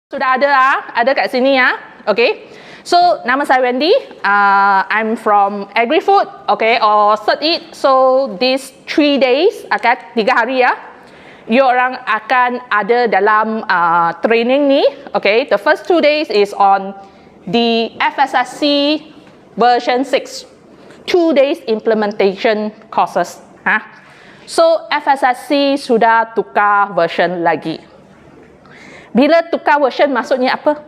Sudah ada kat sini ya. Okay. So nama saya Wendy. I'm from Agri-Food, okay, or Cert Eat. So these 3 days, akan 3 hari ya. You orang akan ada dalam training ni. Okay. The first 2 days is on the FSSC version 6. 2 days implementation courses. So FSSC sudah tukar version lagi. Bila tukar version maksudnya apa?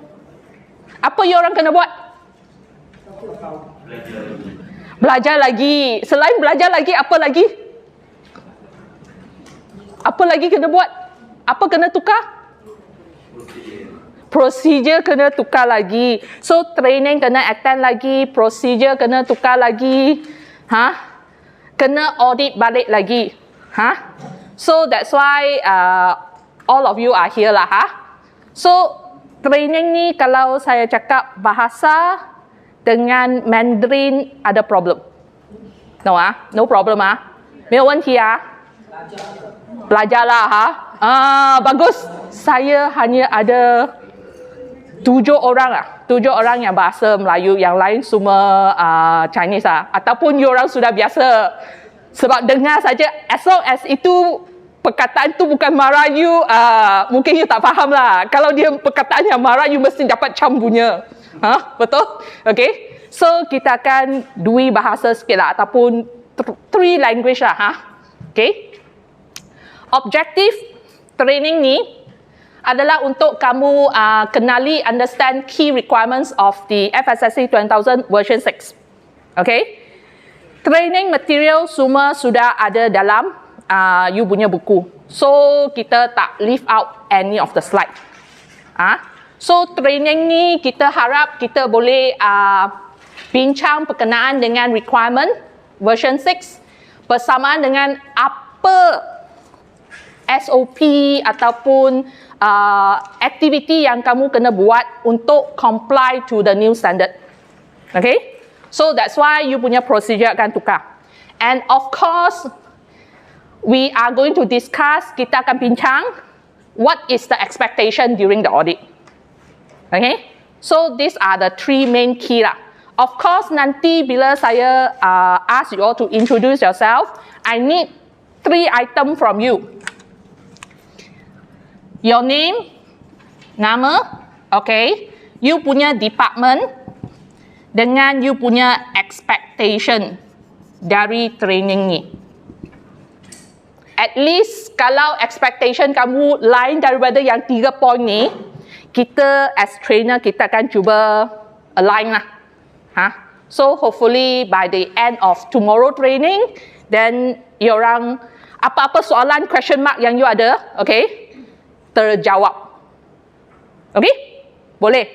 Apa you orang kena buat? Belajar lagi. Selain belajar lagi, apa lagi? Apa lagi kena buat? Apa kena tukar? Procedure kena tukar lagi. So training kena attend lagi, procedure kena tukar lagi. Kena audit balik lagi. So that's why all of you are here lah. So, training ni kalau saya cakap bahasa dengan Mandarin ada problem. No no problem 没有问题Belajarlah bagus. Saya hanya ada 7 orang yang bahasa Melayu, yang lain semua Chinese ataupun you orang sudah biasa. Sebab dengar saja, as long as itu perkataan tu bukan Melayu, mungkin you tak faham lah. Kalau dia perkataan yang Melayu, mesti dapat cambunya. Betul? Okay. So, kita akan 2 bahasa sikit lah, ataupun 3 language lah. Okay. Objektif training ni adalah untuk kamu kenali, understand key requirements of the FSSC 2000 version 6. Okay. Training material semua sudah ada dalam you punya buku. So, kita tak leave out any of the slide. So, training ni kita harap kita boleh bincang berkenaan dengan requirement version 6 bersamaan dengan apa SOP ataupun aktiviti yang kamu kena buat untuk comply to the new standard. Okay? So, that's why you punya procedure akan tukar. And of course, we are going to discuss, kita akan bincang what is the expectation during the audit. Okay? So, these are the 3 main key lah. Of course, nanti bila saya ask you all to introduce yourself, I need 3 items from you. Your name, nama, okay, you punya department, dengan you punya expectation dari training ni. At least kalau expectation kamu lain daripada yang 3 point ni, kita as trainer kita akan cuba align lah. So hopefully by the end of tomorrow training, then you orang apa-apa soalan question mark yang you ada, okay, terjawab. Okay? Boleh?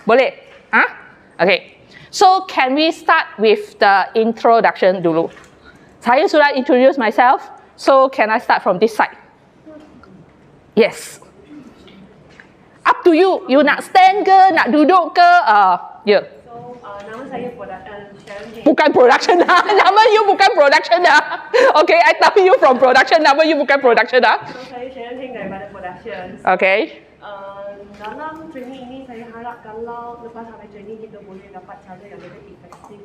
Boleh? Okay. So can we start with the introduction dulu? Saya sudah introduce myself. So, can I start from this side? Yes. Up to you. You nak stand ke, nak duduk ke? Yeah. So, nama saya Sharon. Bukan production dah. Nama you bukan production dah. Okay, I tell you from production. Nama you bukan production dah. So, saya Sharon daripada production. Okay. Dalam training ini, saya harap kalau lepas habis training, kita boleh dapat cara yang lebih efektif.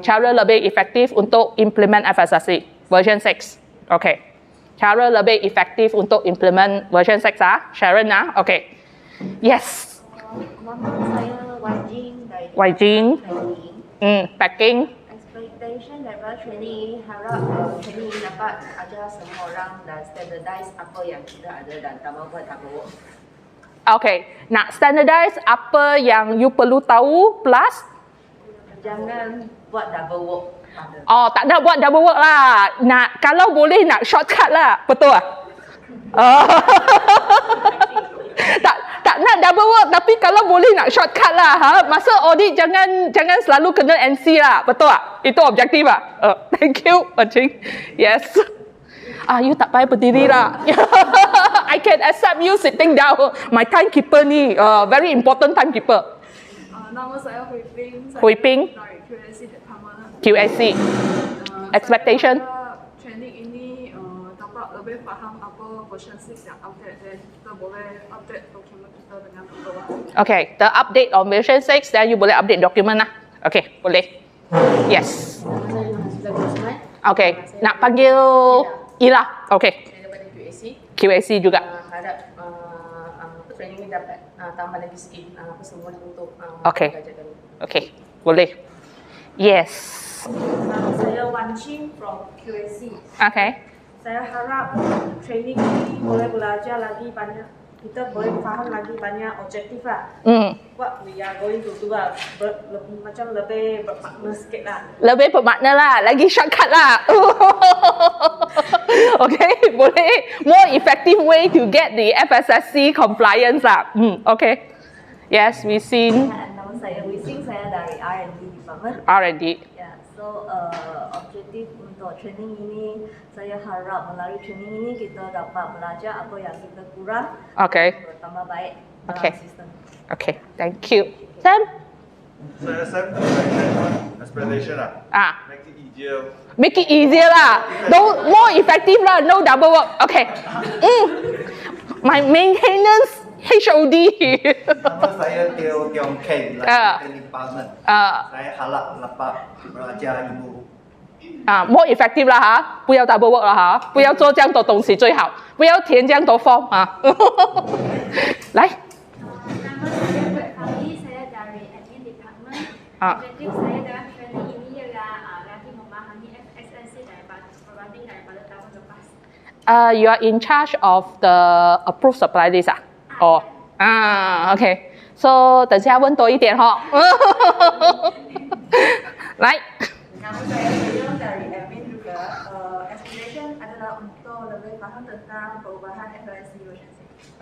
Cara lebih efektif untuk implement FSSC version 6. Okay. Cara lebih efektif untuk implement version 6 Sharon Okay. Yes. Nama saya Wai Wai Jing. Packing. Expectation daripada training ini harap training ini dapat ajar semua orang dan standardize apa yang kita ada dan tak buat double work. Okay. Nak standardize apa yang you perlu tahu plus Jangan buat double work. Tak nak buat double work lah. Kalau boleh nak shortcut lah. Betul tak? Tak nak double work, tapi kalau boleh nak shortcut lah. Masa audit jangan selalu kena NC lah. Betul tak? Itu objektif lah. Thank you, Encik. Yes. You tak payah berdiri lah. I can accept you sitting down. My timekeeper ni, very important timekeeper. Nama saya Hui Ping. Hui Ping. Dari QSC Department. QSC. Expectation. Training ini dapat lebih lebih faham apa version 6 yang update dan kita boleh update dokumen kita dengan perlahan. Okay, the update on version 6, then you boleh update dokumen lah. Okay, boleh. Yes. Okay, nak panggil Ila. Okay. Saya daripada QAC. QAC juga. Harap training ni dapat tambah lagi sikit apa semua untuk Okay. belajar kami. Okay, boleh. Yes. Saya Wan Chin from QAC. Okay. Saya harap training ini boleh belajar lagi banyak. Kita boleh faham lagi banyak objektif lah. What we are going to do lah. Macam lebih bermakna sikit lah. Lebih bermakna lah, lagi shortcut lah. Okay, boleh. More effective way to get the FSSC compliance lah. Okay. Yes, we seen Nama saya Wising, saya dari R&D Department. R&D. Ya, so objektif untuk training ini, saya harap melalui training ini kita dapat belajar apa yang kita kurang, Okay. bertambah baik dalam Okay. sistem. Okay, thank you. Sam? Saya Untitled Accreditation lah. Make it easier. Make it easier lah. More effective lah. No double work. Okay. My maintenance HOD. Nama saya Yap Keng Wai Department. Saya harap dapat belajar ilmu. More effective 啦哈，不要 double work 了哈，不要做这样多东西最好，不要填这样多 form 啊。来， Nama saya Berkali, saya dari Admin Department. Objektif saya dalam training ini ialah lagi memahami FSSC berbanding daripada tahun lepas. You are in charge of the approved supply list 啊？哦，OK， so 等下问多一点哈。来。 Nama saya Yap dari admin juga. Aspiration adalah untuk lebih faham tentang perubahan FSSC version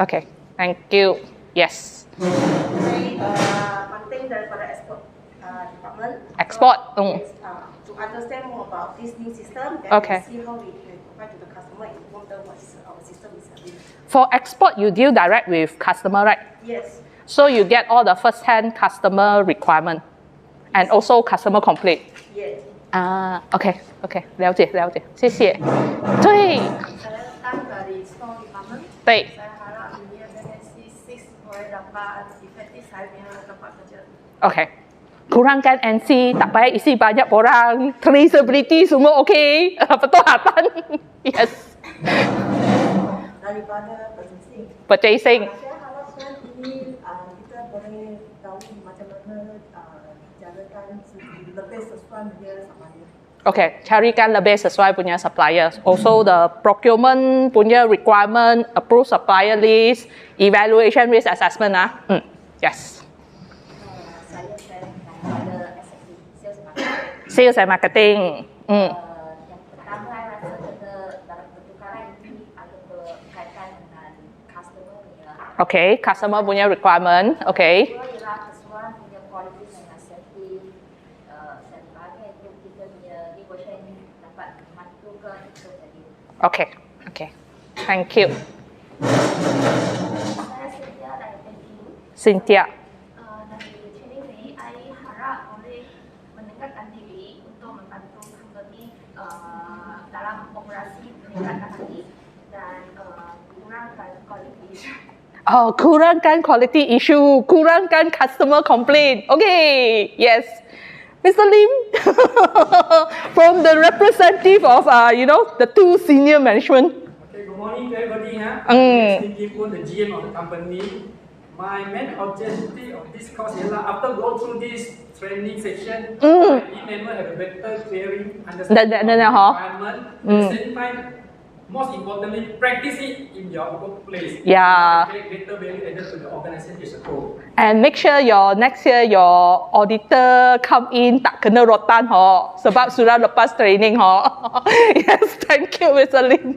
6. Okay, thank you. Yes. Ini penting daripada export department. Export. Yes, to understand more about this new system, then Okay. see how we can provide to the customer and inform them what our system is having. For export, you deal direct with customer, right? Yes. So you get all the first-hand customer requirement and also customer complaint. Yes. OK， 了解，谢谢。对 Saya datang dari store department. 对 Saya harap ini FSSC 6 boleh dapat efektif saya punya tempat kerja.，OK。kurangkan NC, tak payah isi banyak orang, traceability semua OK, pertuhatan. Yes. Daripada purchasing. Purchasing. Saya harapkan ini kita boleh tahu macam mana jadikan lebih sesuai dengan supplier. Okay, carikan lebih sesuai punya supplier. Also the procurement punya requirement, approved supplier list, evaluation risk assessment Yes. Saya pada SFD, Sales Marketing. Sales and marketing. Yang pertama saya rasa kita dalam pertukaran ini ada berkaitan dengan customer punya. Okay, customer punya requirement. Okay. Kedua ialah keseluruhan punya quality dengan safety sertifikat untuk kita punya negotiation dapat membantukan untuk jadi. Okay. Thank you. Saya sedia dari banking. Cynthia. Dari training ini, saya harap boleh meningkatkan diri untuk membantu company dalam operasi peningkatan lagi dan kurangkan quality. Oh, kurangkan quality issue, kurangkan customer complaint. Okay, yes. Mr. Lim, from the representative of, the two senior management. Okay, good morning to everybody. Speaking for the GM of the company. My main objective of this course is after go through this training section, my team member have a better clearing understanding of the environment. At the same time, most importantly, practice it in your workplace. Yeah. Create greater value added to the organization as a whole. And make sure next year your auditor come in tak kena rotan sebab sudah lepas training Yes, thank you Mr. Lim.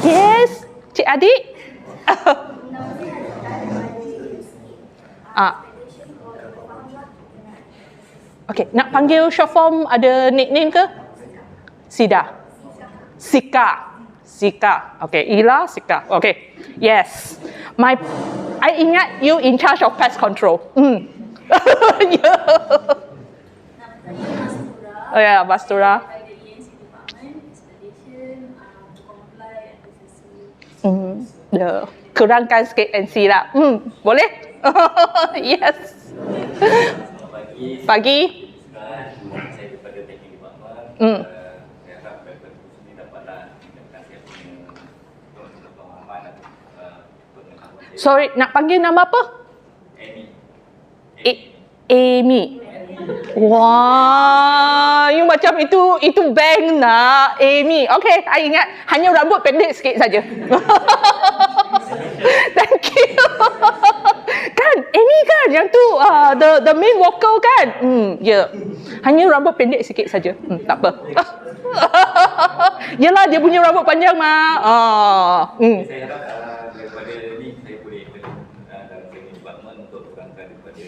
Yes, Cik Adik. Okay, nak panggil short form ada nickname ke? Sida. Sika. Okay, Ila, Sika. Okay. Yes. I ingat you in charge of pest control. Yeah. Oh yeah, Bastura. Department, expedition, comply, and Kurangkan sikit NC lah. Boleh? Yes. Pagi. Saya daripada Teknik Department. Saya harap daripada kursus ini dapatlah meningkatkan saya punya pemahaman dan pengetahuan saya. Sorry, nak panggil nama apa? Amy. Wah, you macam itu bank nak. Amy. Okay, I ingat. Hanya rambut pendek sikit saja. Thank you. Kan, Amy kan yang tu the main vocal kan? Ya. Hanya rambut pendek sikit saja. Tak apa. Yelah, dia punya rambut panjang mah. Saya harap daripada ni saya boleh dalam training department untuk kurangkan daripada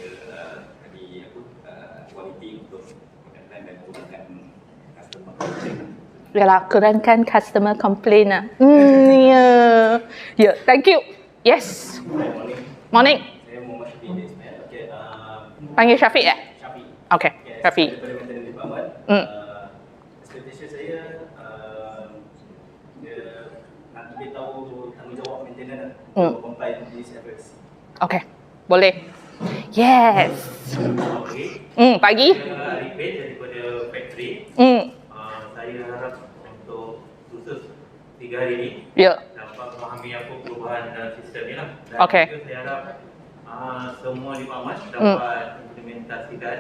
kualiti untuk meningkatkan dan kurangkan customer complaint. Yalah, kurangkan customer complaint lah. Ya, thank you. Yes. Morning. Saya Muhammad Syafiq Ismail. Okay, Panggil Syafiq ya? Syafiq. Okay, Syafiq. Daripada maintenance department. Expectation saya dia nak beritahu tanggungjawab maintenance untuk comply with these efforts. Okay, boleh. Yes. Pagi. Repair daripada factory. Saya harap untuk khusus 3 hari ini dapat memahami apa perubahan dalam sistem ni lah. Dan juga saya harap semua department dapat implementasikan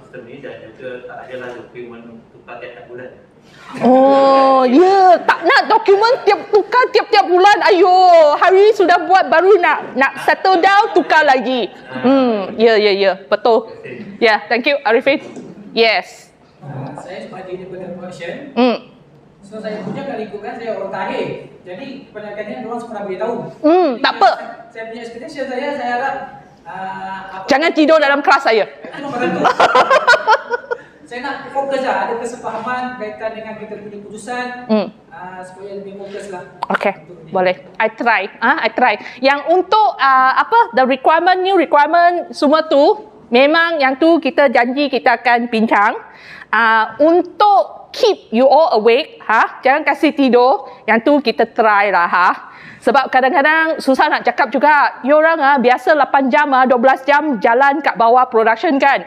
sistem ni dan juga tak adalah dokumen tukar tiap-tiap bulan. Oh, ya, tak nak dokumen tukar tiap-tiap bulan. Ayo, hari sudah buat baru nak settle down, tukar lagi. Ya, betul. Ya, thank you Arifin. Yes. Saya sebagai daripada production. So saya punya kat lingkungan saya orang Tahir. Jadi kebanyakannya orang semua boleh tahu. Tak apa. Saya punya expectation saya harap jangan tidur dalam kelas saya. Itu nombor 1. Saya nak fokus lah, ada kesepahaman berkaitan dengan kita punya keputusan supaya lebih fokus lah. Okay, boleh. I try. Yang untuk the new requirement semua tu, memang yang tu kita janji kita akan bincang. Untuk keep you all awake, jangan kasih tidur. Yang tu kita try lah, Sebab kadang-kadang susah nak cakap juga. You orang biasa 8 jam, 12 jam jalan kat bawah production kan.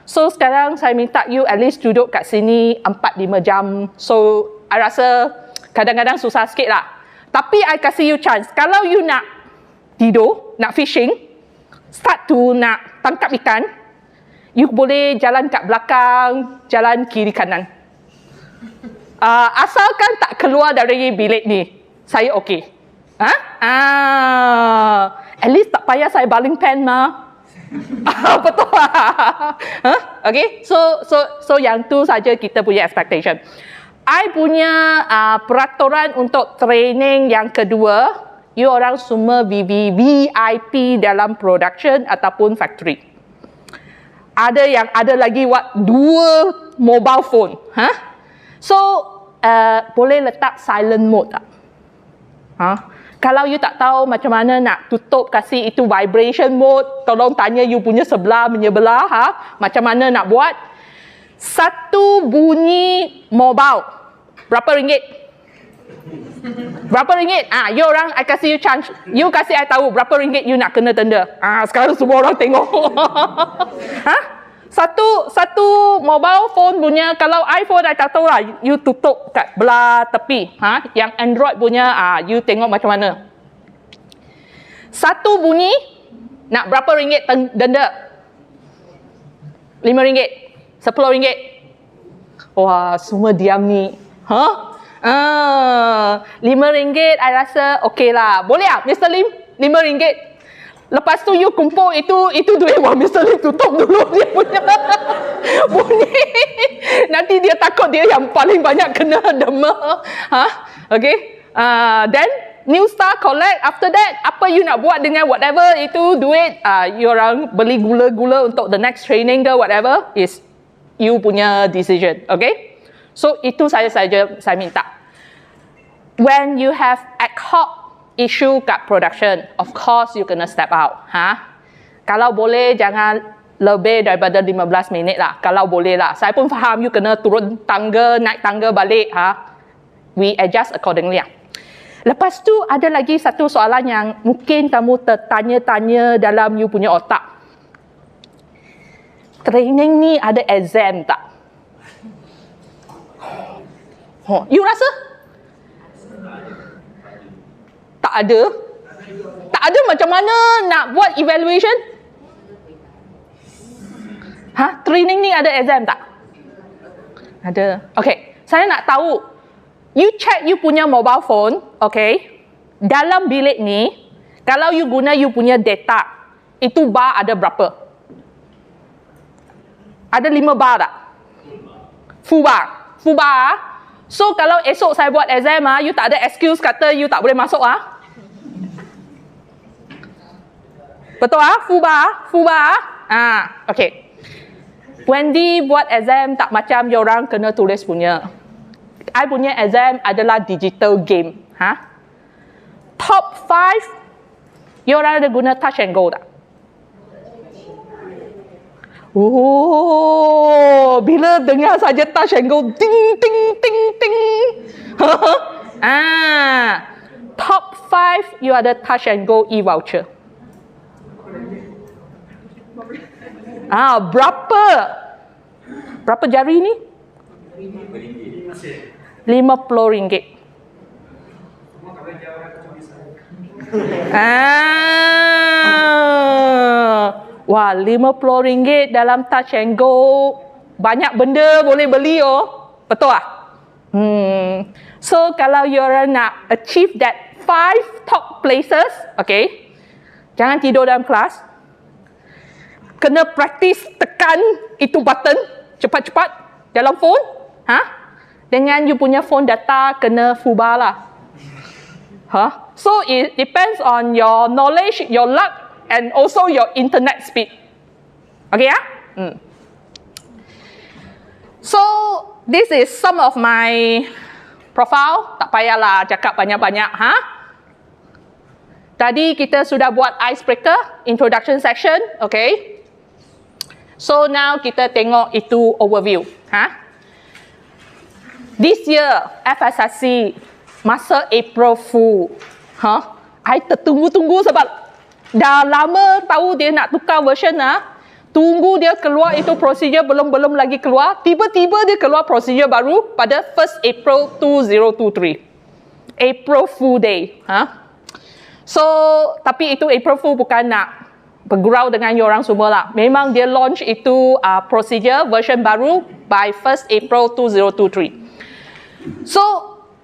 So sekarang saya minta you at least duduk kat sini 4-5 jam. So I rasa kadang-kadang susah sikit lah. Tapi I kasih you chance. Kalau you nak tidur, nak fishing, start to nak tangkap ikan, you boleh jalan kat belakang, jalan kiri kanan. Asalkan tak keluar dari bilik ni, saya okey. At least tak payah saya baling pen mah. Betul lah. Okay, so yang tu saja kita punya expectation. I punya peraturan untuk training yang kedua, you orang semua VIP dalam production ataupun factory. Ada lagi 2 mobile phone. So boleh letak silent mode tak? Kalau you tak tahu macam mana nak tutup, kasih itu vibration mode, tolong tanya you punya sebelah menyebelah, macam mana nak buat. 1 bunyi mobile, berapa ringgit? Berapa ringgit? You orang, I kasih you chance. You kasih I tahu berapa ringgit you nak kena tender. Sekarang semua orang tengok. Satu mobile phone punya, kalau iPhone I tak tahu lah, you tutup kat belah tepi. Yang Android punya, you tengok macam mana. 1 bunyi, nak berapa ringgit denda? 5 ringgit? 10 ringgit? Wah, semua diam ni. 5 ringgit, I rasa okey lah. Boleh tak, Mr. Lim? 5 ringgit. Lepas tu you kumpul itu duit. Wah, Mr. Lim tutup dulu dia punya bunyi. Nanti dia takut dia yang paling banyak kena dema. Okay. Then New Star collect. After that, apa you nak buat dengan whatever itu duit, you orang beli gula-gula untuk the next training ke whatever, is you punya decision. Okay. So itu saya minta. When you have ad hoc issue kat production, of course you kena step out. Kalau boleh jangan lebih daripada 15 minit lah. Kalau boleh lah. Saya pun faham you kena turun tangga, naik tangga balik. We adjust accordingly lah. Lepas tu ada lagi satu soalan yang mungkin kamu tertanya-tanya dalam you punya otak. Training ni ada exam tak? You rasa? Tak ada. Tak ada, macam mana nak buat evaluation? Training ni ada exam tak? Ada. Okay, saya nak tahu. You check you punya mobile phone, okay? Dalam bilik ni, kalau you guna you punya data, itu bar ada berapa? Ada 5 bar tak? Full bar. Full bar. So kalau esok saya buat exam, you tak ada excuse kata you tak boleh masuk. Betul Full bar? Full bar? Okay. Wendy buat exam tak macam you orang kena tulis punya. I punya exam adalah digital game. Top 5, you orang ada guna touch and go tak? Oh, bila dengar saja touch and go, ting, ting, ting, ting. Top 5, you ada touch and go e-voucher. Berapa? Berapa jari ni? RM50. Wah, RM50 dalam touch and go. Banyak benda boleh beli Betul tak? So kalau you orang nak achieve that 5 top places, okay, jangan tidur dalam kelas. Kena practice tekan itu button cepat-cepat dalam phone. Dengan you punya phone data kena full bar lah. So it depends on your knowledge, your luck, and also your internet speed. Okay So this is some of my profile. Tak payahlah cakap banyak-banyak. Tadi kita sudah buat icebreaker, introduction section. Okay. So now kita tengok itu overview. This year, FSSC, masa April Fool. I tertunggu-tunggu sebab dah lama tahu dia nak tukar version. Tunggu dia keluar itu procedure belum lagi keluar. Tiba-tiba dia keluar procedure baru pada 1st April 2023. April Fool Day. So, tapi itu April Fool bukan nak bergurau dengan you orang semua lah. Memang dia launch itu procedure version baru by 1st April 2023. So,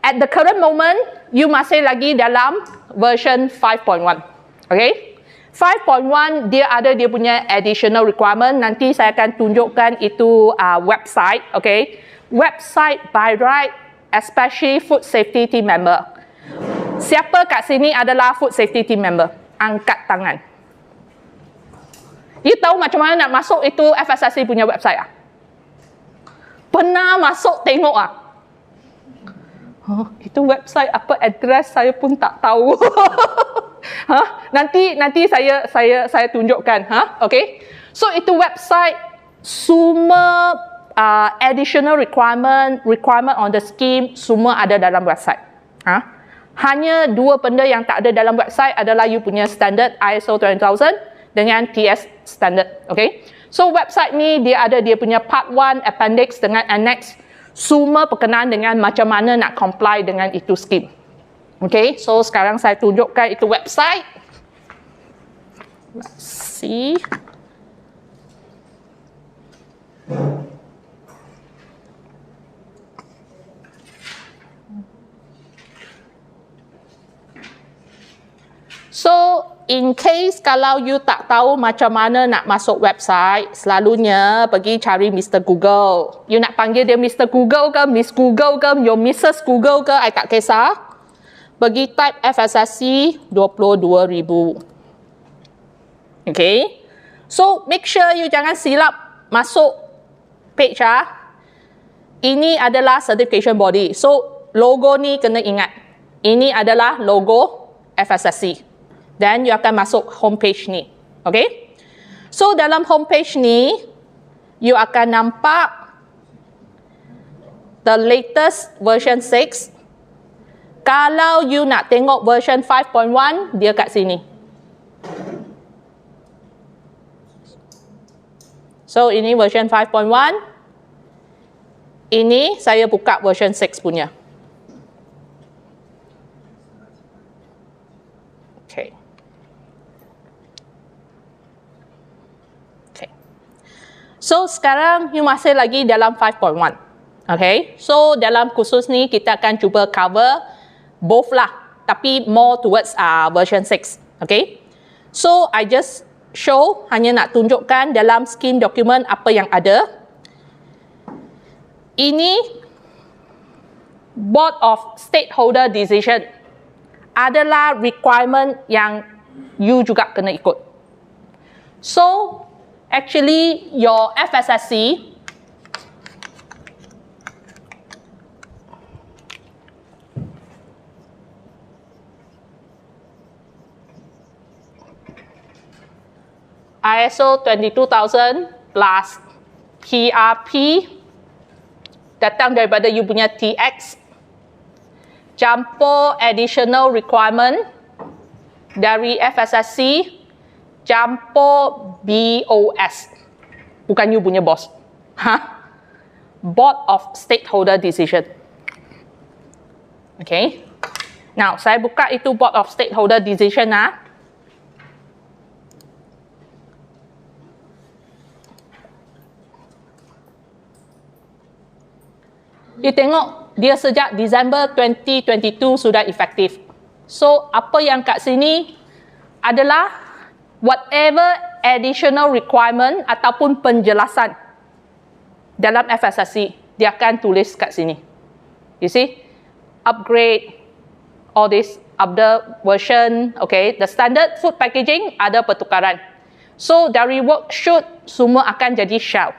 at the current moment, you masih lagi dalam version 5.1. Okay? 5.1, dia ada dia punya additional requirement. Nanti saya akan tunjukkan itu website. Okay? Website by right, especially food safety team member. Siapa kat sini adalah food safety team member? Angkat tangan. You tahu macam mana nak masuk itu FSSC punya website Pernah masuk tengok itu website apa address saya pun tak tahu. Nanti saya tunjukkan. Okay. So itu website semua additional requirement on the scheme semua ada dalam website. Hanya 2 benda yang tak ada dalam website adalah you punya standard ISO 20000 dengan TS standard. Okay. So website ni dia ada dia punya part 1 appendix dengan annex. Semua berkenaan dengan macam mana nak comply dengan itu scheme. Okay, so sekarang saya tunjukkan itu website. Let's see. So, in case kalau you tak tahu macam mana nak masuk website, selalunya pergi cari Mr. Google. You nak panggil dia Mr. Google ke, Miss Google ke, your Mrs. Google ke, I tak kisah. Pergi type FSSC 22,000. Okay. So, make sure you jangan silap masuk page Ini adalah certification body. So, logo ni kena ingat. Ini adalah logo FSSC. Then you akan masuk homepage ni. Okay? So dalam homepage ni, you akan nampak the latest version 6 Kalau you nak tengok version 5.1, dia kat sini. So, ini version 5.1. Ini saya buka version 6 punya. Okay. Okay. So, sekarang you masih lagi dalam 5.1. Okay. So, dalam kursus ni kita akan cuba cover both lah. Tapi more towards version 6. Okay. So, I just show, hanya nak tunjukkan dalam scheme document apa yang ada. Ini Board of Stakeholder Decision adalah requirement yang you juga kena ikut. So, actually your FSSC ISO 22000 plus PRP datang daripada you punya TX, campur additional requirement dari FSSC, campur BOS, bukan you punya bos, Board of Stakeholder Decision. Okay, now saya buka itu Board of Stakeholder Decision You tengok dia sejak Disember 2022 sudah efektif. So, apa yang kat sini adalah whatever additional requirement ataupun penjelasan dalam FSSC, dia akan tulis kat sini. You see? Upgrade, all this, update version, okay. The standard food packaging ada pertukaran. So, dari workshoot, semua akan jadi shell.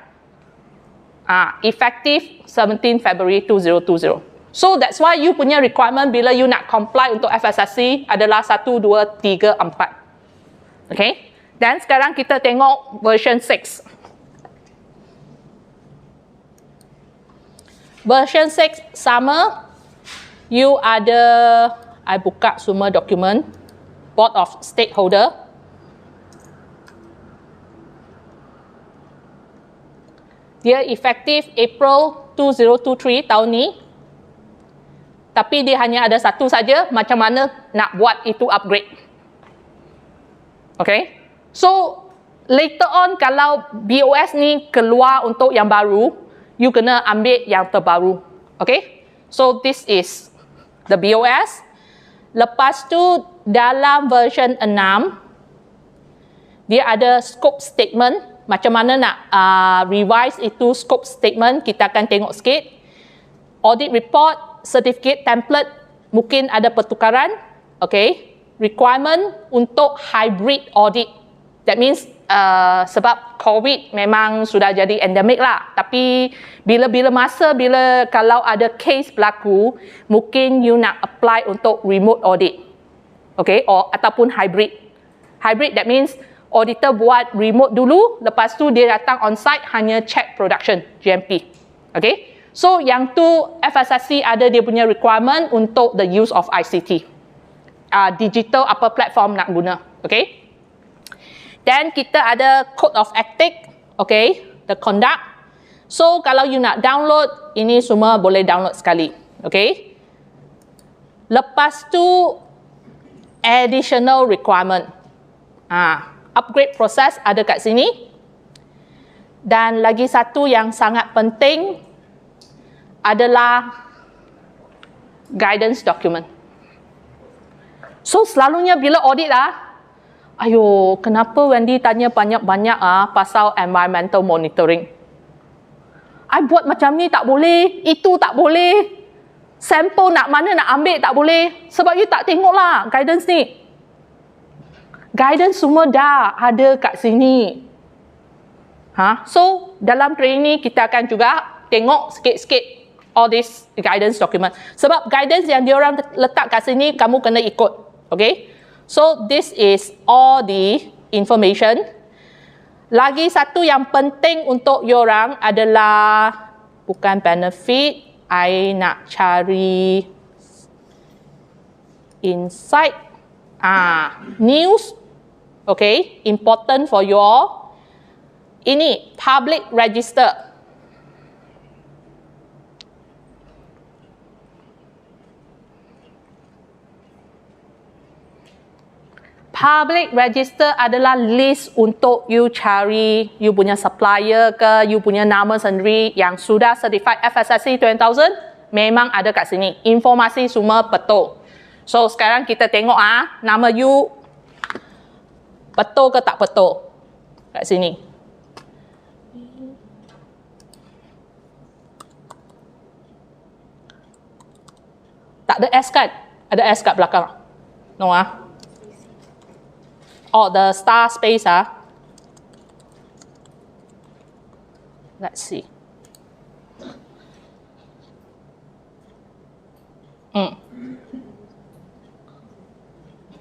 Effective 17 February 2020. So that's why you punya requirement bila you nak comply untuk FSSC adalah 1, 2, 3, 4. Okay. Dan sekarang kita tengok version 6. Version 6 sama. You ada, I buka semua dokumen. Board of Stakeholder. Dia efektif April 2023 tahun ni. Tapi dia hanya ada satu saja, macam mana nak buat itu upgrade. Okay. So, later on kalau BOS ni keluar untuk yang baru, you kena ambil yang terbaru. Okay. So, this is the BOS. Lepas tu, dalam version 6, dia ada scope statement. Macam mana nak revise itu scope statement, kita akan tengok sikit. Audit report, certificate template, mungkin ada pertukaran. Okay. Requirement untuk hybrid audit. That means sebab COVID memang sudah jadi endemik lah. Tapi bila masa, kalau ada case berlaku, mungkin you nak apply untuk remote audit. Okay. Ataupun hybrid. Hybrid, that means auditor buat remote dulu, lepas tu dia datang on-site hanya check production, GMP. Okay. So, yang tu FSSC ada dia punya requirement untuk the use of ICT. Digital apa platform nak guna. Okay. Dan kita ada Code of Ethics. Okay. The conduct. So, kalau you nak download, ini semua boleh download sekali. Okay. Lepas tu, additional requirement. Upgrade proses ada kat sini. Dan lagi satu yang sangat penting adalah guidance document. So, selalunya bila audit ayo, kenapa Wendy tanya banyak-banyak pasal environmental monitoring? I buat macam ni tak boleh, itu tak boleh. Sampel nak mana nak ambil tak boleh. Sebab you tak tengoklah guidance ni. Guidance semua dah ada kat sini. So, dalam training ni kita akan juga tengok sikit-sikit all this guidance document. Sebab guidance yang diorang letak kat sini, kamu kena ikut. Okay? So, this is all the information. Lagi satu yang penting untuk diorang adalah, bukan benefit, I nak cari inside news, okay, important for you all. Ini public register. Public register adalah list untuk you cari you punya supplier ke, you punya nama sendiri yang sudah certified FSSC 20,000, memang ada kat sini. Informasi semua betul. So sekarang kita tengok nama you betul ke tak betul kat sini. Tak ada S kan? Ada S kat belakang. No Oh, the star space Let's see.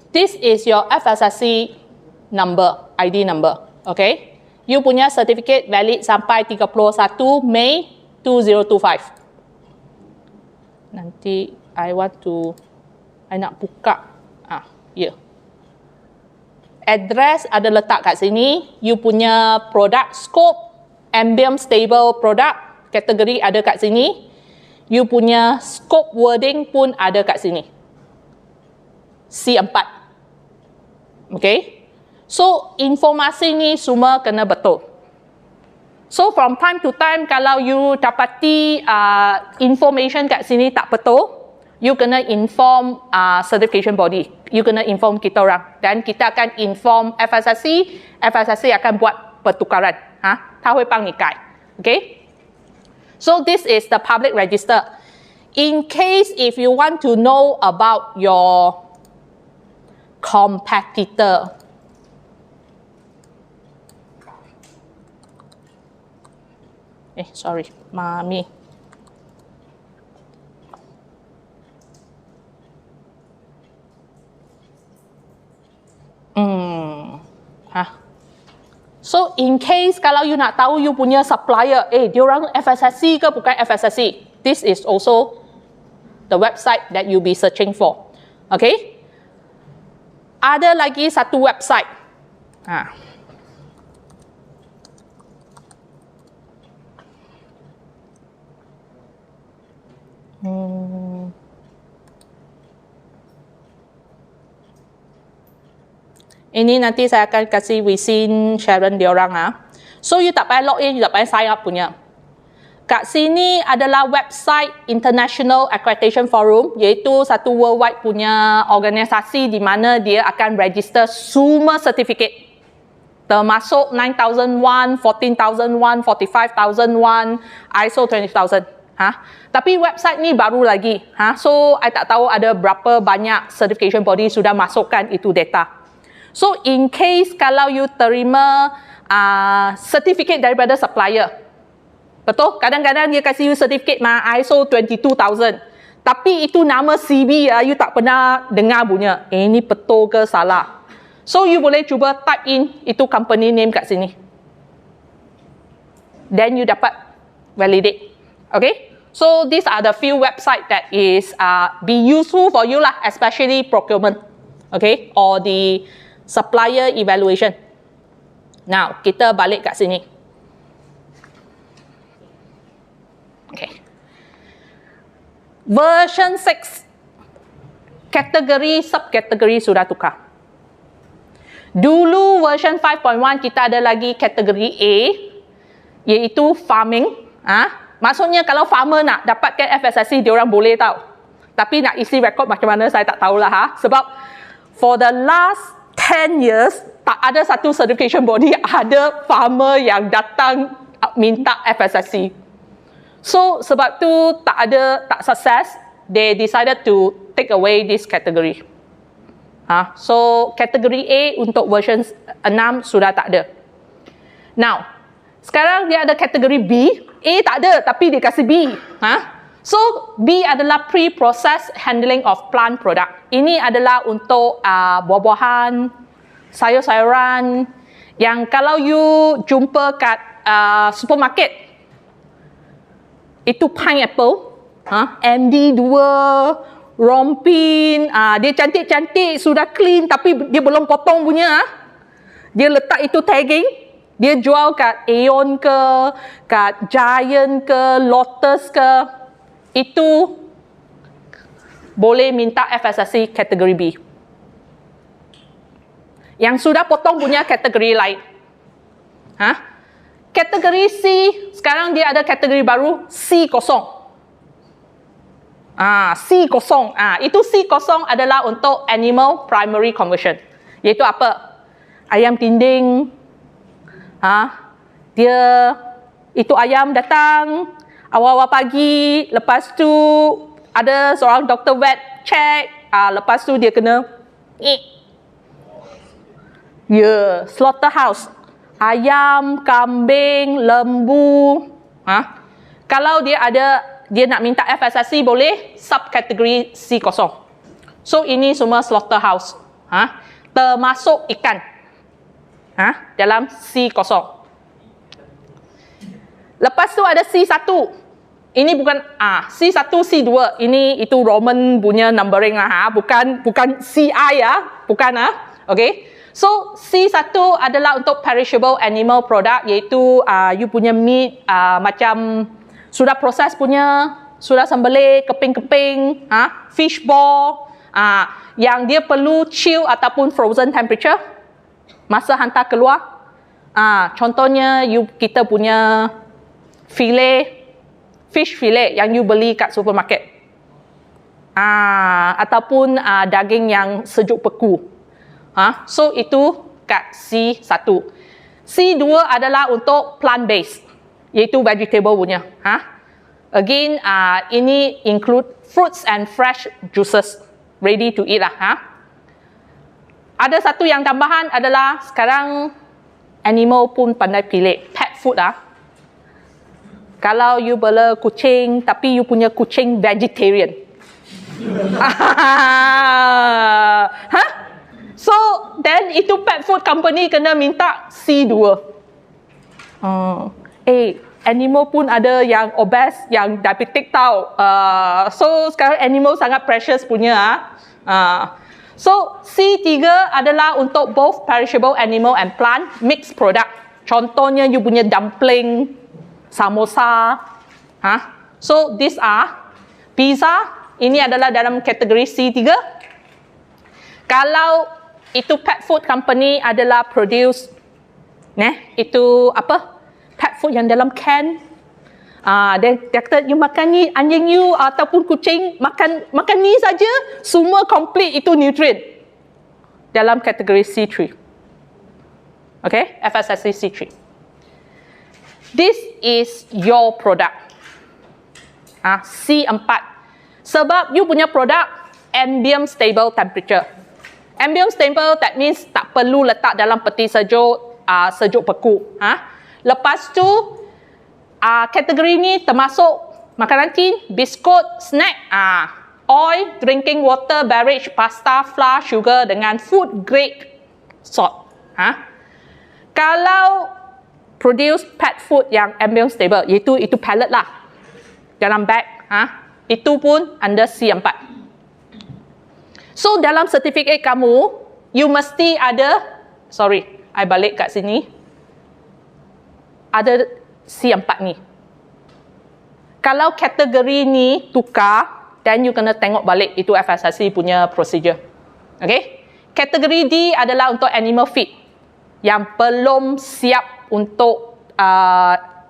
This is your FSSC number, ID number. Okay? You punya certificate valid sampai 31 Mei 2025. Nanti I nak buka. Here. Address ada letak kat sini. You punya product scope, ambient stable product, kategori ada kat sini. You punya scope wording pun ada kat sini. C4. Okay? So, informasi ni semua kena betul. So, from time to time, kalau you dapati information kat sini tak betul, you kena inform certification body. You kena inform kita orang. Dan kita akan inform FSSC. FSSC akan buat pertukaran. Ta hui bang ni kai. Okay? So this is the public register. In case if you want to know about your competitor, sorry, mami. So in case kalau you nak tahu you punya supplier, diorang FSSC ke bukan FSSC, this is also the website that you be searching for. Okay? Ada lagi satu website. Ini nanti saya akan kasih Wisin Sharon diorang So you tak payah login, you tak payah sign up punya. Kat sini adalah website International Accreditation Forum, iaitu satu worldwide punya organisasi di mana dia akan register semua sertifikat. Termasuk 9001, 14001, 45001, ISO 20000. Tapi website ni baru lagi. So I tak tahu ada berapa banyak certification body sudah masukkan itu data. So in case kalau you terima sertifikat daripada supplier, betul? Kadang-kadang dia kasih you sertifikat ISO 22000. Tapi itu nama CB you tak pernah dengar punya. Ini betul ke salah? So you boleh cuba type in itu company name kat sini. Then you dapat validate. Okay? So these are the few website that is be useful for you lah, especially procurement. Okay? Or the supplier evaluation. Now, kita balik kat sini. Okay. Version 6. Kategori, subkategori sudah tukar. Dulu version 5.1 kita ada lagi kategori A, iaitu farming. Maksudnya kalau farmer nak dapatkan FSSC, diorang boleh tahu. Tapi nak isi rekod macam mana saya tak tahulah. Sebab for the last 10 years, tak ada satu certification body ada farmer yang datang minta FSSC. So, sebab tu tak sukses, they decided to take away this category. So, kategori A untuk version 6 sudah tak ada. Now, sekarang dia ada kategori B. A tak ada, tapi dia kasih B. So, B adalah pre-process handling of plant product. Ini adalah untuk buah-buahan, sayur-sayuran yang kalau you jumpa kat supermarket, itu pineapple, MD2, rompin, dia cantik-cantik, sudah clean tapi dia belum potong punya. Dia letak itu tagging, dia jual kat Aeon ke, kat Giant ke, Lotus ke, itu boleh minta FSSC kategori B. Yang sudah potong punya kategori lain. Kategori C, sekarang dia ada kategori baru C kosong. C kosong. Itu C kosong adalah untuk animal primary conversion. Iaitu apa? Ayam tinding. Dia, itu ayam datang awal-awal pagi, lepas tu ada seorang doktor vet check, lepas tu dia kena slaughterhouse. Ayam, kambing, lembu. Kalau dia nak minta FSSC boleh subkategori C kosong. So ini semua slaughterhouse. Termasuk ikan. Dalam C kosong. Lepas tu ada C1. Ini bukan C1, C2. Ini itu Roman punya numbering lah. Bukan CI ya. Bukan Okay. So C1 adalah untuk perishable animal product, iaitu you punya meat macam sudah proses punya, sudah sembelih, keping-keping, fish ball, yang dia perlu chill ataupun frozen temperature masa hantar keluar. Contohnya kita punya fish fillet yang you beli kat supermarket. Ataupun daging yang sejuk beku. So itu kat C1. C2 adalah untuk plant based, iaitu vegetable punya. Again, ini include fruits and fresh juices, ready to eat lah. Ada satu yang tambahan adalah sekarang animal pun pandai pilih, pet food Kalau you bela kucing tapi you punya kucing vegetarian. So then itu pet food company kena minta C2. Animal pun ada yang obese, yang diabetic tau. So sekarang animal sangat precious punya. So C3 adalah untuk both perishable animal and plant mixed product. Contohnya you punya dumpling, samosa. So these are pizza. Ini adalah dalam kategori C3. Kalau itu pet food company adalah produce itu apa? Pet food yang dalam can. Dia kata you makan ni anjing you ataupun kucing makan ni saja, semua complete itu nutrient dalam kategori C3. Okay, FSSC C3. This is your product. C4. Sebab you punya produk ambient stable temperature. Ambient stable that means tak perlu letak dalam peti sejuk, sejuk beku. Lepas tu kategori ni termasuk makanan tin, biskut, snack, oil, drinking water, beverage, pasta, flour, sugar dengan food grade salt. Kalau produce pet food yang ambient stable, iaitu itu pellet lah dalam bag, itu pun under C4. So dalam sertifikat kamu, you mesti ada, I balik kat sini, ada C4 ni. Kalau kategori ni tukar, then you kena tengok balik itu FSSC punya procedure. Okay? Kategori D adalah untuk animal feed yang belum siap untuk,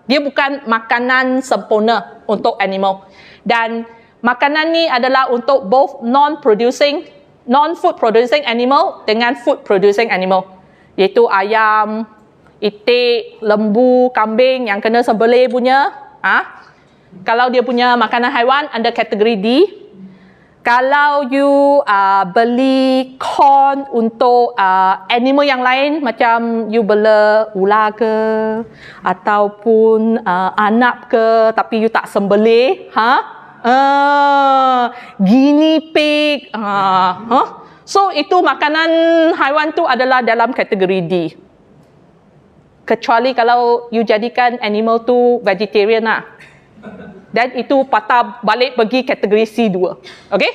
dia bukan makanan sempurna untuk animal. Dan makanan ni adalah untuk both non-food producing animal dengan food producing animal. Iaitu ayam, itik, lembu, kambing yang kena sembelih punya. Kalau dia punya makanan haiwan under kategori D. Kalau you beli corn untuk animal yang lain, macam you bela ular ke ataupun anak ke tapi you tak sembelih, guinea pig, so itu makanan haiwan tu adalah dalam kategori D. Kecuali kalau you jadikan animal tu vegetarian lah. Dan itu patah balik pergi kategori C2. Okay?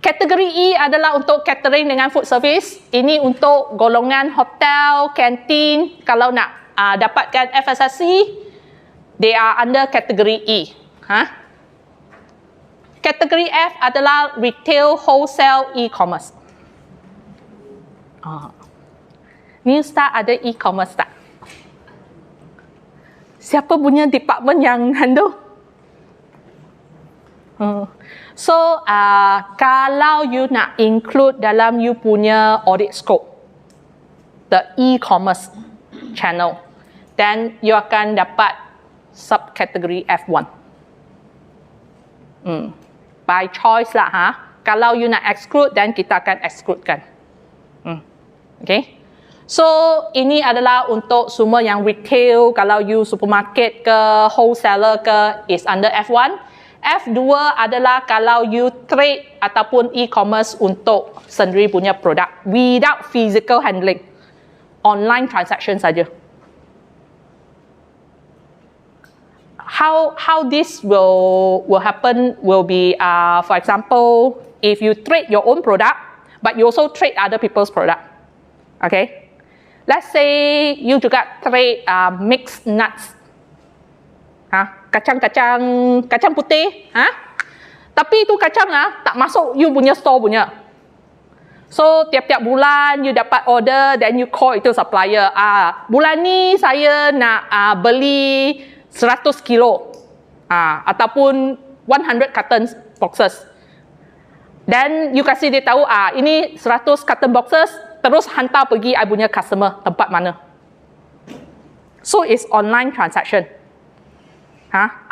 Kategori E adalah untuk catering dengan food service. Ini untuk golongan hotel, kantin. Kalau nak dapatkan FSSC, they are under kategori E. Kategori F adalah retail, wholesale, e-commerce. New Star ada e-commerce tak? Siapa punya department yang handle? So, kalau you nak include dalam you punya audit scope, the e-commerce channel, then you akan dapat subkategori F1. By choice lah. Kalau you nak exclude, then kita akan excludekan. Okay. So, ini adalah untuk semua yang retail. Kalau you supermarket ke, wholesaler ke, is under F1. F2 adalah kalau you trade ataupun e-commerce untuk sendiri punya produk without physical handling. Online transaction saja. How this will happen will be, for example, if you trade your own product, but you also trade other people's product. Okay? Let's say you juga trade mixed nuts. Kacang putih. Tapi itu kacang tak masuk you punya store punya. So, tiap-tiap bulan you dapat order, then you call itu supplier. Bulan ni saya nak beli 100 kilo. Ataupun 100 carton boxes. Then you kasih dia tahu, ini 100 carton boxes, terus hantar pergi I punya customer tempat mana. So, it's online transaction.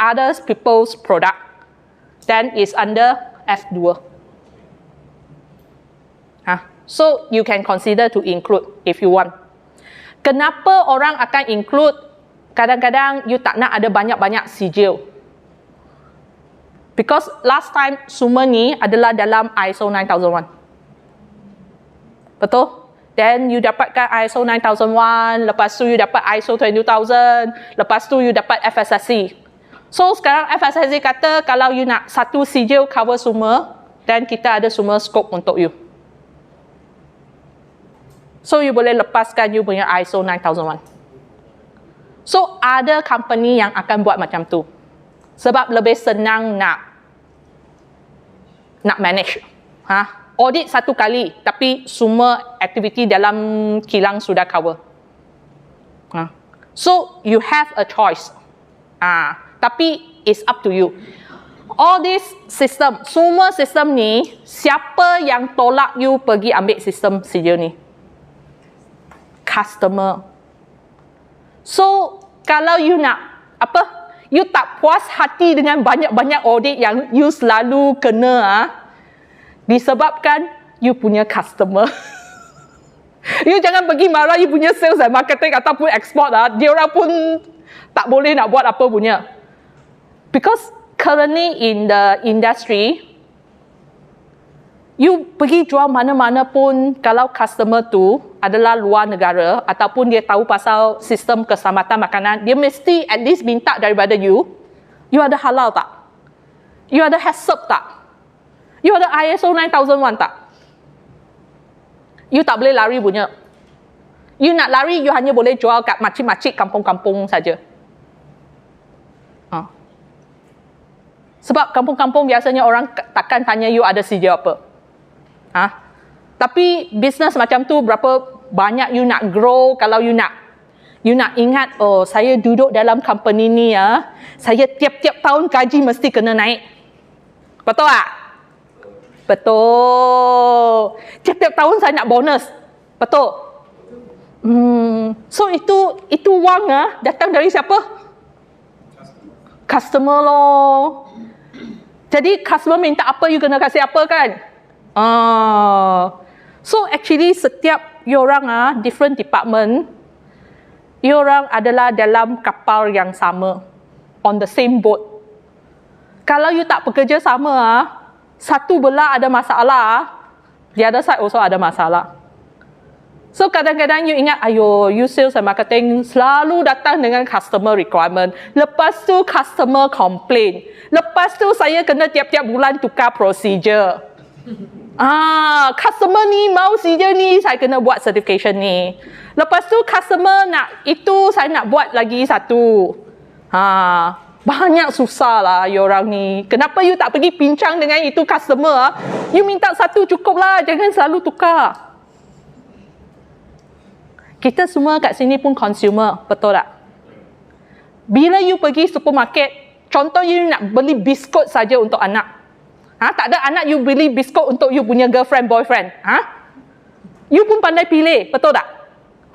Other people's product. Then it's under F2. So, you can consider to include if you want. Kenapa orang akan include? Kadang-kadang you tak nak ada banyak-banyak sijil. Because last time semua ni adalah dalam ISO 9001. Betul? Then you dapatkan ISO 9001, lepas tu you dapat ISO 20000, lepas tu you dapat FSSC. So sekarang FSSC kata kalau you nak satu sijil cover semua, then kita ada semua scope untuk you. So you boleh lepaskan you punya ISO 9001. So ada company yang akan buat macam tu. Sebab lebih senang nak manage. Audit satu kali, tapi semua aktiviti dalam kilang sudah cover. So you have a choice. Tapi it's up to you. All this system, semua sistem ni, siapa yang tolak you pergi ambil sistem sijil ni? Customer. So, kalau you nak, you tak puas hati dengan banyak-banyak audit yang you selalu kena, disebabkan you punya customer. You jangan pergi marah you punya sales and marketing ataupun export, dia orang pun tak boleh nak buat apa punya. Because currently in the industry, you pergi jual mana-mana pun, kalau customer tu adalah luar negara ataupun dia tahu pasal sistem keselamatan makanan, dia mesti at least minta daripada you ada halal tak? You ada HACCP tak? You ada ISO 9001 tak? You tak boleh lari punya. You nak lari, you hanya boleh jual kat makcik-makcik kampung-kampung saja. Sebab kampung-kampung biasanya orang takkan tanya you ada sijil apa. Tapi bisnes macam tu berapa banyak you nak grow, kalau you nak ingat, oh saya duduk dalam company ni saya tiap-tiap tahun gaji mesti kena naik. Betul tak? Betul. Tiap-tiap tahun saya nak bonus. Betul. So itu wang datang dari siapa? Customer loh. Jadi customer minta apa, you kena kasih apa kan? So actually setiap you orang different department, you orang adalah dalam kapal yang sama, on the same boat. Kalau you tak bekerja sama, satu belah ada masalah, the other side also ada masalah. So kadang-kadang you ingat, you sales and marketing selalu datang dengan customer requirement. Lepas tu customer complain. Lepas tu saya kena tiap-tiap bulan tukar procedure. Customer ni mau dia ni, saya kena buat certification ni. Lepas tu customer nak itu, saya nak buat lagi satu. Banyak susah lah you orang ni. Kenapa you tak pergi bincang dengan itu customer? You minta satu cukup lah, jangan selalu tukar. Kita semua kat sini pun consumer, betul tak? Bila you pergi supermarket, contoh you nak beli biskut saja untuk anak. Tak ada anak you beli biskut untuk you punya girlfriend, boyfriend. You pun pandai pilih, betul tak?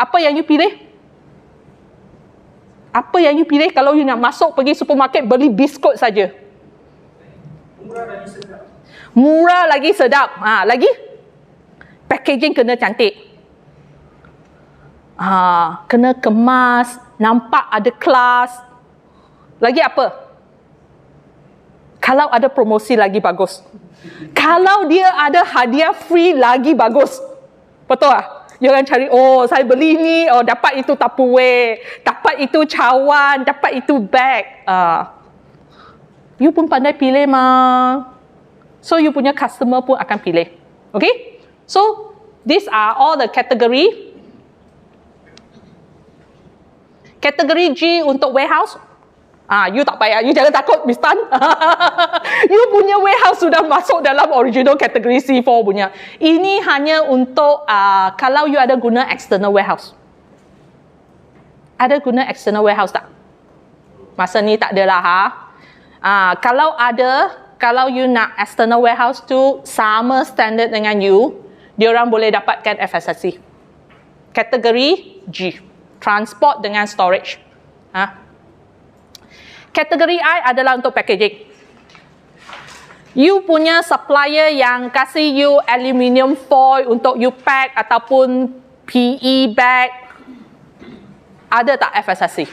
Apa yang you pilih? Apa yang you pilih kalau you nak masuk pergi supermarket beli biskut saja? Murah lagi sedap. Murah lagi sedap. Lagi? Packaging kena cantik. Kena kemas, nampak ada kelas. Lagi apa? Kalau ada promosi lagi bagus. Kalau dia ada hadiah free lagi bagus. Betul tak? Jangan cari, saya beli ni, dapat itu Tupperware, dapat itu cawan, dapat itu bag. You pun pandai pilih mah. So, you punya customer pun akan pilih. Okay? So, these are all the category. Kategori G untuk warehouse. You tak payah, you jangan takut, Miss Tan. You punya warehouse sudah masuk dalam original kategori C4 punya. Ini hanya untuk kalau you ada guna external warehouse. Ada guna external warehouse tak? Masa ni tak adalah kalau ada, kalau you nak external warehouse tu sama standard dengan you, diorang boleh dapatkan FSSC. Kategori G, transport dengan storage. Kategori I adalah untuk packaging. You punya supplier yang kasih you aluminium foil untuk you pack ataupun PE bag, ada tak FSSC?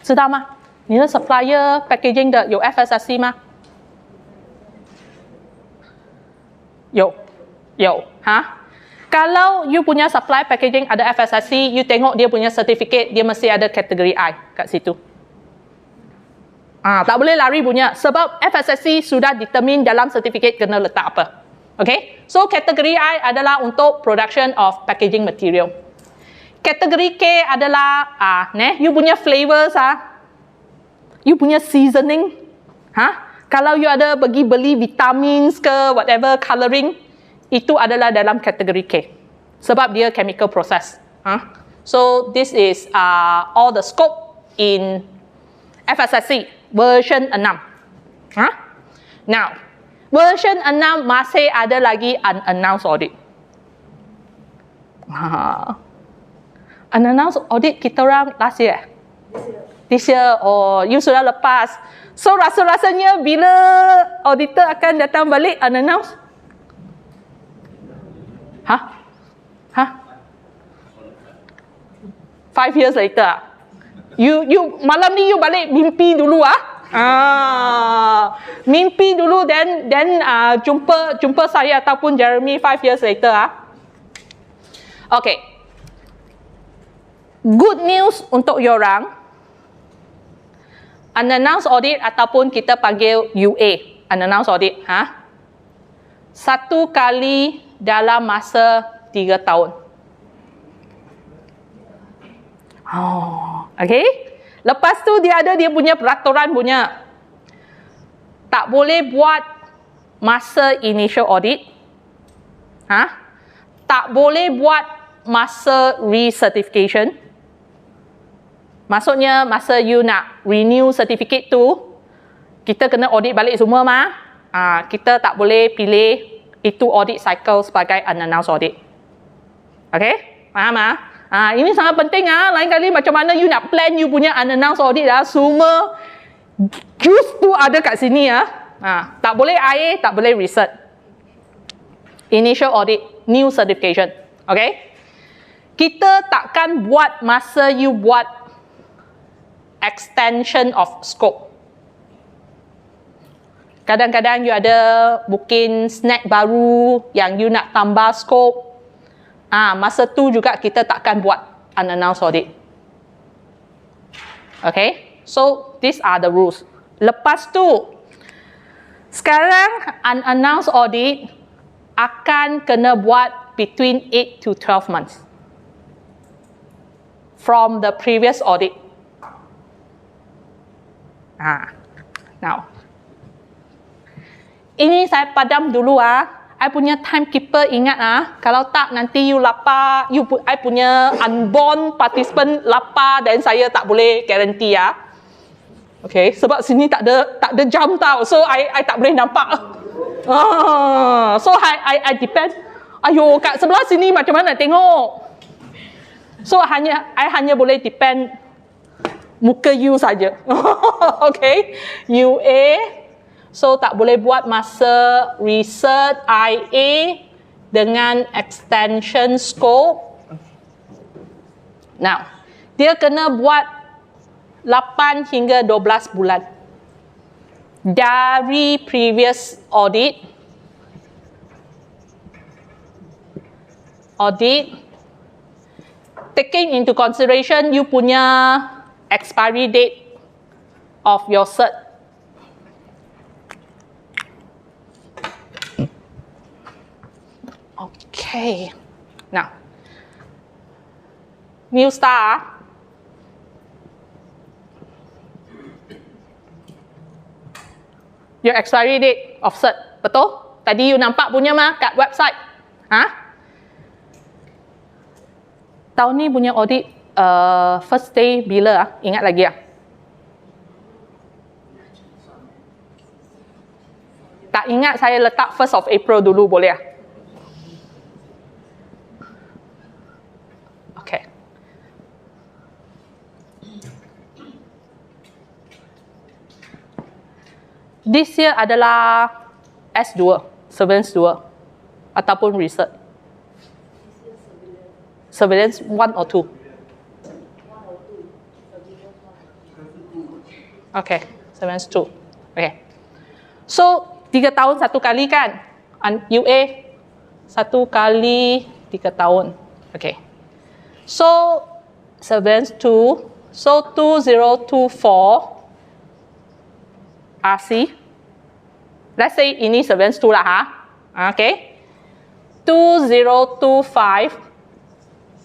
Sedar mah? 你的 supplier packaging 的有 FSSC 吗？有 Kalau you punya supply packaging ada FSSC, you tengok dia punya certificate, dia mesti ada kategori I kat situ. Tak boleh lari punya. Sebab FSSC sudah determine dalam certificate kena letak apa. Okay? So, kategori I adalah untuk production of packaging material. Kategori K adalah, you punya flavors, you punya seasoning. Kalau you ada pergi beli vitamins ke, whatever, coloring, itu adalah dalam kategori K. Sebab dia chemical process. So, this is all the scope in FSSC version 6. Now, version 6 masih ada lagi unannounced audit. Unannounced audit kita orang last year? This year. You sudah lepas. So, rasa-rasanya bila auditor akan datang balik unannounced? 5 years later. You malam ni you balik mimpi dulu mimpi dulu then jumpa saya ataupun Jeremy 5 years later Okay. Good news untuk you orang. Unannounced audit ataupun kita panggil UA, unannounced audit, satu kali dalam masa 3 tahun. Okay. Lepas tu dia ada dia punya peraturan punya. Tak boleh buat masa initial audit. Tak boleh buat masa recertification. Maksudnya masa you nak renew certificate tu, kita kena audit balik semua kita tak boleh pilih itu audit cycle sebagai unannounced audit. Okay? Faham ini sangat penting Lain kali macam mana you nak plan you punya unannounced audit semua juice tu ada kat sini tak boleh IA, tak boleh research. Initial audit, new certification. Okay? Kita takkan buat masa you buat extension of scope. Kadang-kadang you ada mungkin snack baru yang you nak tambah scope. Masa tu juga kita takkan buat unannounced audit. Okay? So, these are the rules. Lepas tu, Sekarang unannounced audit akan kena buat between 8 to 12 months from the previous audit. Now, ini saya padam dulu I punya timekeeper ingat kalau tak nanti you lapar, I punya unborn participant lapar dan saya tak boleh guarantee Okay, sebab sini tak ada jam tau, so I tak boleh nampak. So I depend. Ayo, kat sebelah sini macam mana tengok. So I hanya boleh depend muka you saja. Okay, UA. So tak boleh buat masa research IA dengan extension scope. Now, dia kena buat 8 hingga 12 bulan dari previous audit taking into consideration you punya expiry date of your cert. Okay, now new star. Your expiry date of cert, betul? Tadi you nampak punya kat website. Tahun ni punya audit first day bila ingat lagi Tak ingat, saya letak 1st of April dulu, boleh Okay. This year adalah S2, surveillance 2 ataupun research. Surveillance 1 or 2? Okay, surveillance 2. Okay. So, 3 tahun satu kali kan? UA 1 kali 3 tahun. Okay. So, surveillance 2. So, 2024 RC. Let's say ini surveillance 2 lah Okay. 2025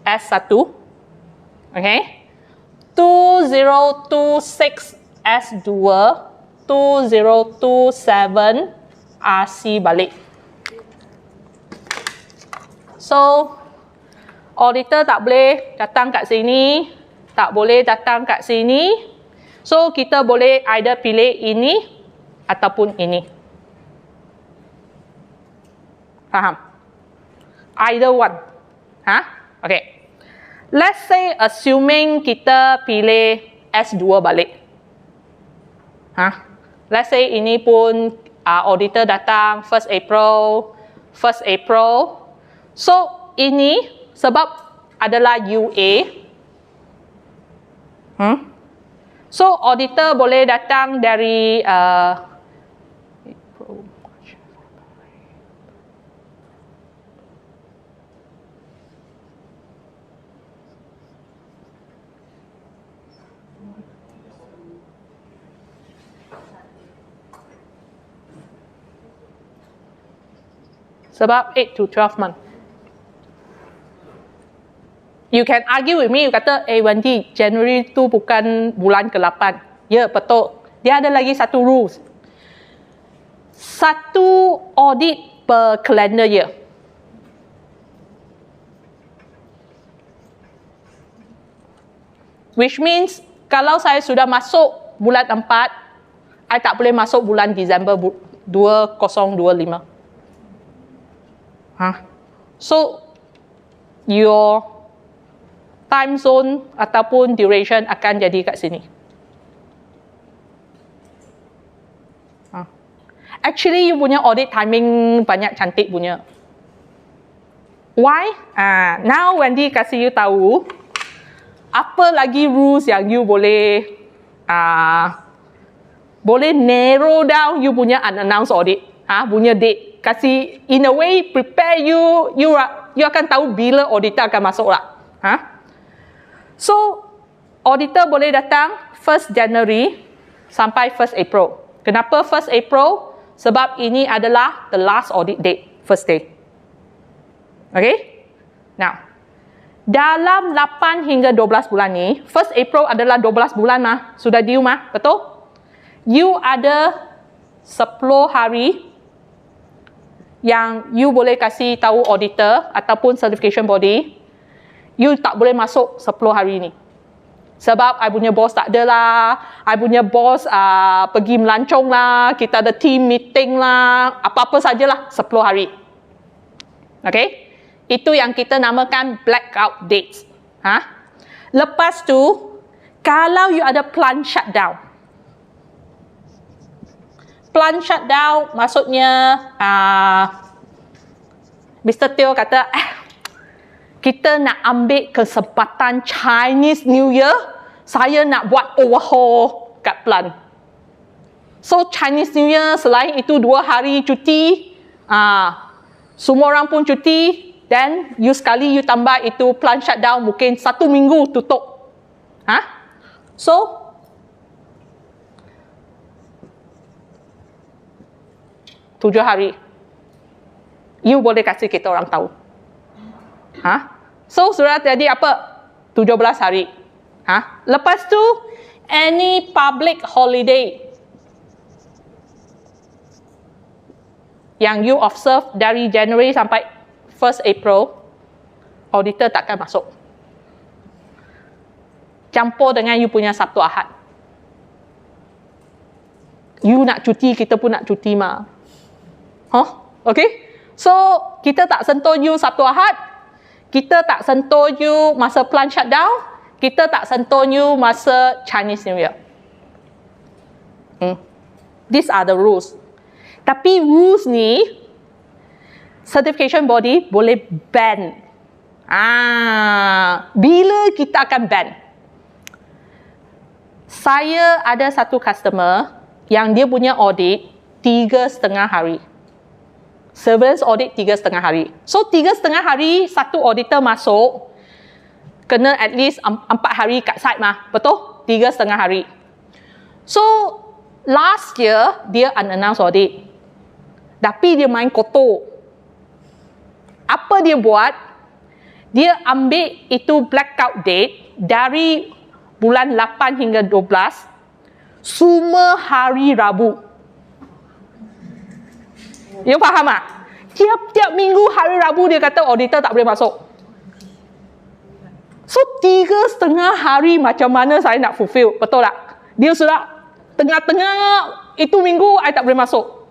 S1. Okay. 2026 S2. 2027 RC balik. So, auditor tak boleh datang kat sini, tak boleh datang kat sini. So, kita boleh either pilih ini ataupun ini. Faham? Either one. Okay. Let's say assuming kita pilih S2 balik. Let's say ini pun auditor datang 1st April. So, ini sebab adalah UA. So, auditor boleh datang dari sebab 8 to 12 months. You can argue with me, you kata, Wendy, January tu bukan bulan ke-8. Ya, betul. Dia ada lagi satu rules. Satu audit per calendar year. Which means, kalau saya sudah masuk bulan 4, I tak boleh masuk bulan Disember 2025. So, your time zone ataupun duration akan jadi kat sini. Actually, you punya audit timing banyak cantik punya. Why? Now, Wendy kasih you tahu, apa lagi rules yang you boleh narrow down you punya unannounced audit. Punya date. Kasih, in a way, prepare you akan tahu bila auditor akan masuk lah. So, auditor boleh datang 1st January sampai 1st April. Kenapa 1st April? Sebab ini adalah the last audit date, first day. Okay? Now, dalam 8 hingga 12 bulan ni, 1st April adalah 12 bulan mah, sudah due mah, betul? You ada 10 hari yang you boleh kasih tahu auditor ataupun certification body, you tak boleh masuk 10 hari ni. Sebab I punya bos tak ada lah, I punya bos pergi melancong lah, kita ada team meeting lah, apa-apa sajalah 10 hari. Okay? Itu yang kita namakan blackout dates. Lepas tu, kalau you ada plant shutdown. Plant shutdown maksudnya, Mr. Teo kata, kita nak ambil kesempatan Chinese New Year, saya nak buat overhaul kat plant. So Chinese New Year, selain itu 2 hari cuti, semua orang pun cuti, dan you sekali you tambah itu plant shutdown mungkin 1 minggu tutup. So, tujuh hari, you boleh kasih kita orang tahu. So, sudah jadi apa? 17 hari. Lepas tu, any public holiday yang you observe dari January sampai 1st April, auditor takkan masuk. Campur dengan you punya Sabtu Ahad. You nak cuti, kita pun nak cuti mah. Okay? So, kita tak sentuh you Sabtu Ahad, kita tak sentuh you masa plant shutdown, kita tak sentuh you masa Chinese New Year. These are the rules. Tapi rules ni, certification body boleh ban. Bila kita akan ban? Saya ada satu customer yang dia punya audit 3,5 hari. Surveillance audit 3,5 hari. So 3,5 hari satu auditor masuk, kena at least 4 hari kat site mah. Betul? 3,5 hari. So last year dia unannounced audit. Tapi dia main kotor. Apa dia buat? Dia ambil itu blackout date dari bulan 8 hingga 12, semua hari Rabu. You faham tak? Tiap-tiap minggu hari Rabu dia kata auditor tak boleh masuk. So 3,5 hari macam mana saya nak fulfill? Betul tak? Dia sudah tengah-tengah itu minggu I tak boleh masuk.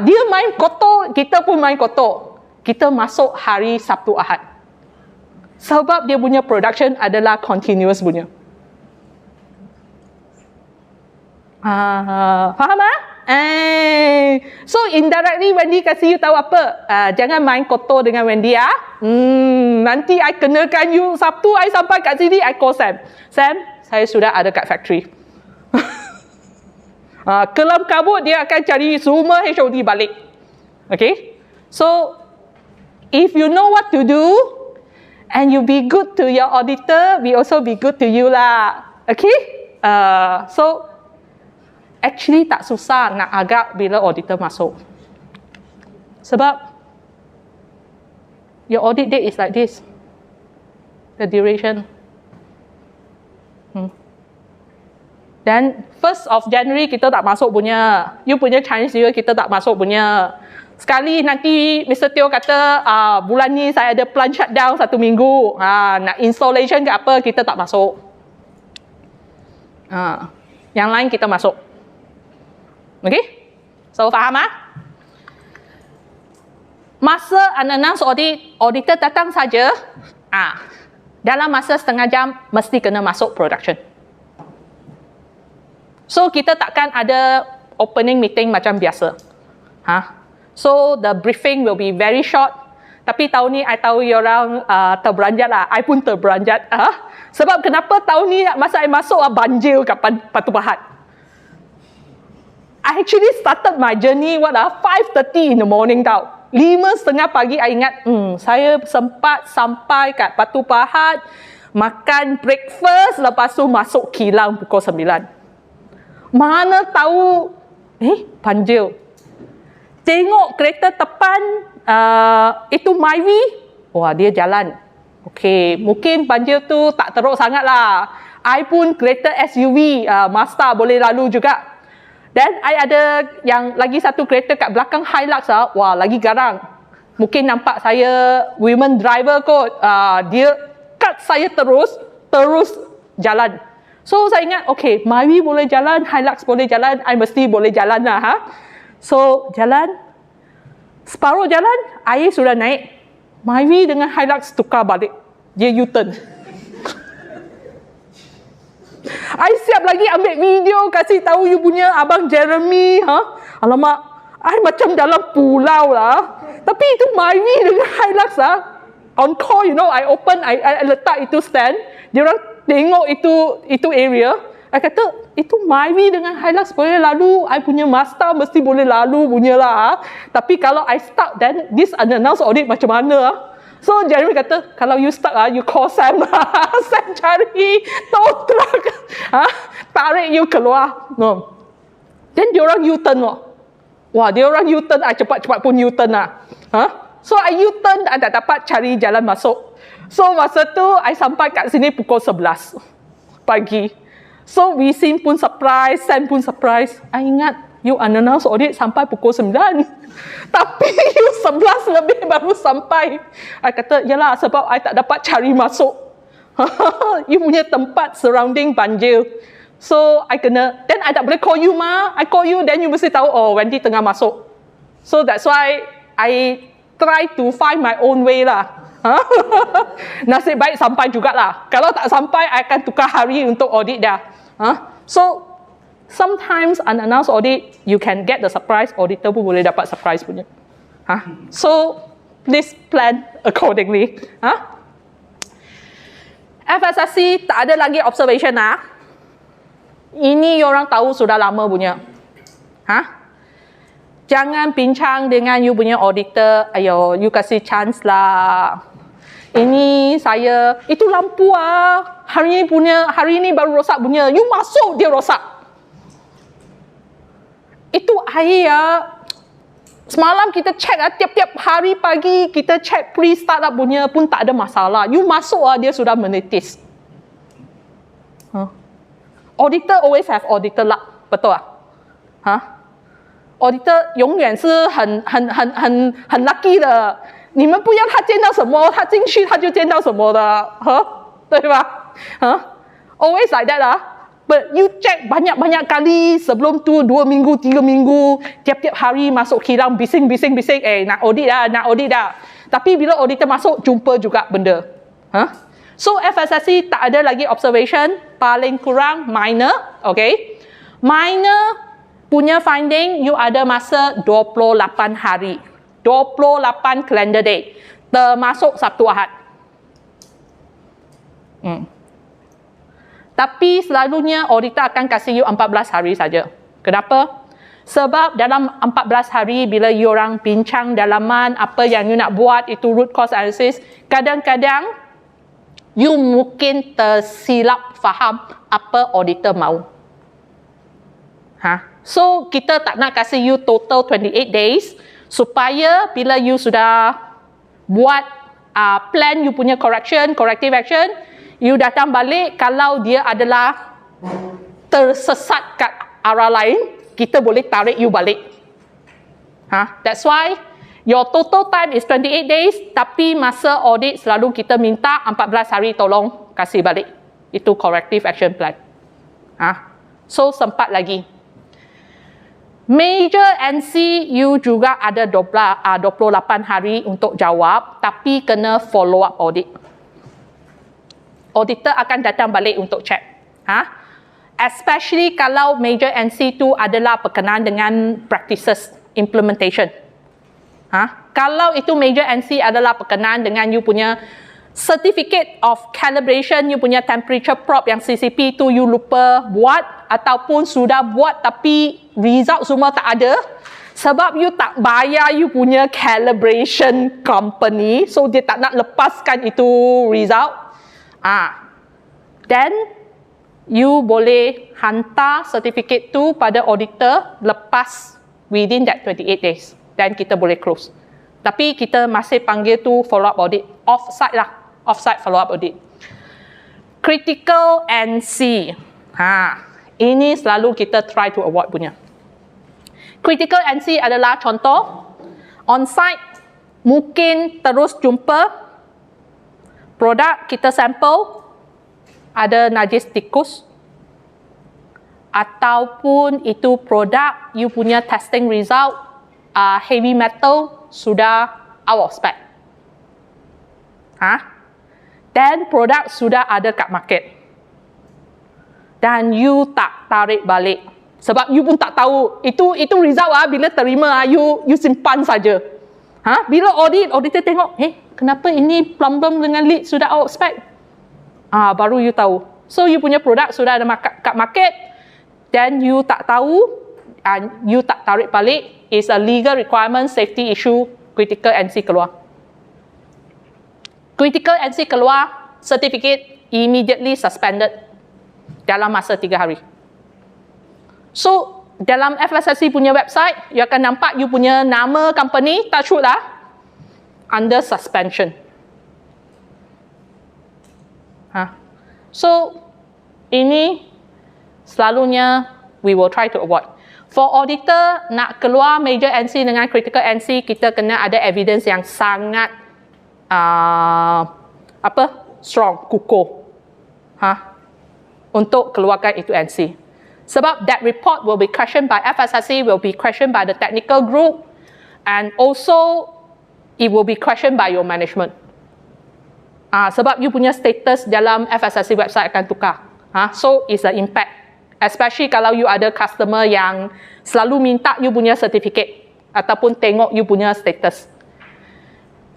Dia main kotor, kita pun main kotor. Kita masuk hari Sabtu Ahad. Sebab dia punya production adalah continuous punya. Faham tak? So indirectly Wendy kasih you tahu apa? Jangan main kotor dengan Wendy nanti I kenakan you Sabtu I sampai kat sini I call Sam. Sam, saya sudah ada kat factory. Kelam kabut dia akan cari semua HOD balik. Okay? So if you know what to do and you be good to your auditor, we also be good to you lah. Okay? So actually tak susah nak agak bila auditor masuk. Sebab your audit date is like this. The duration. Dan 1st of January kita tak masuk punya. You punya Chinese New Year kita tak masuk punya. Sekali nanti Mr. Teo kata bulan ni saya ada plant shutdown 1 minggu. Nak installation ke apa kita tak masuk. Yang lain kita masuk. Okay? So faham Masa unannounced audit, auditor datang saja, dalam masa setengah jam mesti kena masuk production. So kita takkan ada opening meeting macam biasa. So the briefing will be very short. Tapi tahun ni I tahu you orang terberanjat lah. I pun terberanjat. Sebab kenapa tahun ni masa I masuk banjir kat Batu Pahat. I actually started my journey 5:30 in the morning tau. 5:30 pagi I ingat, saya sempat sampai kat Batu Pahat, makan breakfast, lepas tu masuk kilang pukul 9. Mana tahu banjir. Tengok kereta depan itu Myvi, wah dia jalan. Okey, mungkin banjir tu tak teruk sangat lah. I pun kereta SUV, Mazda boleh lalu juga. Dan I ada yang lagi satu kereta kat belakang Hilux wah lagi garang. Mungkin nampak saya women driver kot. Dia cut saya terus jalan. So saya ingat, okay, Myvi boleh jalan, Hilux boleh jalan, I mesti boleh jalan lah. So jalan, separuh jalan, air sudah naik. Myvi dengan Hilux tukar balik. Dia U-turn. I siap lagi ambil video, kasih tahu you punya abang Jeremy. Alamak, I macam dalam pulau lah. Tapi itu Myvi dengan Hilux on call, you know, I open, I letak itu stand. Dia orang tengok itu area. I kata, itu Myvi dengan Hilux boleh lalu, I punya Mazda mesti boleh lalu punya lah. Tapi kalau I stuck, then this unannounced audit macam mana? So Jeremy kata, kalau you stuck you call Sam. Sam cari tow truck, tarik you keluar. No. Then diorang U-turn. Wah, diorang U-turn, I cepat-cepat pun U-turn lah. So I U-turn, I tak dapat cari jalan masuk. So masa tu I sampai kat sini pukul 11 pagi. So Wisin pun surprise, Sam pun surprise. I ingat you unannounced audit sampai pukul 9. Tapi you 11 lebih baru sampai. I kata, yalah sebab I tak dapat cari masuk. You punya tempat surrounding banjir. So I kena, then I tak boleh call you I call you, then you mesti tahu, oh Wendy tengah masuk. So that's why I try to find my own way lah. Nasib baik sampai jugalah. Kalau tak sampai, I akan tukar hari untuk audit dah. So sometimes unannounced audit, you can get the surprise, auditor pun boleh dapat surprise punya. So please plan accordingly. FSSC tak ada lagi observation Ini orang tahu sudah lama punya. Jangan bincang dengan you punya auditor. Ayo, you kasih chance lah. Ini saya, itu lampu hari ini baru rosak punya. You masuk dia rosak. Itu air semalam kita check tiap-tiap hari pagi kita check pre-startup punya pun tak ada masalah. You masuk dia sudah menitis. Auditor always have auditor luck, betul Auditor 永远是很 lucky 的。你们不要他见到什么，他进去他就见到什么的，对吧？Always like that But you check banyak-banyak kali sebelum tu 2 minggu, 3 minggu, tiap-tiap hari masuk kilang bising, nak audit dah. Tapi bila auditor masuk, jumpa juga benda. So FSSC tak ada lagi observation, paling kurang minor, okay? Minor punya finding, you ada masa 28 hari. 28 calendar day. Termasuk Sabtu Ahad. Tapi selalunya auditor akan kasih you 14 hari saja. Kenapa? Sebab dalam 14 hari bila you orang bincang dalaman apa yang you nak buat, itu root cause analysis, kadang-kadang you mungkin tersilap faham apa auditor mahu. So kita tak nak kasih you total 28 days supaya bila you sudah buat plan you punya corrective action, you datang balik, kalau dia adalah tersesat kat arah lain, kita boleh tarik you balik. That's why your total time is 28 days, tapi masa audit selalu kita minta 14 hari tolong kasih balik. Itu corrective action plan. So sempat lagi. Major NC you juga ada 28 hari untuk jawab, tapi kena follow up audit. Auditor akan datang balik untuk check. Especially kalau major NC tu adalah berkenaan dengan practices implementation. Kalau itu major NC adalah berkenaan dengan you punya certificate of calibration, you punya temperature probe yang CCP tu you lupa buat, ataupun sudah buat tapi result semua tak ada, sebab you tak bayar you punya calibration company, so dia tak nak lepaskan itu result. Then you boleh hantar certificate tu pada auditor lepas within that 28 days. Dan kita boleh close. Tapi kita masih panggil tu follow-up audit. Off-site lah. Off-site follow-up audit. Critical NC. Ini selalu kita try to avoid punya. Critical NC adalah contoh. On-site, mungkin terus jumpa produk kita sampel, ada najis tikus. Ataupun itu produk, you punya testing result, heavy metal sudah out of spec. Dan produk sudah ada kat market. Dan you tak tarik balik. Sebab you pun tak tahu. Itu result bila terima, you simpan saja. Bila auditor tengok, kenapa ini plum-plum dengan lead sudah out of spec? Baru you tahu. So you punya produk sudah ada kat market, then you tak tahu, and you tak tarik balik, is a legal requirement, safety issue, critical NC keluar. Critical NC keluar, certificate immediately suspended dalam masa 3 hari. So, dalam FSSC punya website, you akan nampak you punya nama company, touch wood lah, under suspension. So, ini selalunya we will try to avoid. For auditor, nak keluar major NC dengan critical NC, kita kena ada evidence yang sangat strong, kukuh. Untuk keluarkan itu NC. Sebab that report will be questioned by FSSC, will be questioned by the technical group, and also it will be questioned by your management. Sebab you punya status dalam FSSC website akan tukar. So it's an impact. Especially kalau you ada customer yang selalu minta you punya certificate ataupun tengok you punya status.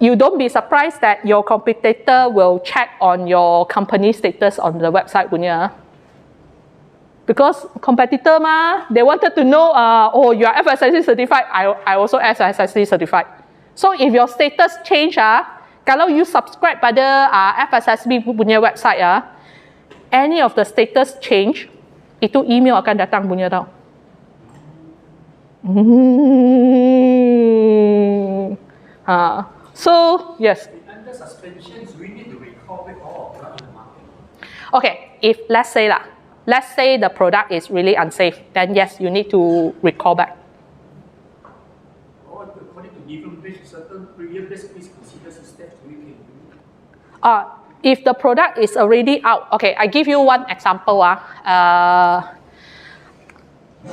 You don't be surprised that your competitor will check on your company status on the website punya. Because competitor they wanted to know, you are FSSC certified, I also FSSC certified. So if your status change, kalau you subscribe pada FSSC punya website, any of the status change, itu email akan datang punya tau. So, yes. Under suspensions, we need to recall it all on the market. Okay, if let's say the product is really unsafe, then yes, you need to recall back. Or according to different base, certain premium base, please consider steps we can do. If the product is already out, okay, I give you one example.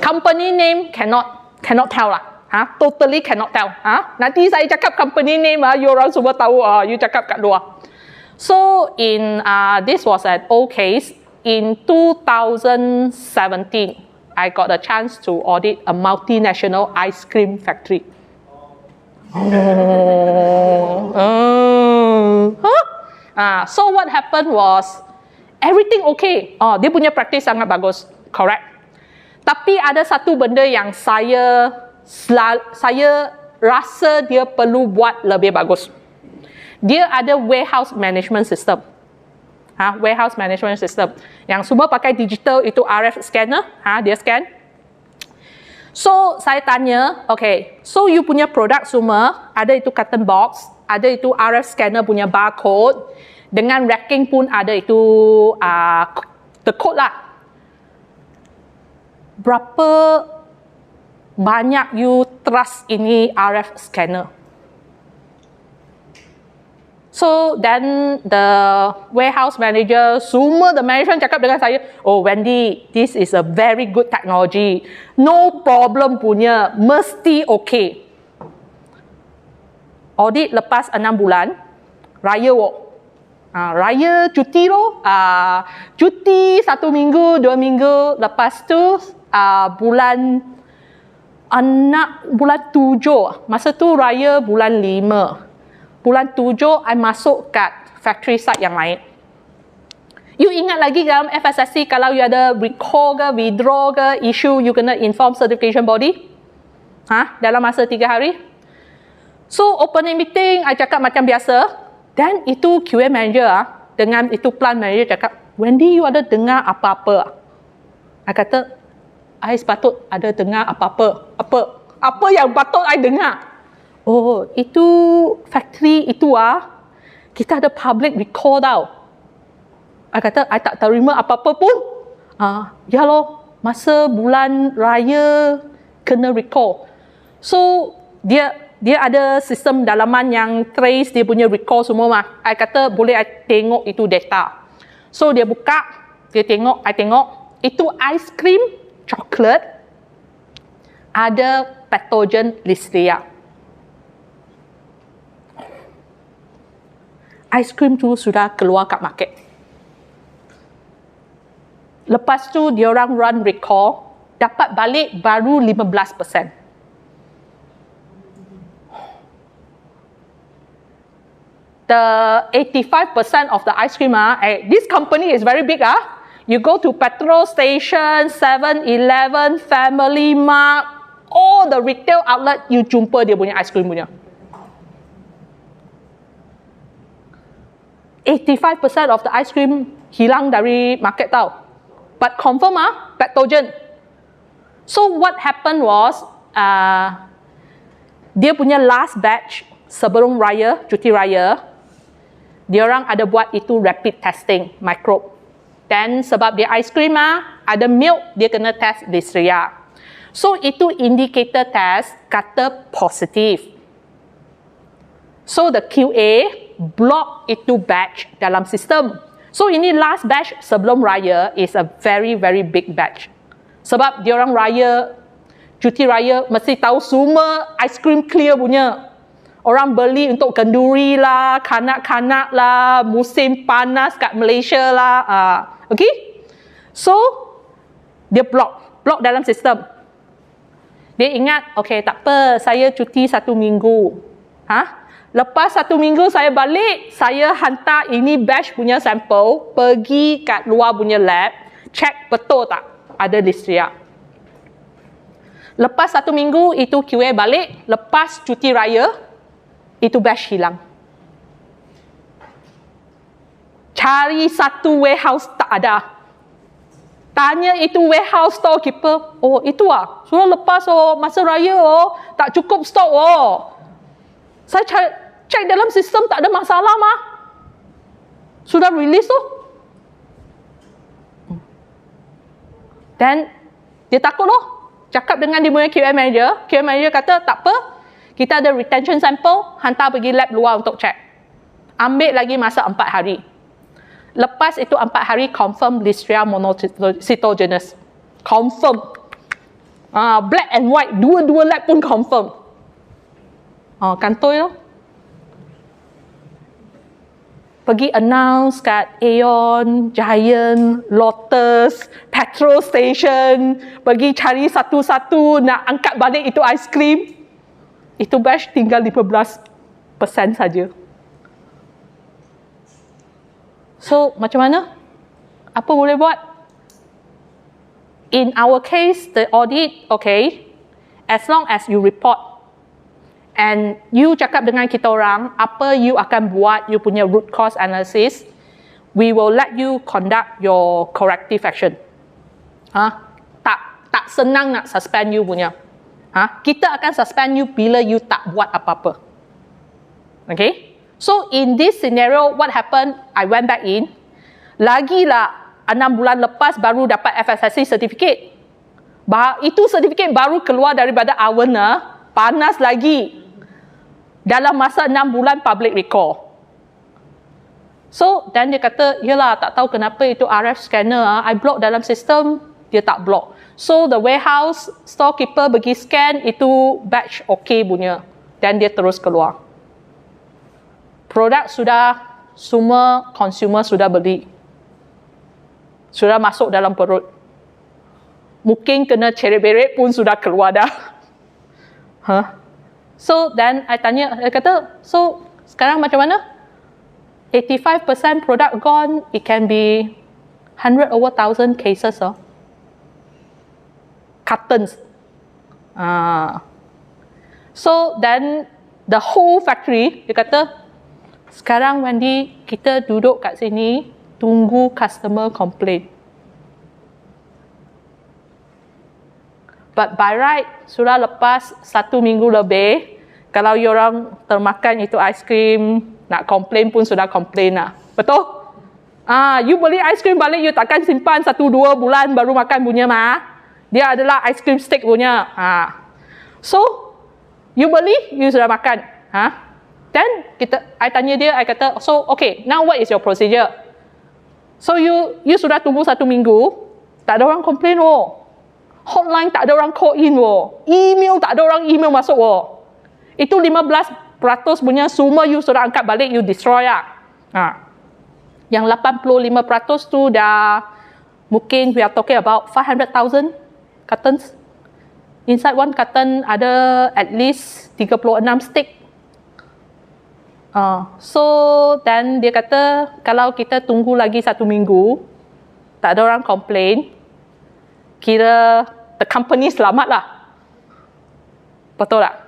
Company name cannot tell lah. Totally cannot tell. Nanti saya cakap company name, you orang semua tahu, you cakap kat luar. So in this was an old case. In 2017, I got a chance to audit a multinational ice cream factory. So what happened was, everything okay. Dia punya practice sangat bagus, correct. Tapi ada satu benda yang saya rasa dia perlu buat lebih bagus. Dia ada warehouse management system. Warehouse management system. Yang semua pakai digital, itu RF scanner. Dia scan. So, saya tanya, okay, so you punya produk semua, ada itu carton box, ada itu RF scanner punya barcode, dengan racking pun ada itu the code lah. Berapa banyak you trust ini RF scanner? So then the warehouse manager, semua the management cakap dengan saya, oh Wendy, this is a very good technology. No problem punya, mesti okay. Audit lepas 6 bulan, raya raya cuti loh. Cuti 1 minggu, 2 minggu, lepas tu bulan 7, masa tu raya bulan 5. Bulan 7, I masuk kat factory site yang lain. You ingat lagi dalam FSSC, kalau you ada recall ke, withdraw ke, issue, you kena inform certification body? Dalam masa 3 hari? So, opening meeting, I cakap macam biasa. Dan itu QA manager dengan itu plant manager cakap, Wendy, you ada dengar apa-apa? I kata, I sepatut ada dengar apa-apa. Apa yang patut I dengar? Oh, itu factory itu kita ada public recall tau. I kata, I tak terima apa-apa pun. Ya loh, masa bulan raya kena recall. So, dia ada sistem dalaman yang trace dia punya recall semua mah. I kata, boleh I tengok itu data. So, dia buka, dia tengok, I tengok. Itu ice cream, coklat, ada patogen Listeria. Ice cream tu sudah keluar kat market. Lepas tu, diorang run recall, dapat balik baru 15%. The 85% of the ice cream, this company is very big. You go to petrol station, 7-Eleven, Family Mart, all the retail outlet, you jumpa dia punya ice cream punya. 85% of the ice cream hilang dari market tau. But confirm patogen. So what happened was, dia punya last batch sebelum raya, cuti raya, diorang ada buat itu rapid testing, microbe. Dan sebab dia ice cream ada milk, dia kena test Listeria. So itu indicator test kata positif. So the QA block itu batch dalam sistem. So ini last batch sebelum raya is a very very big batch. Sebab diorang raya, cuti raya mesti tahu semua ice cream clear punya. Orang beli untuk kenduri lah, kanak-kanak lah, musim panas kat Malaysia lah. Okay? So, dia block dalam sistem. Dia ingat, okay tak apa, saya cuti 1 minggu. Lepas 1 minggu saya balik, saya hantar ini batch punya sampel, pergi kat luar punya lab, check betul tak ada Listeria. Lepas 1 minggu, itu QA balik, lepas cuti raya, itu batch hilang. Cari satu warehouse tak ada. Tanya itu warehouse storekeeper, oh itu sudah lepas masa raya tak cukup stok Saya cek dalam sistem tak ada masalah mah. Sudah release Dan dia takut cakap dengan dia punya QA manager. QA manager kata tak apa, kita ada retention sample, hantar pergi lab luar untuk cek. Ambil lagi masa 4 hari. Lepas itu 4 hari confirm Listeria monocytogenes. Confirm. Black and white, dua-dua lab pun confirm. Kantoi pergi announce kat Aeon, Giant, Lotus, petrol station, pergi cari satu-satu nak angkat balik itu ice cream. Itu batch tinggal 15% saja. So, macam mana? Apa boleh buat? In our case, the audit, okay, as long as you report and you cakap dengan kita orang, apa you akan buat, you punya root cause analysis, we will let you conduct your corrective action. Tak senang nak suspend you punya. Kita akan suspend you bila you tak buat apa-apa. Okay? So, in this scenario, what happened? I went back in. Lagilah 6 bulan lepas baru dapat FSSC certificate. Itu certificate baru keluar daripada oven, panas lagi. Dalam masa 6 bulan public recall. So, dan dia kata, yelah tak tahu kenapa itu RF scanner, I block dalam sistem, dia tak block. So, the warehouse storekeeper pergi scan, itu batch okay punya. Dan dia terus keluar. Produk sudah, semua consumer sudah beli. Sudah masuk dalam perut. Mungkin kena ceret-beret pun sudah keluar dah. So, dan I tanya, dia kata, so, sekarang macam mana? 85% product gone, it can be 100 over 1,000 cases. Cartons. So, then, the whole factory, dia kata, sekarang Wendy, kita duduk kat sini, tunggu customer complain. But by right, sudah lepas 1 minggu lebih, kalau you orang termakan itu aiskrim, nak complain pun sudah complain lah. Betul? You beli aiskrim balik, you takkan simpan 1-2 bulan baru makan punya mah. Dia adalah aiskrim stick punya. So, you beli, you sudah makan. Then, I tanya dia, I kata, so, okay, now what is your procedure? So, you sudah tunggu 1 minggu, tak ada orang complain, Hotline tak ada orang call in, Email tak ada orang email masuk, Itu 15% punya semua you sudah angkat balik, you destroy lah. Yang 85% tu dah, mungkin we are talking about 500,000 cartons. Inside one carton ada at least 36 stick. So, dan dia kata, kalau kita tunggu lagi 1 minggu, tak ada orang complain, kira the company selamat lah. Betul tak?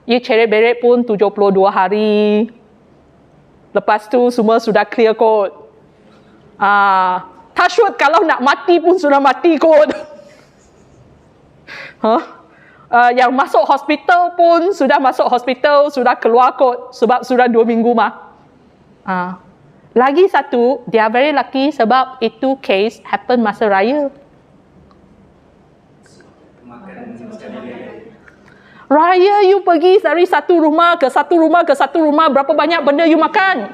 You ceret-beret pun 72 hari. Lepas tu semua sudah clear code. Touch wood, kalau nak mati pun sudah mati code. Yang masuk hospital pun sudah masuk hospital, sudah keluar kod sebab sudah 2 minggu mah. Lagi satu, they are very lucky sebab itu case happen masa raya. Raya you pergi dari satu rumah ke satu rumah ke satu rumah, berapa banyak benda you makan?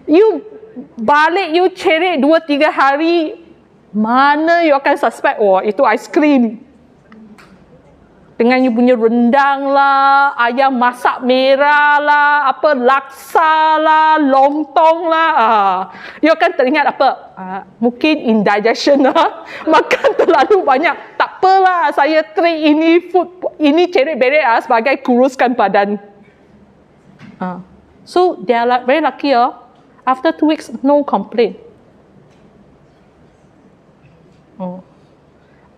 You balik you ceret 2-3 hari, mana you akan suspect, itu aiskrim. Dengan you punya rendang lah, ayam masak merah lah, apa laksa lah, lontong lah. You akan teringat apa? Mungkin indigestion lah. Makan terlalu banyak. Tak apalah, saya treat ini ceret-beret sebagai kuruskan badan. So, they are like very lucky. After 2 weeks, no complaint.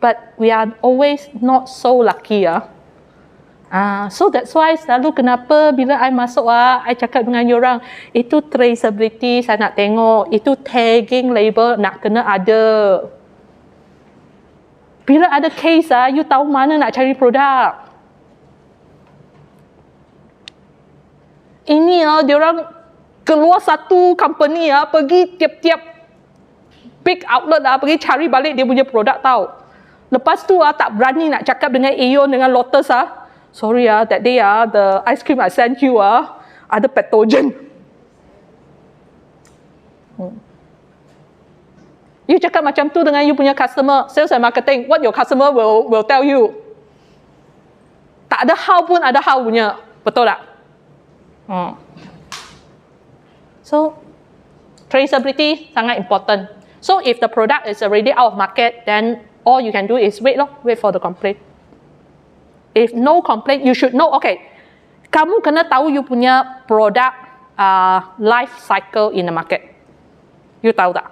But we are always not so lucky. So that's why selalu kenapa bila I masuk, I cakap dengan orang, itu traceability saya nak tengok, itu tagging label nak kena ada. Bila ada case, you tahu mana nak cari produk. Ini diorang keluar satu company, pergi tiap-tiap big outlet, pergi cari balik dia punya produk tahu. Lepas tu tak berani nak cakap dengan Aeon, dengan Lotus. Sorry that day the ice cream I sent you ada pathogen. You cakap macam tu dengan you punya customer, sales and marketing, what your customer will tell you. Tak ada how pun ada how punya. Betul tak? So, traceability sangat important. So, if the product is already out of market, then all you can do is wait for the complaint. If no complaint, you should know, okay, kamu kena tahu you punya product life cycle in the market. You tahu tak?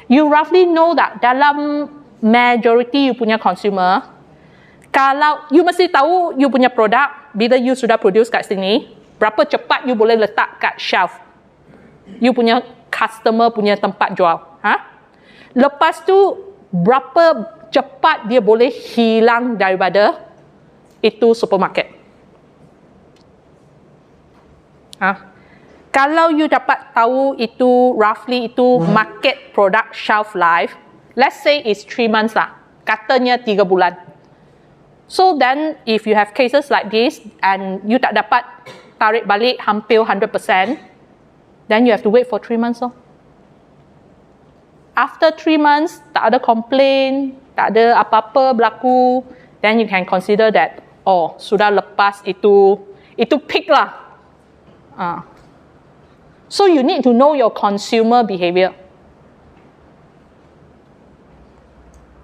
You roughly know that dalam majority you punya consumer, kalau you mesti tahu you punya produk, bila you sudah produce kat sini, berapa cepat you boleh letak kat shelf. You punya customer punya tempat jual. Lepas tu, berapa cepat dia boleh hilang daripada itu supermarket. Kalau you dapat tahu itu, roughly itu market product shelf life, let's say it's 3 months lah. Katanya 3 bulan. So then, if you have cases like this, and you tak dapat tarik balik hampir 100%, then you have to wait for 3 months. After 3 months, tak ada complaint, tak ada apa-apa berlaku, then you can consider that, sudah lepas itu peak lah. So you need to know your consumer behavior.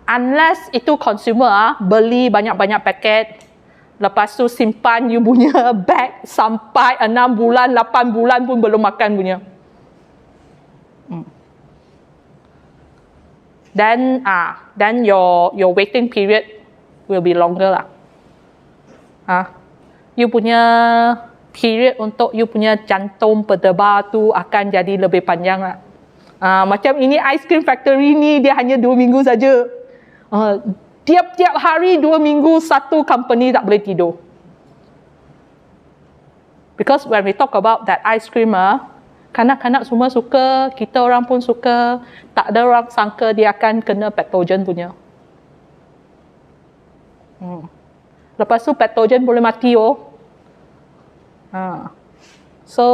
Unless itu consumer beli banyak-banyak paket, lepas tu simpan you punya bag sampai 6 bulan, 8 bulan pun belum makan punya. Then your waiting period will be longer lah. You punya period untuk you punya jantung berdebar tu akan jadi lebih panjang lah. Macam ini ice cream factory ni dia hanya 2 minggu saja. Tiap-tiap hari 2 minggu satu company tak boleh tidur. Because when we talk about that ice cream, kanak-kanak semua suka, kita orang pun suka. Tak ada orang sangka dia akan kena patogen punya. Lepas tu patogen boleh mati So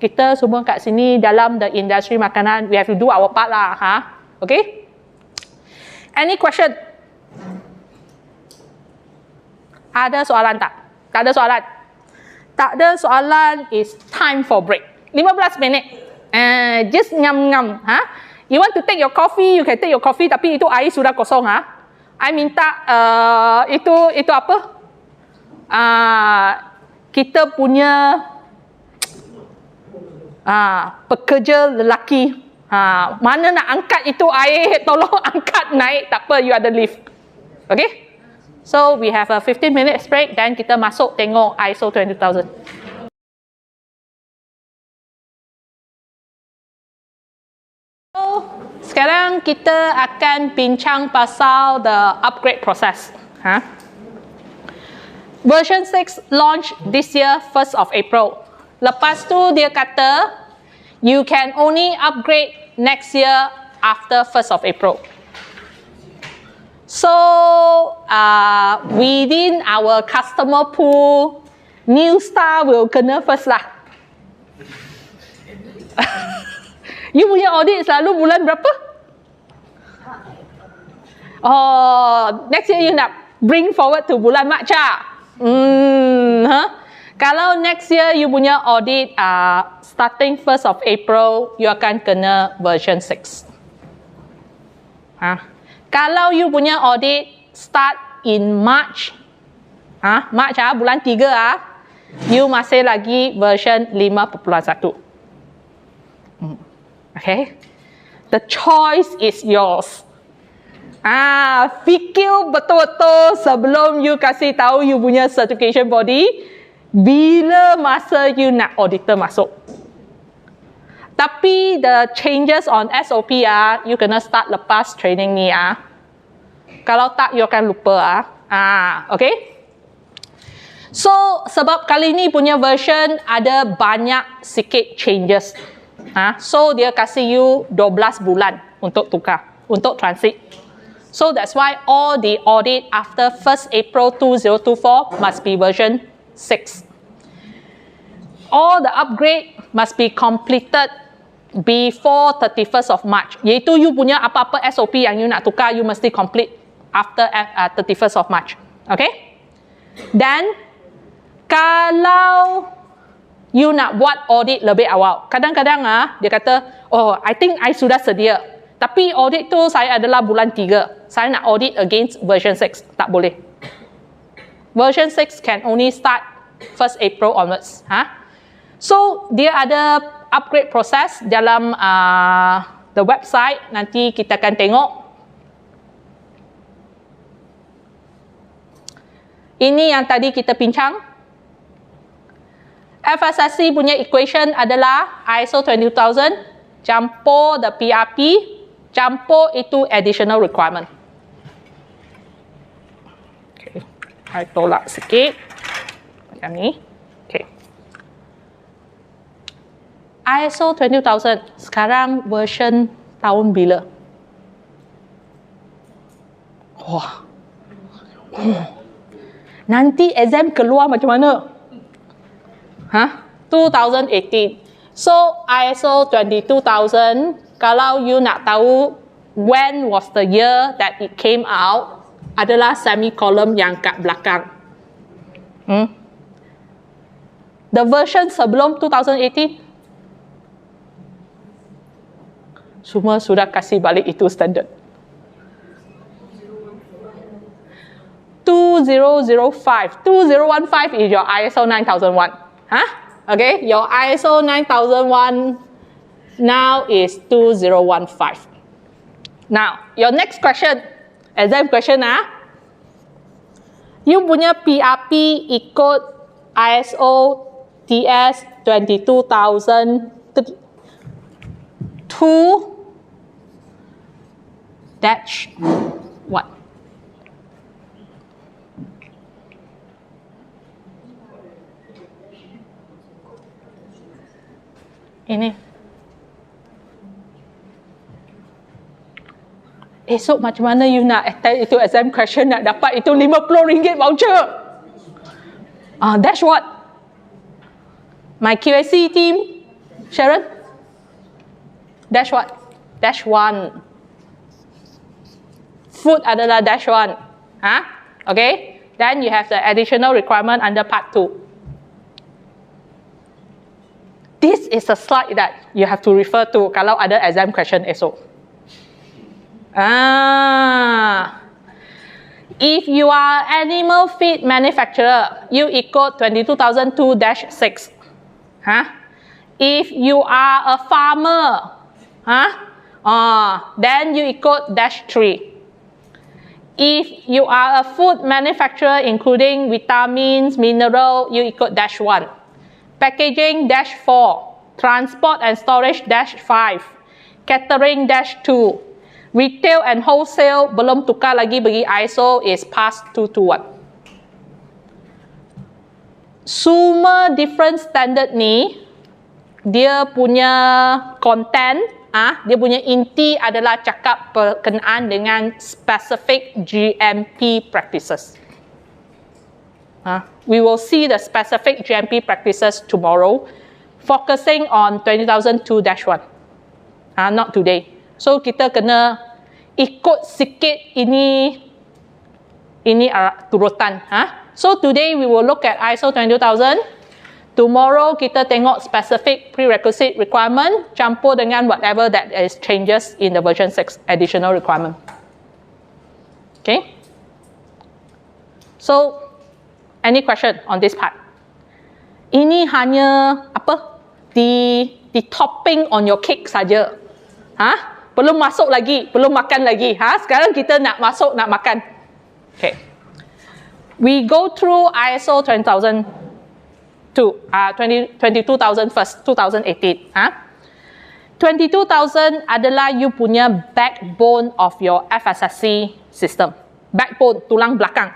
kita semua kat sini dalam the industry makanan, we have to do our part lah. Okay? Any question? Ada soalan tak? Tak ada soalan. Tak ada soalan, is time for break. 15 minit. Just ngam-ngam. You want to take your coffee, you can take your coffee, tapi itu air sudah kosong. I minta itu apa? Kita punya pekerja lelaki. Mana nak angkat itu air, tolong angkat naik, tak apa, you ada lift. Okay? So we have a 15 minutes break, then kita masuk tengok ISO 20000. So sekarang kita akan bincang pasal the upgrade process. Version 6 launch this year 1st of April. Lepas tu dia kata you can only upgrade next year after 1st of April. So within our customer pool, new star will kena first lah. You punya audit selalu bulan berapa? Next year you nak bring forward to bulan Mac Kalau next year you punya audit starting 1st of April, you akan kena version 6. Kalau you punya audit start in March, bulan 3 you masih lagi version 5.1. Okay? The choice is yours. Fikir betul-betul sebelum you kasih tahu you punya certification body, bila masa you nak auditor masuk. Tapi the changes on SOP you kena start lepas training ni Kalau tak, you akan lupa okay? So, sebab kali ni punya version ada banyak sikit changes. So, dia kasih you 12 bulan untuk tukar, untuk transit. So, that's why all the audit after 1st April 2024 must be version 6. All the upgrade must be completed before 31st of March. Iaitu you punya apa-apa SOP yang you nak tukar, you mesti complete after 31st of March. Okay? Dan kalau you nak buat audit lebih awal, kadang-kadang dia kata, I think I sudah sedia. Tapi audit tu saya adalah bulan 3. Saya nak audit against version 6. Tak boleh. Version 6 can only start 1st April onwards. So, dia ada upgrade process dalam the website. Nanti kita akan tengok. Ini yang tadi kita bincang. FSSC punya equation adalah ISO 20000 campur the PRP, campur itu additional requirement. Okay. I tolak sikit. Macam ni. Okay. ISO 20000 sekarang version tahun bila? Nanti exam keluar macam mana? 2018. So ISO 22000, kalau you nak tahu when was the year that it came out, adalah semicolon yang kat belakang. The version sebelum 2018, semua sudah kasih balik itu standard. 2005. 2015 is your ISO 9001. Okay, your ISO 9001 now is 2015. Now, your next question, exam question you punya PRP ikut ISO TS 22002-1. Ini. Esok macam mana you nak attend itu exam question nak dapat itu RM50 voucher? That's what? My QAC team, Sharon? Dash what? Dash 1. Food adalah dash 1. Okay? Then you have the additional requirement under part 2. This is a slide that you have to refer to kalau ada exam question esok. If you are animal feed manufacturer, you equal 22002-6. If you are a farmer, then you equal -3. If you are a food manufacturer including vitamins, mineral, you equal -1. Packaging -4. Transport and storage -5. Catering -2. Retail and wholesale belum tukar lagi bagi ISO is past 221. Semua different standard ni dia punya content, dia punya inti adalah cakap berkenaan dengan specific GMP practices. We will see the specific GMP practices tomorrow, focusing on 20002-1. Not today. So kita kena ikut sikit ini turutan. So today we will look at ISO 20000. Tomorrow kita tengok specific prerequisite requirement campur dengan whatever that is changes in the version 6 additional requirement. Okay. So any question on this part? Ini hanya apa? The topping on your cake saja. Belum masuk lagi, belum makan lagi. Sekarang kita nak masuk, nak makan. Okay. We go through ISO 20000 22,000 first, 2018. 22,000 adalah you punya backbone of your FSSC system. Backbone, tulang belakang.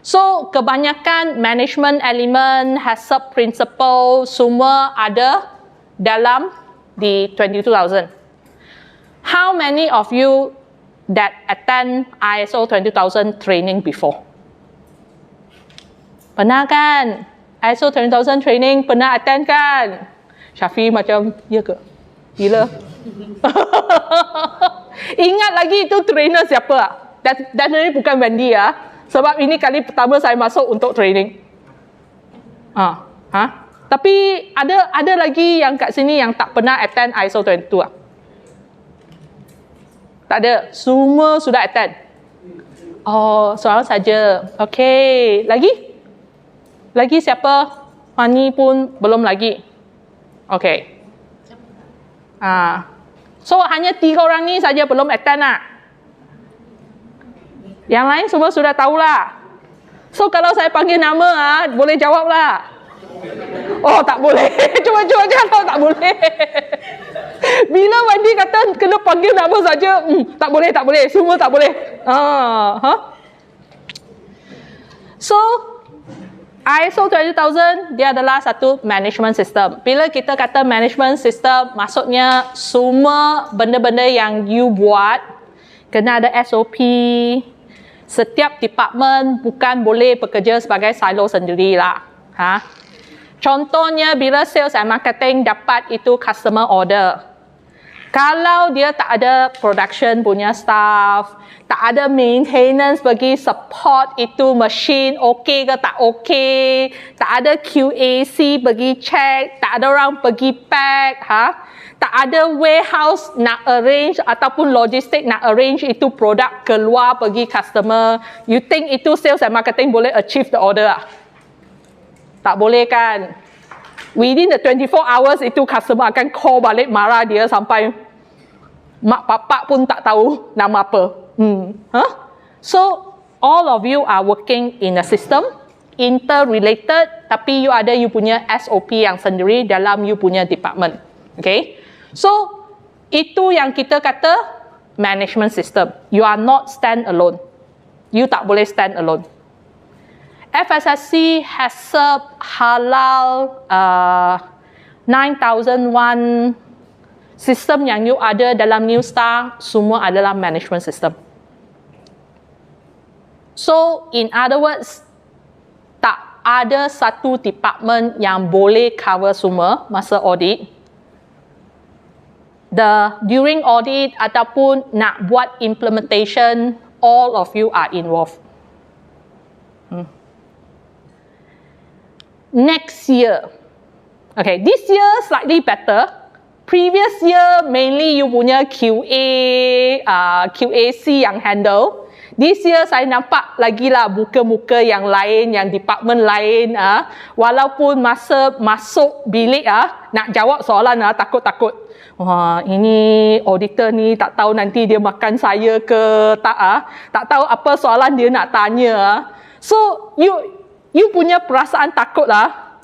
So, kebanyakan management element, HACCP principle, semua ada dalam di 22,000. How many of you that attend ISO 20,000 training before? Pernah kan? ISO 20,000 training pernah attend kan? Syafi macam, ya ke? Gila. Ingat lagi itu trainer siapa? Dan ini bukan Wendy ya. Sebab ini kali pertama saya masuk untuk training. Tapi ada lagi yang kat sini yang tak pernah attend ISO 22. Tak ada. Semua sudah attend. Oh, seorang saja. Okey. Lagi siapa? Fani pun belum lagi. Okay. So hanya 3 orang ni saja belum attend lah. Yang lain semua sudah tahulah. So kalau saya panggil nama, boleh jawab lah. Oh, tak boleh. Cuba jawab tak boleh. Bila Wendy kata kena panggil nama saja, tak boleh. Semua tak boleh. So ISO 20000 dia adalah satu management system. Bila kita kata management system, maksudnya semua benda-benda yang you buat kena ada SOP. Setiap department bukan boleh bekerja sebagai silo sendirilah. Contohnya bila sales and marketing dapat itu customer order. Kalau dia tak ada production punya staff, tak ada maintenance bagi support itu machine okey ke tak okey, tak ada QAC bagi check, tak ada orang pergi pack, tak ada warehouse nak arrange ataupun logistik nak arrange itu produk keluar pergi customer, you think itu sales and marketing boleh achieve the order? Tak boleh kan? Within the 24 hours itu customer akan call balik marah dia sampai mak bapak pun tak tahu nama apa. So all of you are working in a system interrelated, tapi you ada you punya SOP yang sendiri dalam you punya department. Okay? So, itu yang kita kata management system. You are not stand alone. You tak boleh stand alone. FSSC has served halal 9001 sistem yang you ada dalam New Star, semua adalah management system. So, in other words, tak ada satu department yang boleh cover semua masa audit. During audit ataupun nak buat implementation, all of you are involved. Next year, okay, this year slightly better. Previous year mainly you punya QAC yang handle. This year saya nampak lagi lah muka-muka yang lain, yang department lain. Walaupun masa masuk bilik nak jawab soalan takut-takut. Wah, ini auditor ni tak tahu nanti dia makan saya ke tak. Tak tahu apa soalan dia nak tanya. So you punya perasaan takut lah.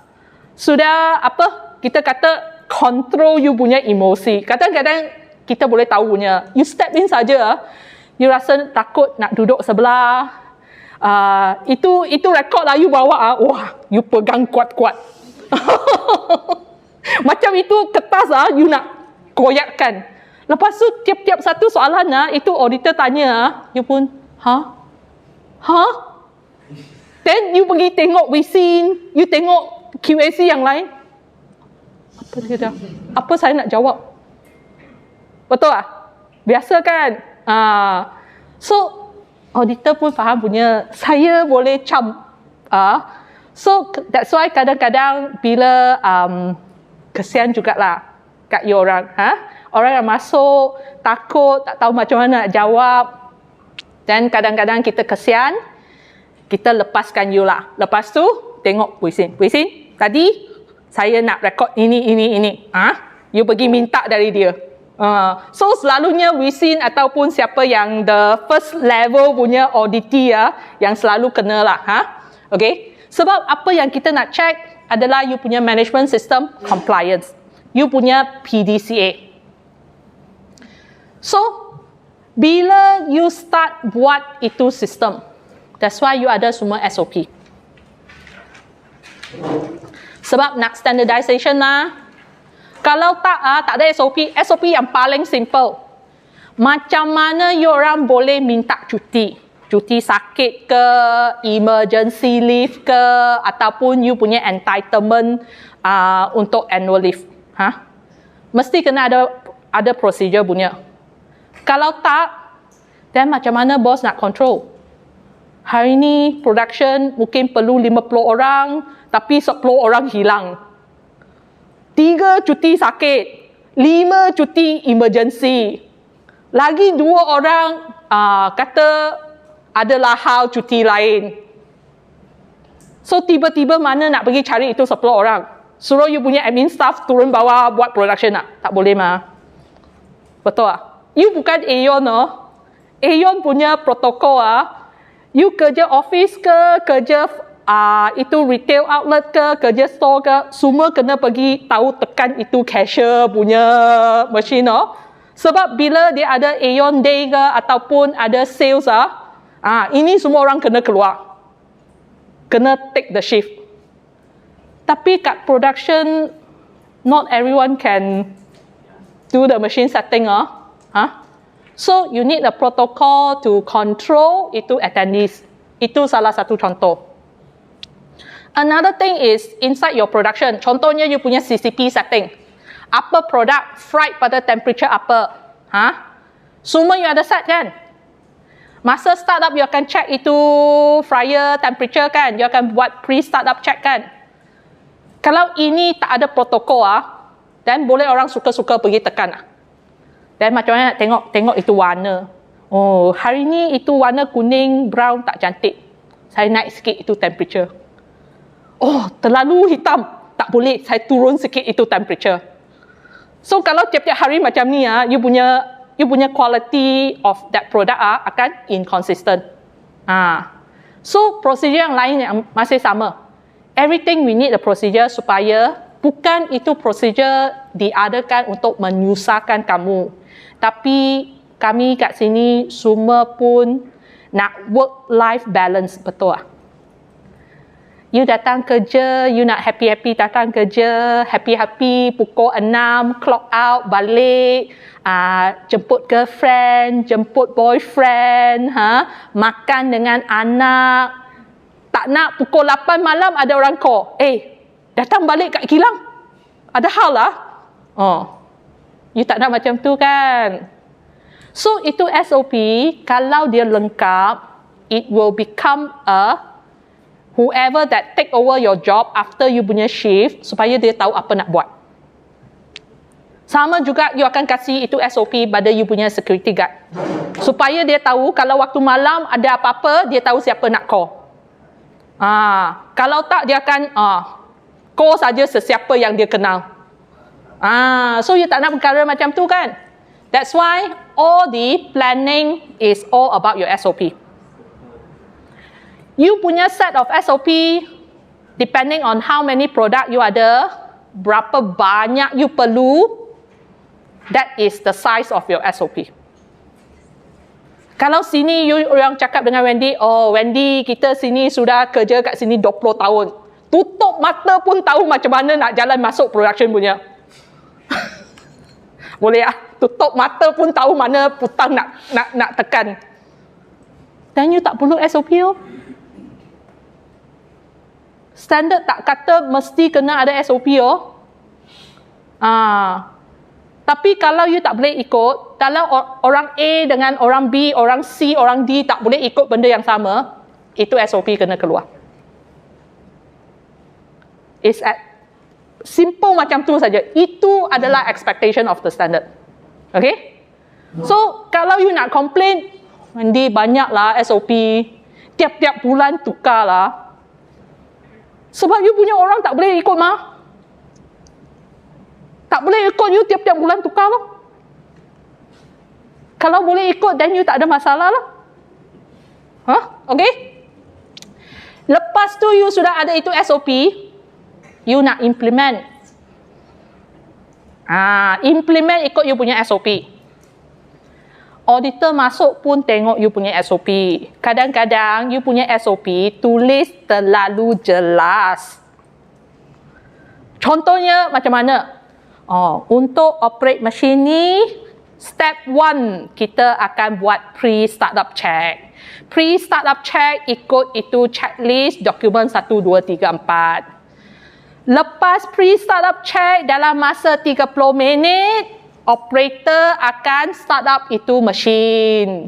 Sudah kita kata control you punya emosi. Kadang-kadang kita boleh tahu punya. You step in saja. You rasa takut nak duduk sebelah. Itu rekod lah you bawa. Wah, you pegang kuat-kuat. Macam itu kertas you nak koyakkan. Lepas tu tiap-tiap satu soalan itu auditor tanya. You pun, Then you pergi tengok wisin, you tengok QAC yang lain. Apa dia dah? Apa saya nak jawab? Betul tak? Biasa kan? So, auditor pun faham punya, saya boleh camp. So, that's why kadang-kadang bila kesian jugalah kat you orang. Orang yang masuk, takut, tak tahu macam mana nak jawab. Dan kadang-kadang kita kesian, kita lepaskan you lah. Lepas tu, tengok Wisin. Wisin, tadi saya nak rekod ini. You pergi minta dari dia. So, selalunya Wisin ataupun siapa yang the first level punya auditee yang selalu kena lah. Okay? Sebab apa yang kita nak check adalah you punya management system compliance. You punya PDCA. So, bila you start buat itu sistem, that's why you ada semua SOP. Sebab nak standardization lah. Kalau tak ada SOP. SOP yang paling simple. Macam mana you orang boleh minta cuti? Cuti sakit ke, emergency leave ke, ataupun you punya entitlement untuk annual leave. Mesti kena ada procedure punya. Kalau tak, then macam mana bos nak control? Hari ni production mungkin perlu 50 orang, tapi 10 orang hilang. 3 cuti sakit, 5 cuti emergency. Lagi 2 orang kata adalah hal cuti lain. So tiba-tiba mana nak pergi cari itu 10 orang? Suruh you punya admin staff turun bawah buat production tak boleh mah. Betul tak? You bukan Aeon Aeon punya protokol you kerja office ke, kerja itu retail outlet ke, kerja store ke, semua kena pergi tahu tekan itu cashier punya machine Sebab bila dia ada Aeon Day ke ataupun ada sales ini semua orang kena keluar. Kena take the shift. Tapi kat production not everyone can do the machine setting So you need a protocol to control itu attendees. Itu salah satu contoh. Another thing is inside your production. Contohnya you punya CCP setting. Apa produk fried pada temperature apa? Semua you ada set kan? Masa startup you akan check itu fryer temperature kan? You akan buat pre-startup check kan? Kalau ini tak ada protokol then boleh orang suka-suka pergi tekan Dan macam mana nak tengok itu warna. Oh, hari ni itu warna kuning, brown tak cantik. Saya naik sikit itu temperature. Oh, terlalu hitam. Tak boleh, saya turun sikit itu temperature. So, kalau tiap-tiap hari macam ni, you punya quality of that product akan inconsistent. So, prosedur yang lain yang masih sama. Everything we need a procedure supaya bukan itu prosedur diadakan untuk menyusahkan kamu. Tapi kami kat sini semua pun nak work-life balance, betul tak? You datang kerja, you nak happy-happy datang kerja, happy-happy pukul 6, clock out, balik, jemput girlfriend, jemput boyfriend, makan dengan anak. Tak nak pukul 8 malam ada orang call. Datang balik kat kilang. Ada hal lah. You tak nak macam tu kan? So, itu SOP, kalau dia lengkap, it will become whoever that take over your job after you punya shift, supaya dia tahu apa nak buat. Sama juga, you akan kasih itu SOP pada you punya security guard. Supaya dia tahu, kalau waktu malam ada apa-apa, dia tahu siapa nak call. Kalau tak, dia akan call saja sesiapa yang dia kenal. So, you tak nak perkara macam tu kan? That's why all the planning is all about your SOP. You punya set of SOP, depending on how many product you ada, berapa banyak you perlu, that is the size of your SOP. Kalau sini you orang cakap dengan Wendy, Wendy, kita sini sudah kerja kat sini 20 tahun. Tutup mata pun tahu macam mana nak jalan masuk production punya. Boleh ah? Tutup mata pun tahu mana putang nak tekan. Dan you tak perlu SOP tu. Standard tak kata mesti kena ada SOP Tapi kalau you tak boleh ikut, kalau orang A dengan orang B, orang C, orang D tak boleh ikut benda yang sama, itu SOP kena keluar. It's simple macam tu saja. Itu adalah expectation of the standard. Okay? So, kalau you nak complain, Wendy banyaklah SOP, tiap-tiap bulan tukarlah. Sebab you punya orang tak boleh ikut mah. Tak boleh ikut, you tiap-tiap bulan tukar lah. Kalau boleh ikut, then you tak ada masalah lah. Okay? Lepas tu you sudah ada itu SOP, you nak implement. Implement ikut you punya SOP. Auditor masuk pun tengok you punya SOP. Kadang-kadang you punya SOP tulis terlalu jelas. Contohnya macam mana? Untuk operate mesin ni, step 1 kita akan buat pre-startup check. Pre-startup check ikut itu checklist dokumen 1, 2, 3, 4. Lepas pre-startup check dalam masa 30 minit, operator akan start up itu mesin.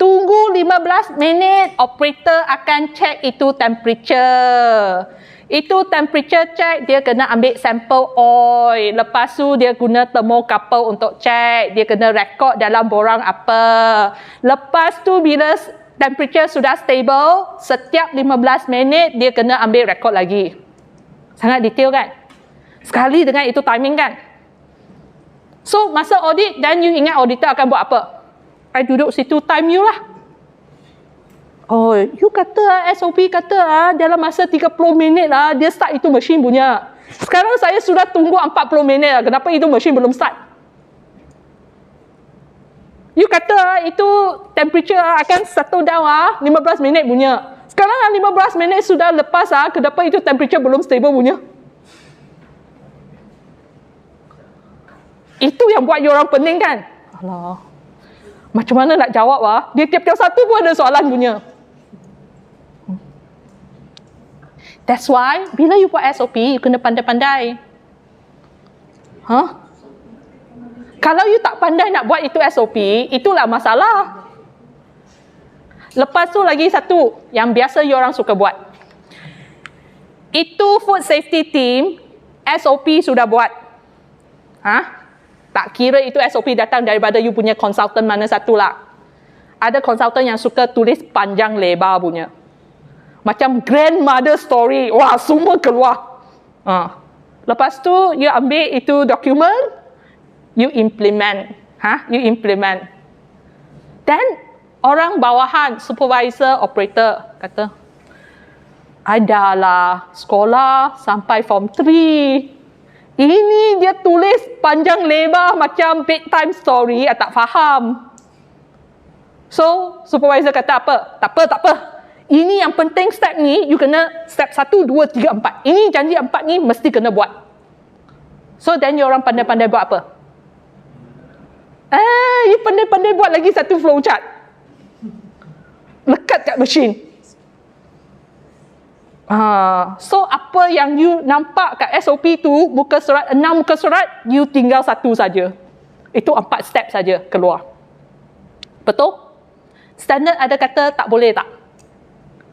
Tunggu 15 minit, operator akan check itu temperature. Itu temperature check, dia kena ambil sampel oil. Lepas tu dia guna thermocouple untuk check. Dia kena rekod dalam borang apa. Lepas tu bila temperature sudah stable, setiap 15 minit dia kena ambil rekod lagi. Sangat detail kan? Sekali dengan itu timing kan? So, masa audit, dan you ingat auditor akan buat apa? I duduk situ, time you lah. You kata SOP kata dalam masa 30 minit lah, dia start itu mesin punya. Sekarang saya sudah tunggu 40 minit lah, kenapa itu mesin belum start? You kata itu temperature akan settle down 15 minit punya. Sekarang 15 minit sudah lepas kenapa itu temperature belum stable punya? Itu yang buat you orang pening kan? Alah, macam mana nak jawab Dia tiap-tiap satu pun ada soalan punya. That's why, bila you buat SOP, you kena pandai-pandai. Kalau you tak pandai nak buat itu SOP, itulah masalah. Lepas tu lagi satu, yang biasa you orang suka buat. Itu food safety team, SOP sudah buat. Tak kira itu SOP datang daripada you punya consultant mana satu lah. Ada consultant yang suka tulis panjang lebar punya. Macam grandmother story. Wah, semua keluar. Lepas tu, you ambil itu dokumen, you implement. You implement. Dan orang bawahan, supervisor, operator kata, Adalah sekolah sampai form 3. Ini dia tulis panjang lebar macam bedtime story, tak faham. So, supervisor kata apa? Tak apa. Ini yang penting step ni, you kena step 1, 2, 3, 4. Ini janji 4 ni mesti kena buat. So, then you orang pandai-pandai buat apa? You pandai-pandai buat lagi satu flowchart. Lekat kat mesin. So, apa yang you nampak kat SOP tu, muka surat, 6 muka surat, you tinggal 1 saja. Itu 4 step saja keluar. Betul? Standard ada kata tak boleh tak?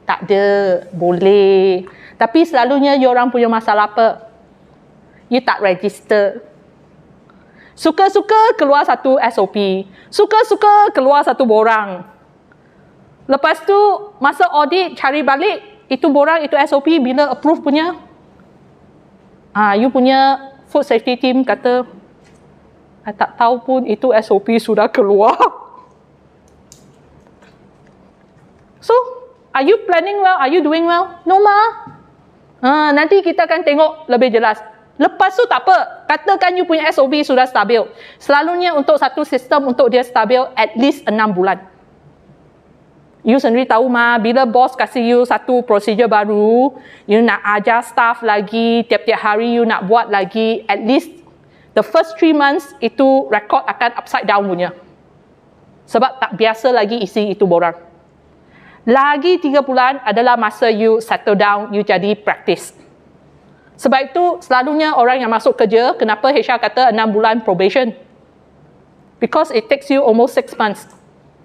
Tak ada. Boleh. Tapi selalunya you orang punya masalah apa? You tak register. Suka-suka keluar satu SOP. Suka-suka keluar satu borang. Lepas tu, masa audit cari balik, itu borang, itu SOP, bila approve punya, you punya food safety team kata, I tak tahu pun itu SOP sudah keluar. So, are you planning well? Are you doing well? No, ma. Nanti kita akan tengok lebih jelas. Lepas tu tak apa. Katakan you punya SOP sudah stabil. Selalunya untuk satu sistem, untuk dia stabil, at least 6 bulan. You sendiri tahu ma, bila bos kasih you satu prosedur baru, you nak ajar staff lagi, tiap-tiap hari you nak buat lagi, at least the first 3 months, itu rekod akan upside down punya. Sebab tak biasa lagi isi itu borang. Lagi 3 bulan adalah masa you settle down, you jadi practice. Sebab itu selalunya orang yang masuk kerja, kenapa HR kata 6 bulan probation? Because it takes you almost 6 months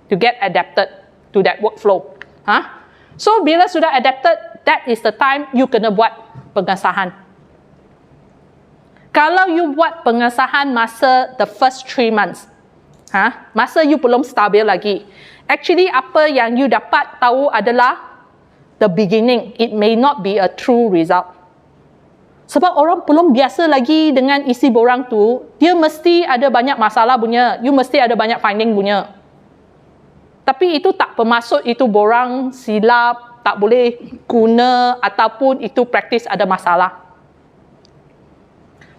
to get adapted to that workflow. So bila sudah adapted, that is the time you kena buat pengesahan. Kalau you buat pengesahan masa the first 3 months, masa you belum stabil lagi, actually, apa yang you dapat tahu adalah the beginning. It may not be a true result. Sebab orang belum biasa lagi dengan isi borang tu, dia mesti ada banyak masalah punya. You mesti ada banyak finding punya. Tapi itu tak bermaksud itu borang silap, tak boleh guna, ataupun itu praktis ada masalah.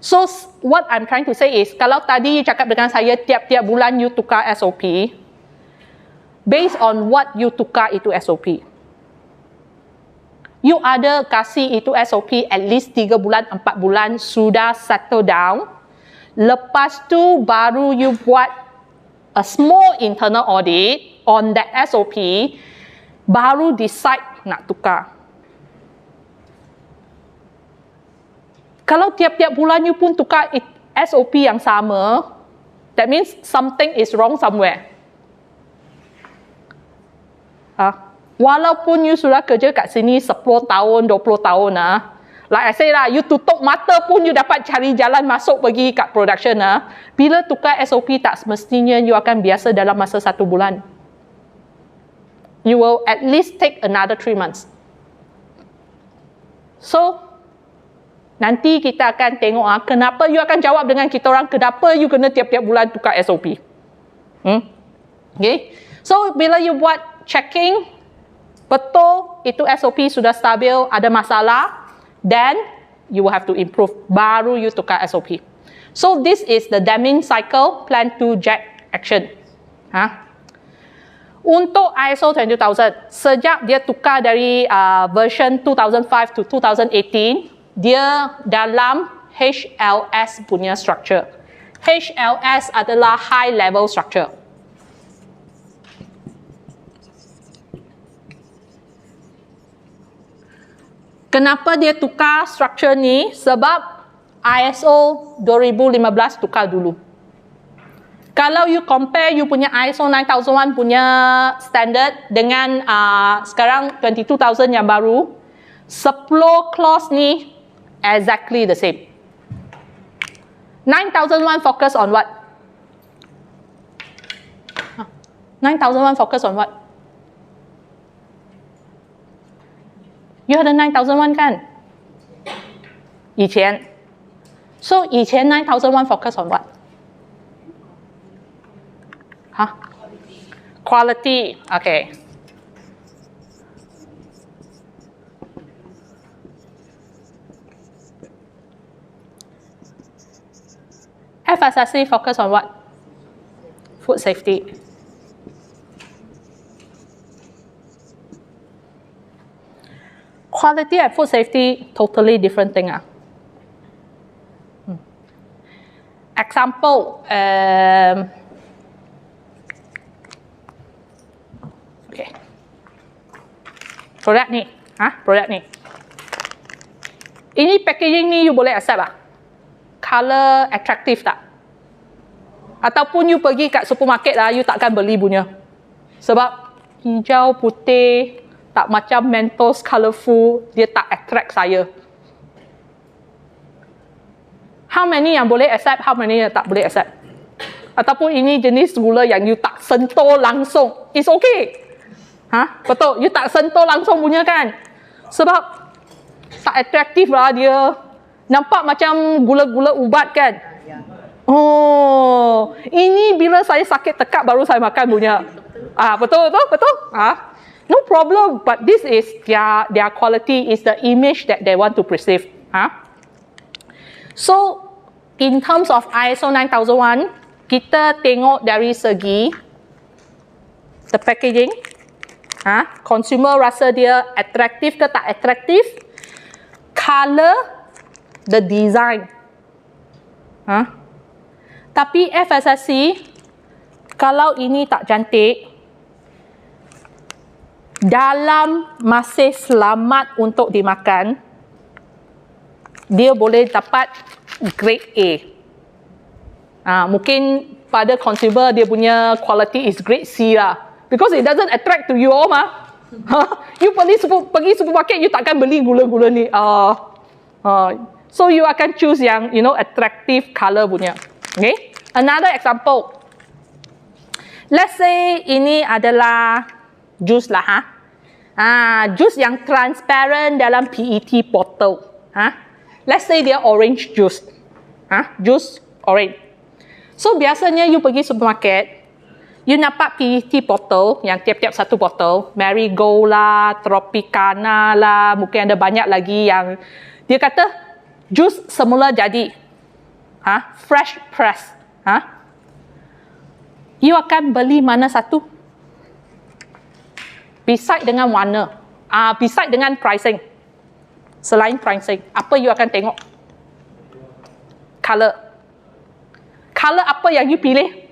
So, what I'm trying to say is, kalau tadi you cakap dengan saya, tiap-tiap bulan you tukar SOP, based on what you tukar itu SOP. You ada kasih itu SOP at least 3 bulan, 4 bulan sudah settle down. Lepas tu baru you buat a small internal audit on that SOP, baru decide nak tukar. Kalau tiap-tiap bulan you pun tukar SOP yang sama, that means something is wrong somewhere. Walaupun you sudah kerja kat sini 10 tahun, 20 tahun like I say lah, you tutup mata pun you dapat cari jalan masuk pergi kat production bila tukar SOP tak semestinya you akan biasa dalam masa 1 bulan. You will at least take another 3 months. So, nanti kita akan tengok kenapa you akan jawab dengan kita orang, kenapa you kena tiap-tiap bulan tukar SOP. Okay? So, bila you buat checking, betul itu SOP sudah stabil, ada masalah, then you will have to improve. Baru you tukar SOP. So this is the Deming cycle, plan to jack action. Untuk ISO 20000, sejak dia tukar dari version 2005 to 2018, dia dalam HLS punya structure. HLS adalah high level structure. Kenapa dia tukar structure ni? Sebab ISO 2015 tukar dulu. Kalau you compare you punya ISO 9001 punya standard dengan sekarang 22000 yang baru, 10 clause ni exactly the same. 9001 focus on what? 9001 focus on what? You ada 9001 kan? 以前 So 以前 9001 focus on what? Quality. Okay. FSSC focus on what? Food safety. Quality and food safety, totally different thing. Example, okay. Produk ni, produk ni. Ini packaging ni you boleh accept ah? Color attractive tak? Ataupun you pergi kat supermarket lah, you takkan beli punya. Sebab hijau, putih, tak macam Mentos colourful, dia tak attract saya. How many yang boleh accept, how many yang tak boleh accept? Ataupun ini jenis gula yang you tak sentuh langsung, it's okay. Betul, you tak sentuh langsung punya kan? Sebab tak atraktif lah dia. Nampak macam gula-gula ubat kan? Oh, ini bila saya sakit tekak baru saya makan punya. Betul. No problem, but this is their quality, is the image that they want to perceive. So, in terms of ISO 9001, kita tengok dari segi the packaging. Consumer rasa dia atraktif ke tak atraktif. Color, the design. Tapi FSSC, kalau ini tak cantik, dalam masih selamat untuk dimakan, dia boleh dapat grade A. Mungkin pada consumer dia punya quality is grade C lah. Because it doesn't attract to you all mah. You pergi supermarket, you takkan beli gula-gula ni. So you akan choose yang attractive color punya. Okay? Another example. Let's say ini adalah jus lah. Jus yang transparent dalam PET bottle. Let's say dia orange juice. Jus orange. So biasanya you pergi supermarket, you nampak PET bottle yang tiap-tiap satu bottle, Marigold lah, Tropicana lah, mungkin ada banyak lagi yang dia kata jus semula jadi. Fresh press. You akan beli mana satu? Beside dengan warna. Beside dengan pricing. Selain pricing, apa you akan tengok? Color. Color apa yang you pilih?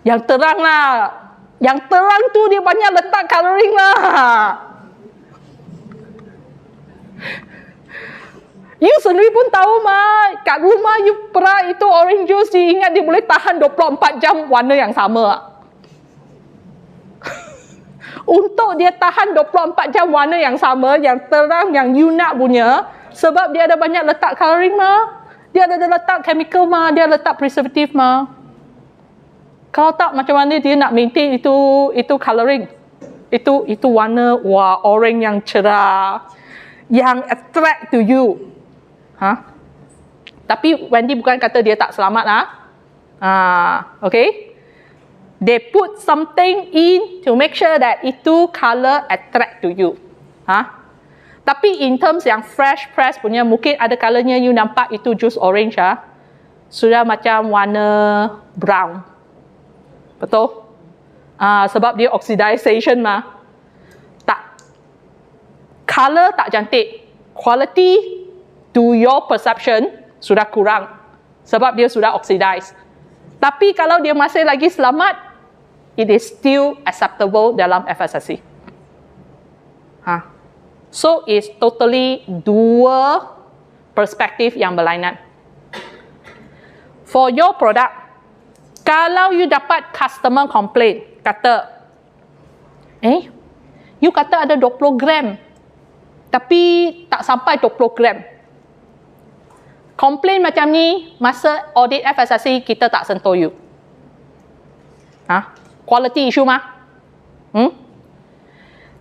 Yang terang lah. Yang terang tu dia banyak letak coloring lah. You sendiri pun tahu mah, kat rumah you perak itu orange juice, you ingat dia boleh tahan 24 jam warna yang sama. Untuk dia tahan 24 jam warna yang sama, yang terang, yang you nak punya, sebab dia ada banyak letak coloring mah. Dia ada letak chemical mah, dia letak preservative mah. Kalau tak, macam mana dia nak maintain itu coloring? Itu warna orange yang cerah, yang attract to you. Tapi Wendy bukan kata dia tak selamat lah. Okay? They put something in to make sure that itu color attract to you. Tapi in terms yang fresh press punya, mungkin ada colornya you nampak itu juice orange sudah macam warna brown. Betul? Sebab dia oxidization mah. Tak. Color tak cantik. Quality to your perception sudah kurang. Sebab dia sudah oxidize. Tapi kalau dia masih lagi selamat, it is still acceptable dalam FSSC. So, it's totally dua perspektif yang berlainan. For your product, kalau you dapat customer complaint, kata, you kata ada 20 gram, tapi tak sampai 20 gram. Komplain macam ni, masa audit FSSC, kita tak sentuh you. Quality issue mah.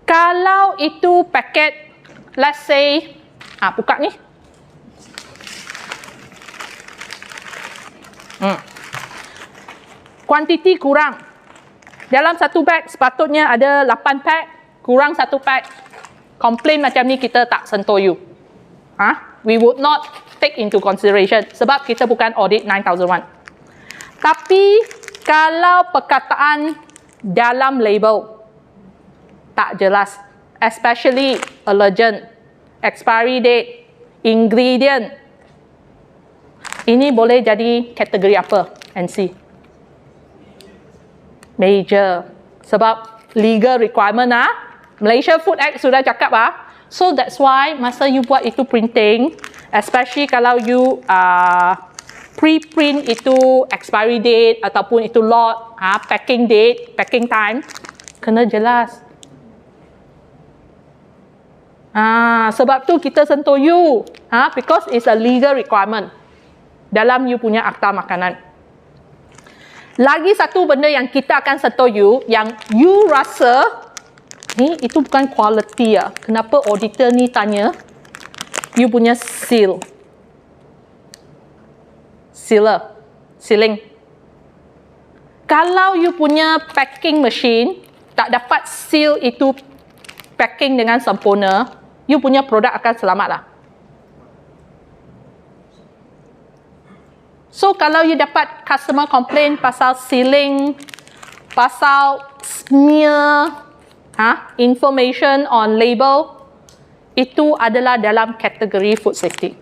Kalau itu paket, let's say, buka ni. Kuantiti kurang. Dalam satu bag, sepatutnya ada 8 pack, kurang 1 pack. Komplain macam ni, kita tak sentuh you. We would not take into consideration sebab kita bukan audit 9001. Tapi kalau perkataan dalam label tak jelas, especially allergen, expiry date, ingredient, ini boleh jadi kategori apa? NC. Major. Sebab legal requirement Malaysia Food Act sudah cakap So that's why masa you buat itu printing, especially kalau you pre-print itu expiry date ataupun itu lot, packing date, packing time, kena jelas. Sebab tu kita sentuh you, because it's a legal requirement dalam you punya akta makanan. Lagi satu benda yang kita akan sentuh you, yang you rasa itu bukan quality Kenapa auditor ni tanya you punya sealing. Kalau you punya packing machine tak dapat seal itu packing dengan sempurna, you punya produk akan selamat So kalau you dapat customer complain pasal sealing, pasal smear, information on label, itu adalah dalam kategori food safety.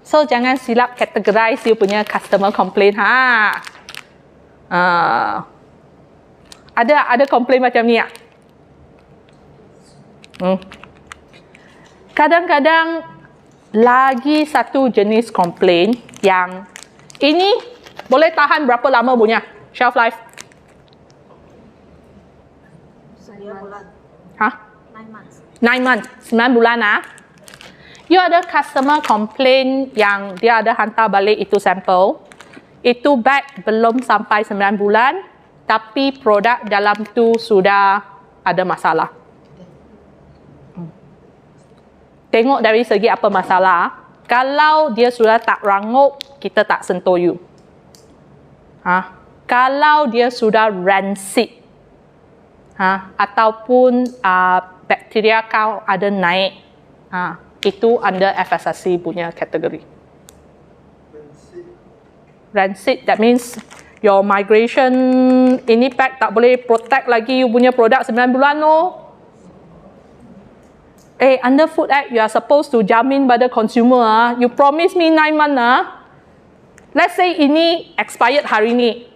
So jangan silap categorize you punya customer complaint. Ada complaint macam ni Kadang-kadang lagi satu jenis complaint yang ini boleh tahan berapa lama punya shelf life? 9 months. 9 bulan You ada customer complain yang dia ada hantar balik itu sampel. Itu bag belum sampai 9 bulan, tapi produk dalam tu sudah ada masalah. Tengok dari segi apa masalah. Kalau dia sudah tak rangup, kita tak sentuh you. Kalau dia sudah rancid, ataupun bakteria kau ada naik, itu under FSSC punya kategori. Rancid, that means your migration ini pack tak boleh protect lagi you punya produk 9 bulan under Food Act you are supposed to jamin pada consumer you promise me 9 months let's say ini expired hari ni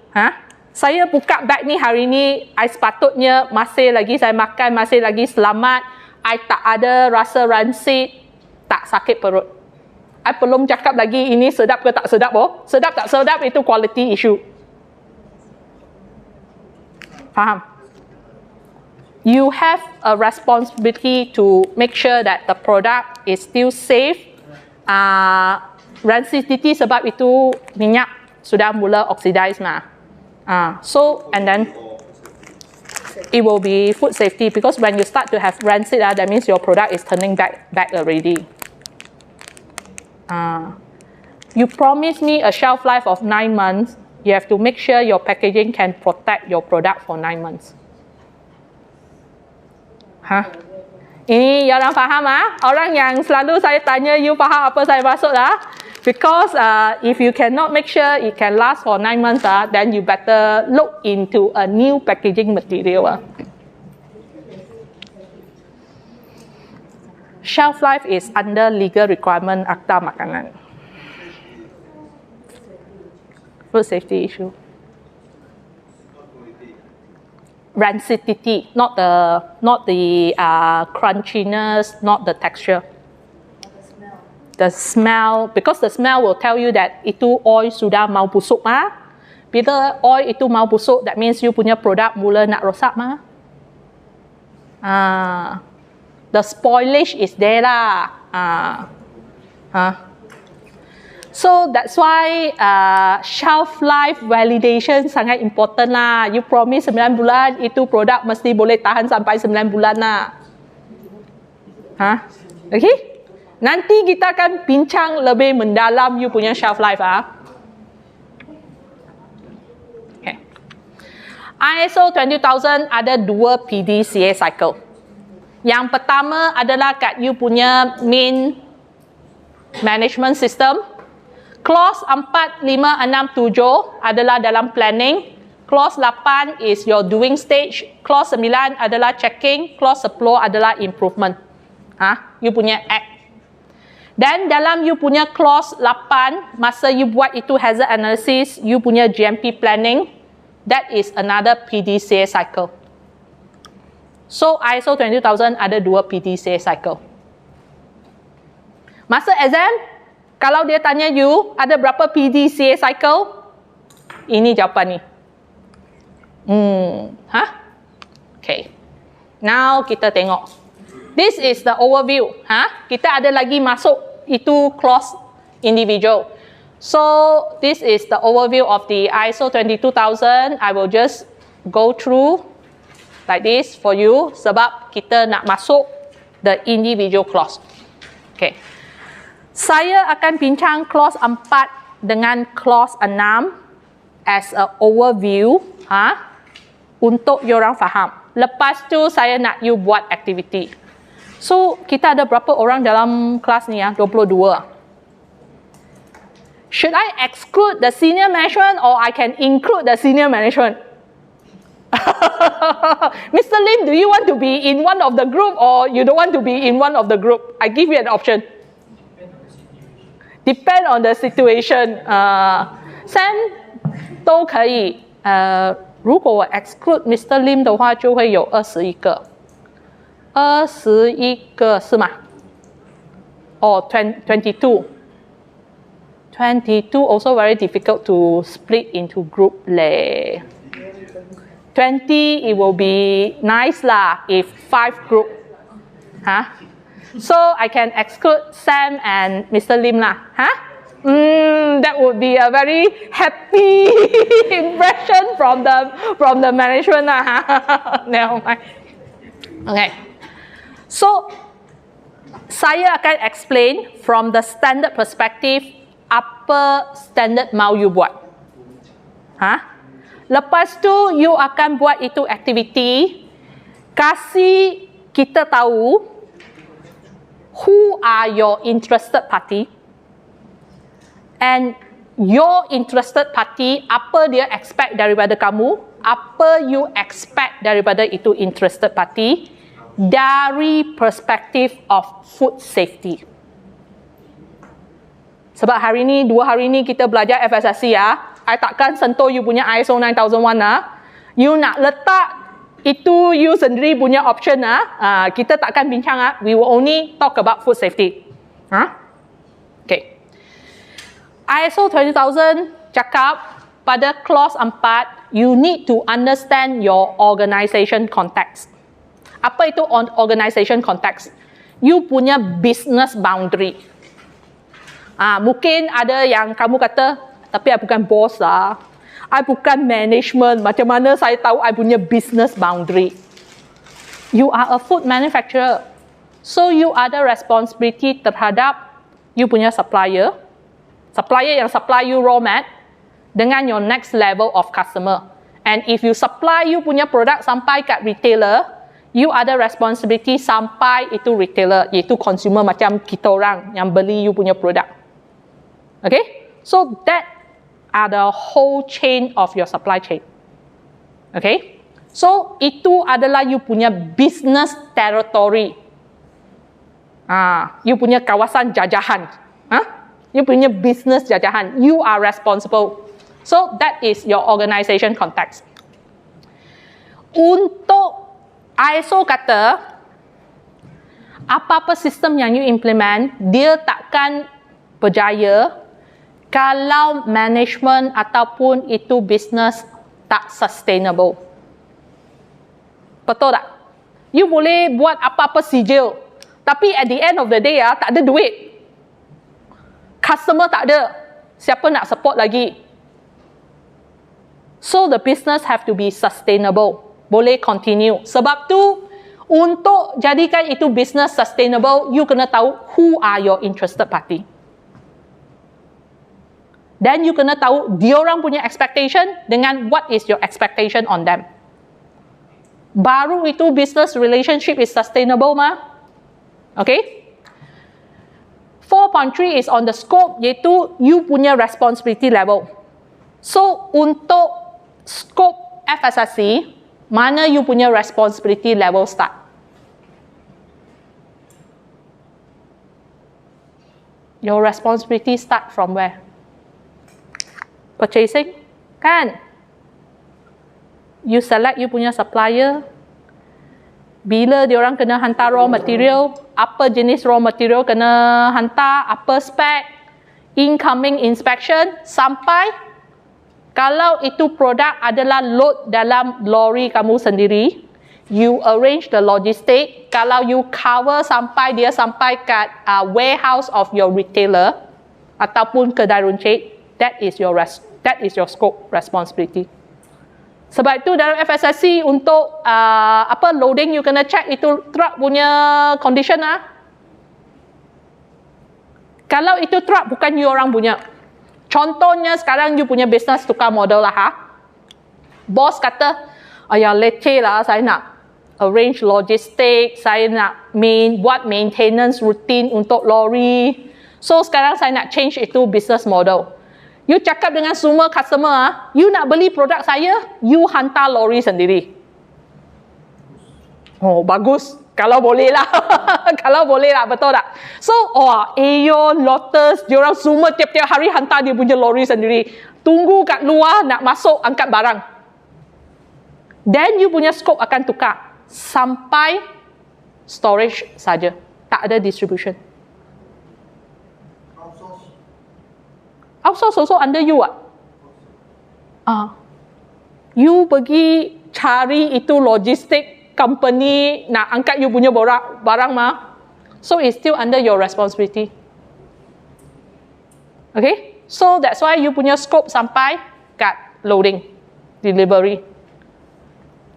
saya buka bag ni hari ni, I sepatutnya masih lagi saya makan, masih lagi selamat, I tak ada rasa rancid, tak sakit perut. I belum cakap lagi ini sedap ke tak sedap Sedap tak sedap itu quality issue. Faham? You have a responsibility to make sure that the product is still safe. Rancidity sebab itu minyak sudah mula oxidize So, and then it will be food safety because when you start to have rancid, that means your product is turning back already. You promise me a shelf life of 9 months, you have to make sure your packaging can protect your product for 9 months. Ini orang faham Orang yang selalu saya tanya, you faham apa saya maksud Because if you cannot make sure it can last for 9 months, then you better look into a new packaging material. Shelf life is under legal requirement akta makanan. Food safety issue. Rancidity, not the crunchiness, not the texture. The smell, because the smell will tell you that itu oil sudah mau busuk Bila oil itu mau busuk, that means you punya produk mula nak rosak The spoilage is there So that's why shelf life validation sangat important You promise 9 bulan, itu produk mesti boleh tahan sampai 9 bulan Okay? Nanti kita akan bincang lebih mendalam you punya shelf life Okay. ISO 20000 ada 2 PDCA cycle. Yang pertama adalah kat you punya main management system. Clause 4, 5, 6, 7 adalah dalam planning. Clause 8 is your doing stage. Clause 9 adalah checking. Clause 10 adalah improvement. You punya act. Dan dalam you punya clause 8, masa you buat itu hazard analysis, you punya GMP planning, that is another PDCA cycle. So ISO 20000 ada 2 PDCA cycle. Masa exam, kalau dia tanya you, ada berapa PDCA cycle? Ini jawapan ni. Okay. Now kita tengok. This is the overview. Kita ada lagi masuk itu clause individual. So this is the overview of the ISO 22000. I will just go through like this for you sebab kita nak masuk the individual clause. Okay. Saya akan bincang clause 4 dengan clause 6 as a overview untuk diorang faham. Lepas tu saya nak you buat activity. So kita ada berapa orang dalam kelas ni 22. Should I exclude the senior management or I can include the senior management? Mr. Lim, do you want to be in one of the group or you don't want to be in one of the group? I give you an option. Depend on the situation. Sam 都可以。如果我 exclude Mr. Lim 的话，就会有21个。21个是吗？哦 22 also very difficult to split into group 嘞。20 it will be nice lah if 5 group. So I can exclude Sam and Mr. Lim lah. That would be a very happy impression from the management lah. Never mind. Okay. So saya akan explain from the standard perspective apa standard mau you buat. Lepas tu you akan buat itu activity, kasih kita tahu who are your interested party and your interested party, apa dia expect daripada kamu, apa you expect daripada itu interested party dari perspektif of food safety. Sebab hari ni, 2 hari ni kita belajar FSSC I takkan sentuh you punya ISO 9001 You nak letak itu you sendiri punya option kita takkan bincang we will only talk about food safety. Okay. ISO 20000 cakap pada clause 4 you need to understand your organisation context. Apa itu organisation context? You punya business boundary. Mungkin ada yang kamu kata, tapi I bukan bos lah. I bukan management. Macam mana saya tahu I punya business boundary? You are a food manufacturer. So you ada responsibility terhadap you punya supplier. Supplier yang supply you raw mat dengan your next level of customer. And if you supply you punya produk sampai kat retailer, you ada responsibility sampai itu retailer, iaitu consumer macam kita orang yang beli you punya produk. Okay? So that are the whole chain of your supply chain. Okay? So itu adalah you punya business territory. You punya kawasan jajahan. You punya business jajahan. You are responsible. So that is your organisation context. Untuk ISO kata, apa-apa sistem yang you implement, dia takkan berjaya kalau management ataupun itu business tak sustainable. Betul tak? You boleh buat apa-apa sijil, tapi at the end of the day tak ada duit. Customer tak ada. Siapa nak support lagi? So the business have to be sustainable. Boleh continue. Sebab tu, untuk jadikan itu business sustainable, you kena tahu who are your interested party. Dan you kena tahu diorang punya expectation dengan what is your expectation on them. Baru itu business relationship is sustainable mah. Okay? For 4.3 is on the scope, iaitu you punya responsibility level. So, untuk scope FSSC, mana you punya responsibility level start? Your responsibility start from where? Purchasing, kan? You select you punya supplier. Bila diorang kena hantar raw material, apa jenis raw material kena hantar, apa spek, incoming inspection, sampai kalau itu produk adalah load dalam lori kamu sendiri, you arrange the logistic. Kalau you cover sampai dia sampai kat warehouse of your retailer ataupun kedai runcit, that is your scope responsibility. Sebab itu dalam FSSC untuk loading you kena check itu truck punya condition lah. Kalau itu truck bukan you orang punya. Contohnya sekarang you punya business tukar model lah ha. Bos kata, ayah leceh lah, saya nak arrange logistik, saya nak buat maintenance routine untuk lori. So sekarang saya nak change itu business model. You cakap dengan semua customer, you nak beli produk saya, you hantar lori sendiri. Oh, bagus. Kalau boleh lah. Kalau boleh lah, betul tak? So, Aeon, Lotus, diorang semua tiap-tiap hari hantar dia punya lori sendiri. Tunggu kat luar nak masuk angkat barang. Then you punya scope akan tukar. Sampai storage saja. Tak ada distribution. Outsource also under you you pergi cari itu logistik company nak angkat you punya barang mah. So it's still under your responsibility. Okay? So that's why you punya scope sampai kat loading, delivery.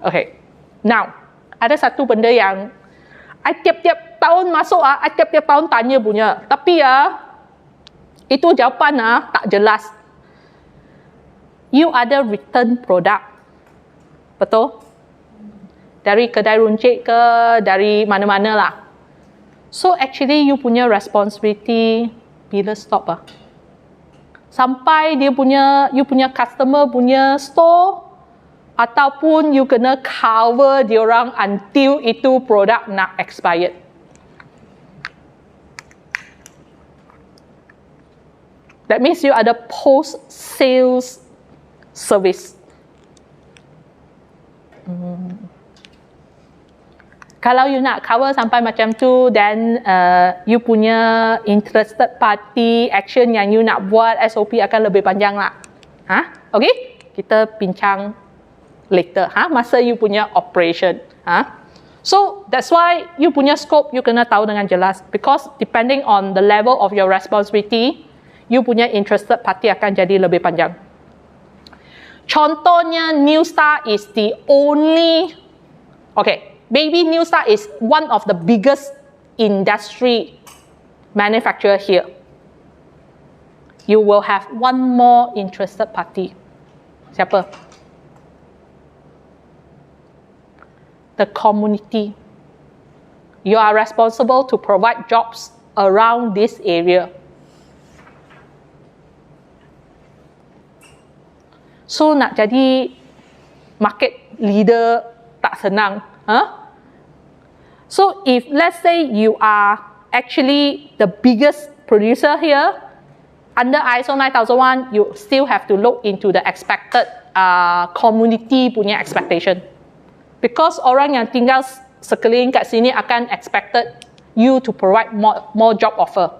Okay. Now, ada satu benda yang I tiap-tiap tahun masuk I tiap-tiap tahun tanya punya. Tapi itu jawapan tak jelas. You ada return product. Betul? Dari kedai runcit ke, dari mana-mana lah. So actually you punya responsibility bila stop sampai you punya customer punya store ataupun you kena cover diorang until itu produk nak expired. That means you ada post-sales service. Kalau you nak cover sampai macam tu, then you punya interested party action yang you nak buat, SOP akan lebih panjang lah. Okay? Kita bincang later. Masa you punya operation. So, that's why you punya scope, you kena tahu dengan jelas. Because depending on the level of your responsibility, you punya interested party akan jadi lebih panjang. Contohnya, New Star is the only... Okay, maybe New Star is one of the biggest industry manufacturer here. You will have one more interested party. Siapa? The community. You are responsible to provide jobs around this area. So nak jadi market leader tak senang. So if let's say you are actually the biggest producer here, under ISO 9001, you still have to look into the expected community punya expectation. Because orang yang tinggal sekeliling kat sini akan expected you to provide more job offer.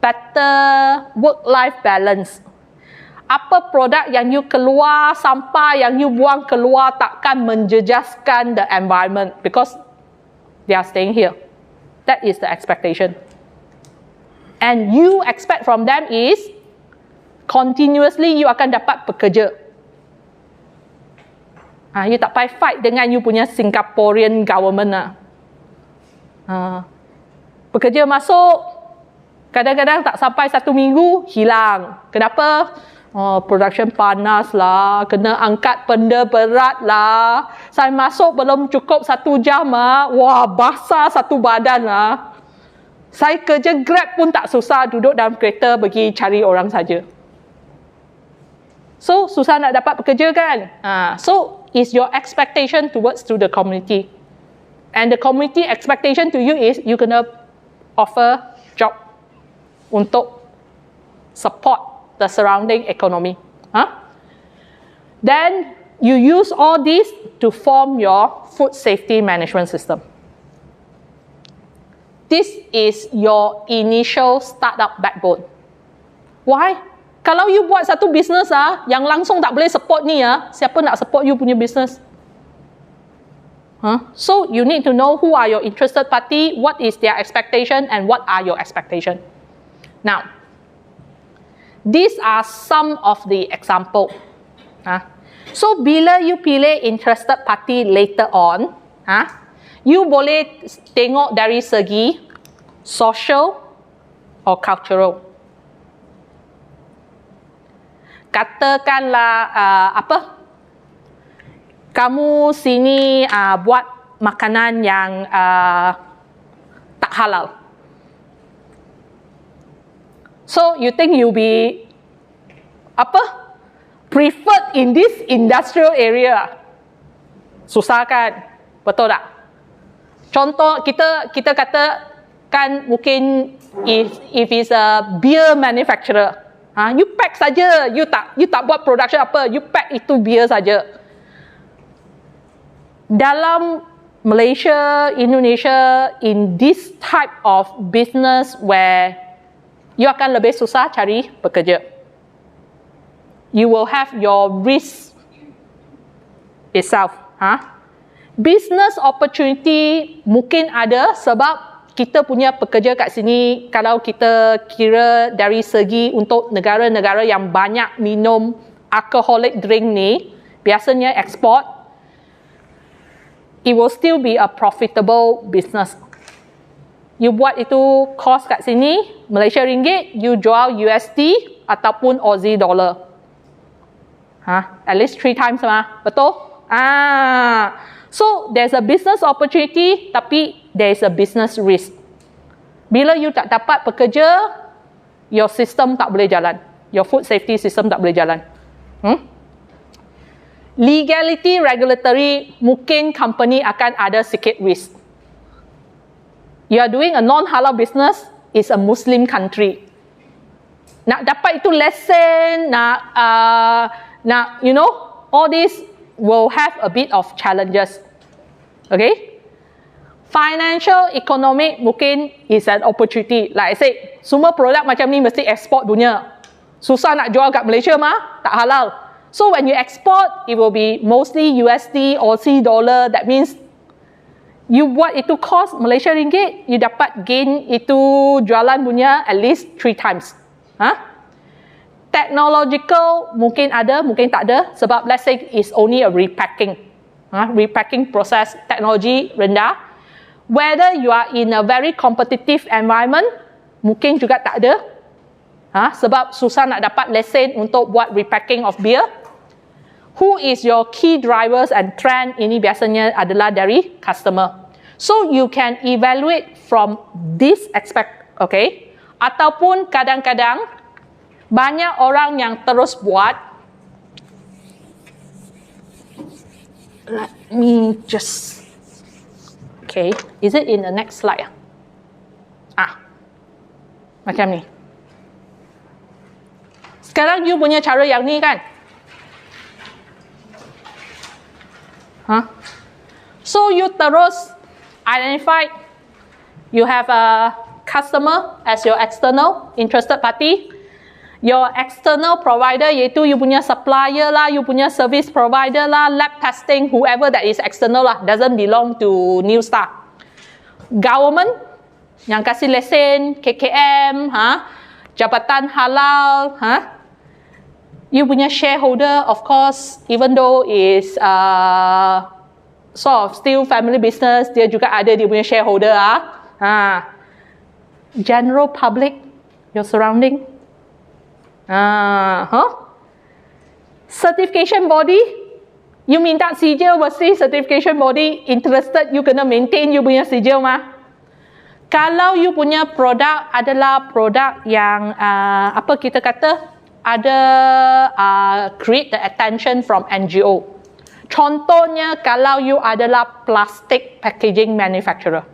Better work-life balance. Apa produk yang you keluar, sampah yang you buang keluar takkan menjejaskan the environment because they are staying here. That is the expectation. And you expect from them is continuously you akan dapat pekerja. You tak payah fight dengan you punya Singaporean government lah. Pekerja masuk, kadang-kadang tak sampai 1 minggu, hilang. Kenapa? Production panas lah, kena angkat benda berat lah. Saya masuk belum cukup 1 jam wah basah satu badan lah. Saya kerja Grab pun tak susah, duduk dalam kereta pergi cari orang saja. So, susah nak dapat pekerja kan? So, is your expectation towards to the community. And the community expectation to you is you kena offer job untuk support the surrounding economy. Then, you use all this to form your food safety management system. This is your initial startup backbone. Why? Kalau you buat satu bisnes yang langsung tak boleh support ni siapa nak support you punya bisnes? So you need to know who are your interested party, what is their expectation, and what are your expectation. Now, these are some of the example. So bila you pilih interested party later on, you boleh tengok dari segi social or cultural. Katakanlah kamu sini buat makanan yang tak halal. So you think you'll be preferred in this industrial area? Susah kan? Betul tak? Contoh kita katakan mungkin if it's a beer manufacturer, you pack saja, you tak buat production apa, you pack itu beer saja. Dalam Malaysia, Indonesia, in this type of business where you akan lebih susah cari pekerja. You will have your risk itself. Business opportunity mungkin ada sebab kita punya pekerja kat sini, kalau kita kira dari segi untuk negara-negara yang banyak minum alcoholic drink ni, biasanya export, it will still be a profitable business. You buat itu cost kat sini, Malaysia ringgit, you jual USD ataupun Aussie dollar. At least 3 times betul? So, there's a business opportunity, tapi there is a business risk. Bila you tak dapat pekerja, your system tak boleh jalan. Your food safety system tak boleh jalan. Legality, regulatory, mungkin company akan ada sikit risk. You are doing a non-halal business, is a Muslim country. Nak dapat itu lesen, nak you know, all this will have a bit of challenges. Okay? Financial, economic mungkin is an opportunity. Like I said, semua produk macam ni mesti export dunia. Susah nak jual kat Malaysia tak halal. So when you export, it will be mostly USD, Aussie dollar. That means you buat itu cost Malaysia ringgit, you dapat gain itu jualan punya at least 3 times. Technological mungkin ada, mungkin tak ada. Sebab let's say it's only a repacking. Repacking process, teknologi rendah. Whether you are in a very competitive environment, mungkin juga tak ada. Sebab susah nak dapat lesen untuk buat repacking of beer. Who is your key drivers and trend? Ini biasanya adalah dari customer. So you can evaluate from this aspect, okay? Ataupun kadang-kadang banyak orang yang terus buat. Let me just... Okay, is it in the next slide? Macam ni. Sekarang you punya cara yang ni kan? So you terus identify, you have a customer as your external interested party. Your external provider iaitu you punya supplier lah, you punya service provider lah, lab testing, whoever that is external lah, doesn't belong to New Star. Government yang kasih lesen, KKM, Jabatan Halal, you punya shareholder, of course, even though is sort of still family business, dia juga ada dia punya shareholder General public, your surrounding. Certification body, you minta sijil, mesti certification body interested, you kena maintain you punya sijil Kalau you punya produk adalah produk yang apa kita kata ada create the attention from NGO. Contohnya kalau you adalah plastic packaging manufacturer.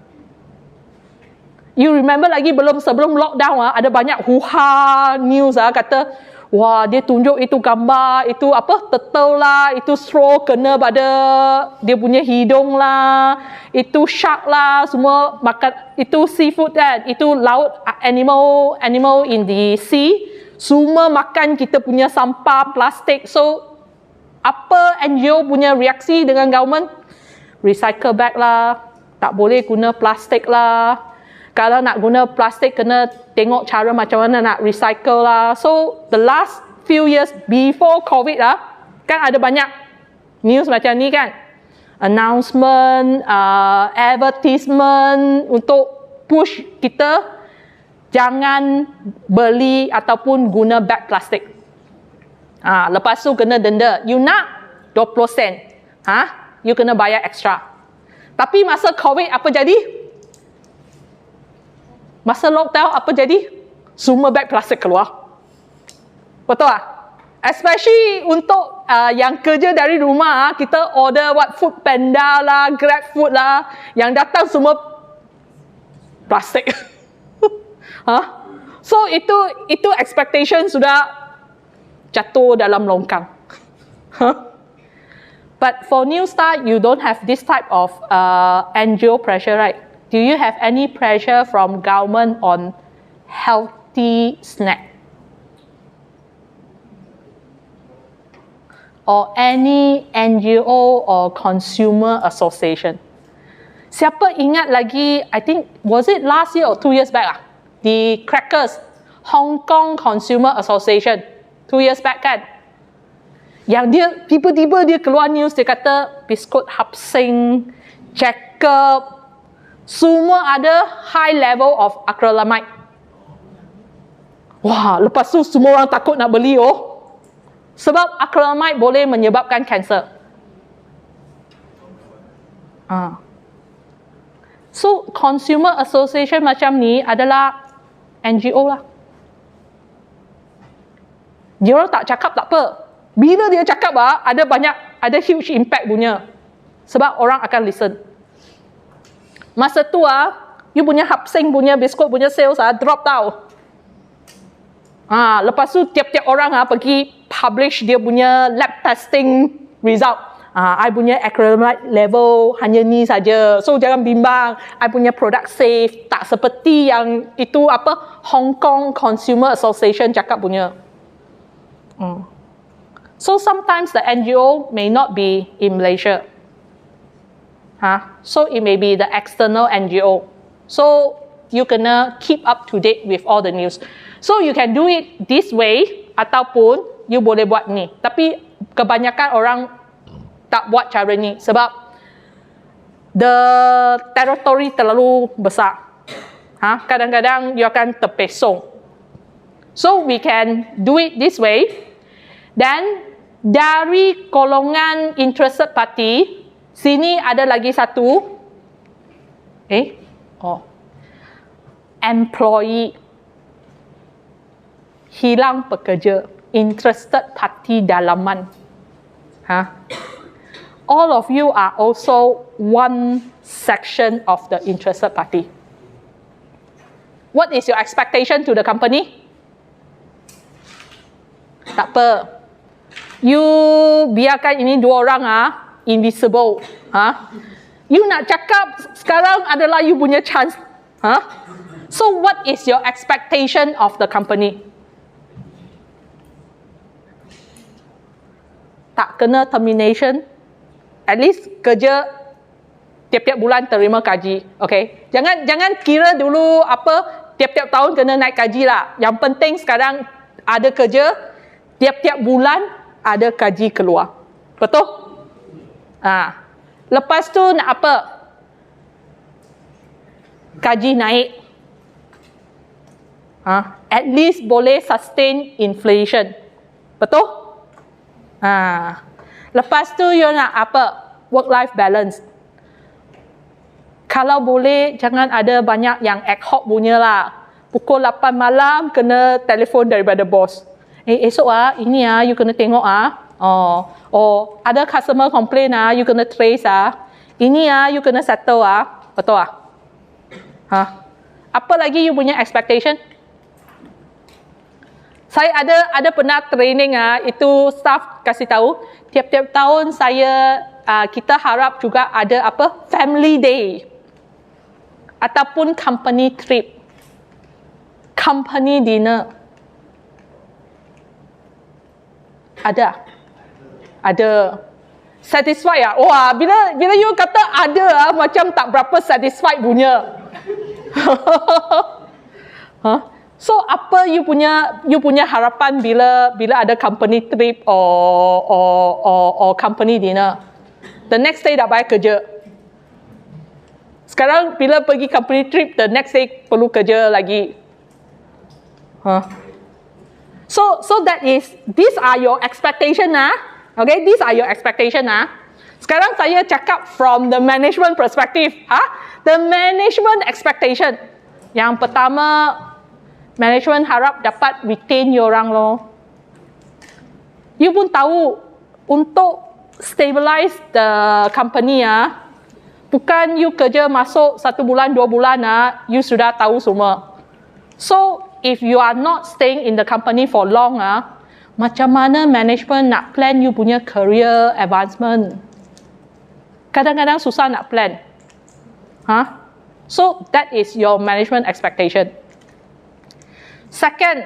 You remember lagi sebelum lockdown ada banyak huha news kata wah dia tunjuk itu gambar itu apa turtle lah, itu straw kena pada dia punya hidung lah, itu shark lah, semua makan itu seafood kan, itu laut animal in the sea, semua makan kita punya sampah plastik. So apa NGO punya reaksi dengan government? Recycle bag lah, tak boleh guna plastik lah. Kalau nak guna plastik, kena tengok cara macam mana nak recycle lah. So, the last few years before COVID lah, kan ada banyak news macam ni kan. Announcement, advertisement untuk push kita jangan beli ataupun guna bag plastik. Lepas tu kena denda. You nak 20 sen. You kena bayar extra. Tapi masa COVID apa jadi? Masa lockdown apa jadi? Semua beg plastik keluar. Betul tak? Especially untuk yang kerja dari rumah, kita order Food Panda lah, Grab Food lah, yang datang semua plastik. So itu expectation sudah jatuh dalam longkang. But for New Start, you don't have this type of NGO pressure, right? Do you have any pressure from government on healthy snack? Or any NGO or consumer association? Siapa ingat lagi, I think, was it last year or 2 years back the crackers, Hong Kong Consumer Association, 2 years back kan? Yang dia, tiba-tiba dia keluar news, dia kata biskut Hapsing, Jacob, semua ada high level of acrylamide. Wah, lepas tu semua orang takut nak beli sebab acrylamide boleh menyebabkan kanser. So, consumer association macam ni adalah NGO lah. Dia orang tak cakap tak apa. Bila dia cakap ada huge impact punya. Sebab orang akan listen. Masa tu you punya Hapsing punya biskut punya sales drop tau. Lepas tu tiap-tiap orang pergi publish dia punya lab testing result. I punya acrylamide level hanya ni saja. So jangan bimbang, I punya product safe, tak seperti yang itu Hong Kong Consumer Association cakap punya. So sometimes the NGO may not be in Malaysia. So it may be the external NGO. So you kena keep up to date with all the news. So you can do it this way ataupun you boleh buat ni. Tapi kebanyakan orang tak buat cara ni sebab the territory terlalu besar. Kadang-kadang you akan terpesong. So we can do it this way. Dan dari golongan interested party, sini ada lagi satu. Employee. Hilang pekerja. Interested party dalaman. All of you are also one section of the interested party. What is your expectation to the company? Tak apa. You biarkan ini dua orang invisible. You nak cakap sekarang adalah you punya chance. So what is your expectation of the company? Tak kena termination. At least kerja tiap-tiap bulan terima gaji. Okay? Jangan kira dulu tiap-tiap tahun kena naik gaji lah. Yang penting sekarang ada kerja, tiap-tiap bulan ada gaji keluar. Betul? Lepas tu nak apa? Gaji naik. At least boleh sustain inflation. Betul? Lepas tu you nak apa? Work-life balance. Kalau boleh, jangan ada banyak yang ad hoc punya lah. Pukul 8 malam, kena telefon daripada bos. Esok ini you kena tengok ada customer complain you kena trace Ini you kena settle Betul Apa lagi you punya expectation? Saya ada pernah training itu staff kasih tahu, tiap-tiap tahun kita harap juga ada family day ataupun company trip, company dinner. Ada. Satisfied Wah, bila you kata ada macam tak berapa satisfied punya. So apa you punya harapan bila ada company trip or company dinner? The next day dah bayar kerja. Sekarang bila pergi company trip, the next day perlu kerja lagi. So these are your expectation Okay, these are your expectation Sekarang saya cakap from the management perspective. The management expectation. Yang pertama, management harap dapat retain you orang loh. You pun tahu untuk stabilize the company bukan you kerja masuk 1 bulan 2 bulan you sudah tahu semua. So if you are not staying in the company for long macam mana management nak plan you punya career advancement? Kadang-kadang susah nak plan. So that is your management expectation. Second,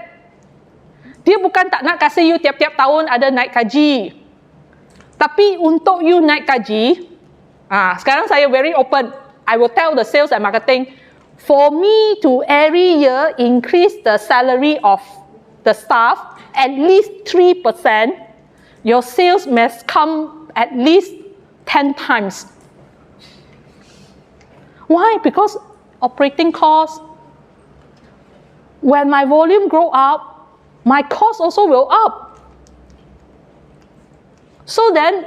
dia bukan tak nak kasih you tiap-tiap tahun ada naik gaji. Tapi untuk you naik gaji, sekarang saya very open. I will tell the sales and marketing, for me to every year increase the salary of the staff at least 3%, your sales must come at least 10 times. Why? Because operating costs, when my volume grow up, my cost also will up. So then,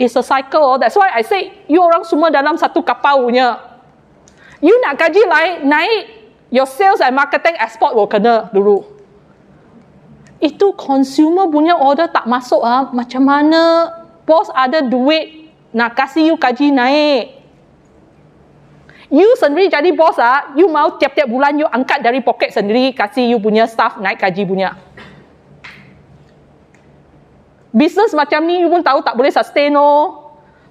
it's a cycle. That's why I say, you orang semua dalam satu kapal punya. You nak gaji naik, your sales and marketing export will kena dulu. Itu consumer punya order tak masuk macam mana bos ada duit nak kasih you gaji naik. You sendiri jadi bos you mau tiap-tiap bulan you angkat dari poket sendiri kasih you punya staff naik gaji punya. Business macam ni you pun tahu tak boleh sustain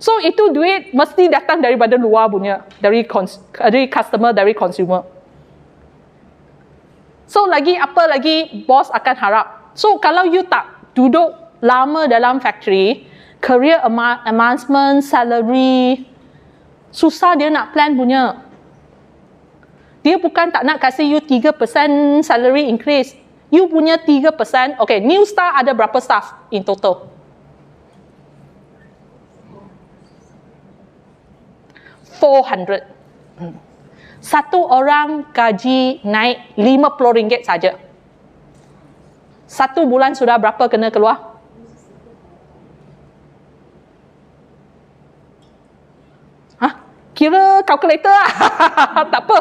So itu duit mesti datang daripada luar punya, dari customer, dari consumer. So apa lagi bos akan harap? So kalau you tak duduk lama dalam factory, career advancement, salary, susah dia nak plan punya. Dia bukan tak nak kasih you 3% salary increase. You punya 3%, okay, new star ada berapa staff in total? 400. Satu orang gaji naik RM50 saja. Satu bulan sudah berapa kena keluar? Kira kalkulator tak apa.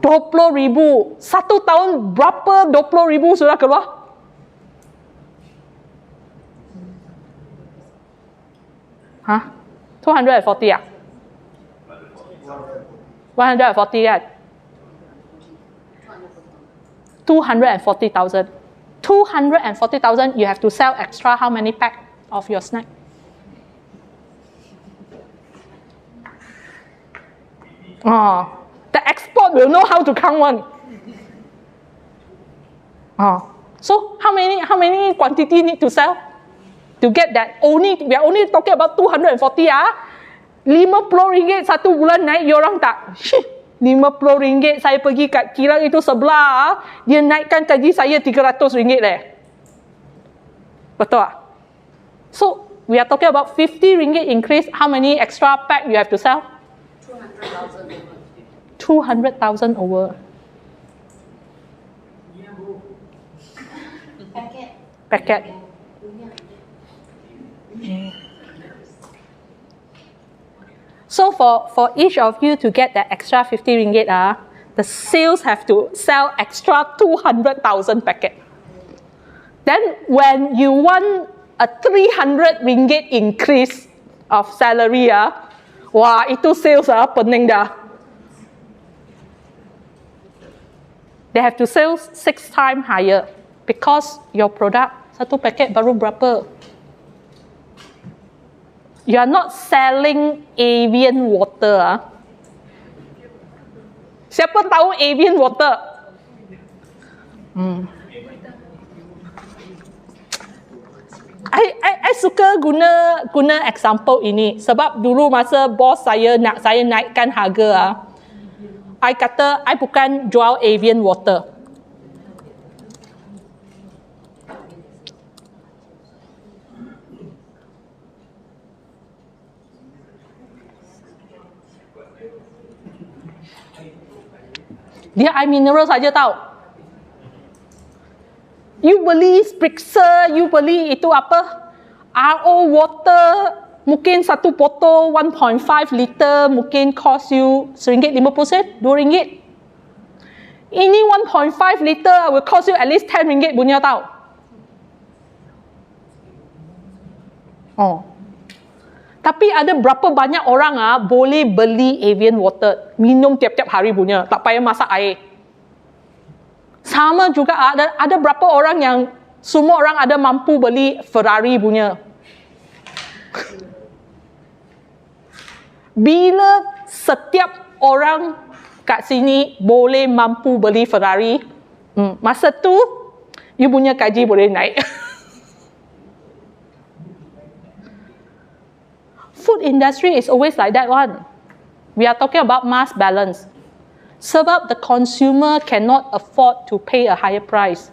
20,000. Satu tahun berapa 20,000 sudah keluar? Hah? 240 140 kan? 240,000. 240,000 you have to sell extra how many pack of your snack? The export will know how to count one. So how many quantity need to sell to get that? We are only talking about 240 RM50 satu bulan naik, you orang tak? RM50 saya pergi kat kilang itu sebelah, dia naikkan gaji saya RM300 Betul tak? So, we are talking about RM50 increase. How many extra pack you have to sell? 200,000 over. Packet. So So for each of you to get that extra 50 ringgit, the sales have to sell extra 200,000 packet. Then when you want a 300 ringgit increase of salary, wah, itu sales pening dah. They have to sell 6 times higher because your product satu paket baru berapa? You are not selling avian water. Siapa tahu avian water? I suka guna example ini sebab dulu masa bos saya naikkan harga, I kata I bukan jual avian water. Dia air mineral saja tahu. You beli spritzer, you beli itu apa? RO water, mungkin satu botol 1.5 liter mungkin cost you RM1.50, RM2. Ini 1.5 liter will cost you at least RM10 punya tahu. Oh. Tapi ada berapa banyak orang boleh beli avian water, minum tiap-tiap hari punya, tak payah masak air. Sama juga ada berapa orang yang semua orang ada mampu beli Ferrari punya. Bila setiap orang kat sini boleh mampu beli Ferrari, masa tu you punya gaji boleh naik. Food industry is always like that one. We are talking about mass balance. Sebab the consumer cannot afford to pay a higher price.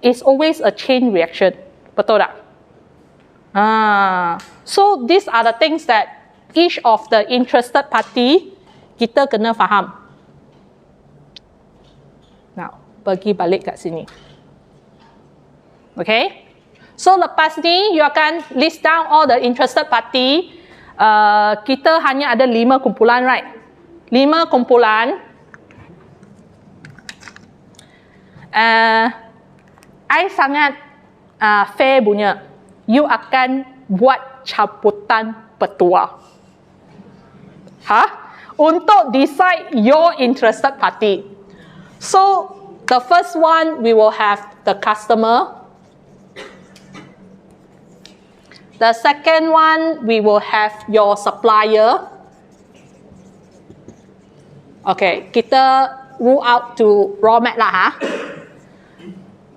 It's always a chain reaction. Betul tak? So these are the things that each of the interested party kita kena faham. Now, pergi balik kat sini. Okay? So lepas ni, you akan list down all the interested party. Kita hanya ada 5 kumpulan, right? 5 kumpulan. I sangat fair punya. You akan buat cabutan petua. Untuk decide your interested party. So, the first one, we will have the customer. The second one, we will have your supplier. Okay, kita rule out to raw mat lah.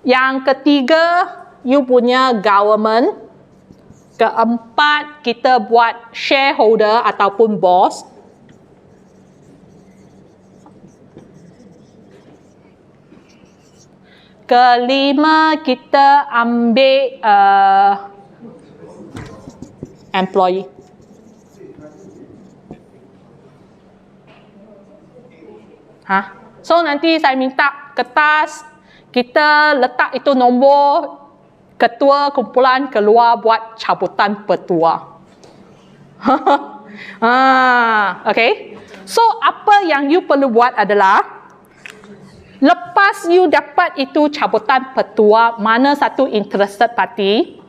Yang ketiga, you punya government. Keempat, kita buat shareholder ataupun boss. Kelima, kita ambil employee. So nanti saya minta kertas, kita letak itu nombor ketua kumpulan keluar buat cabutan petua. Okay. So apa yang you perlu buat adalah lepas you dapat itu cabutan petua mana satu interested party,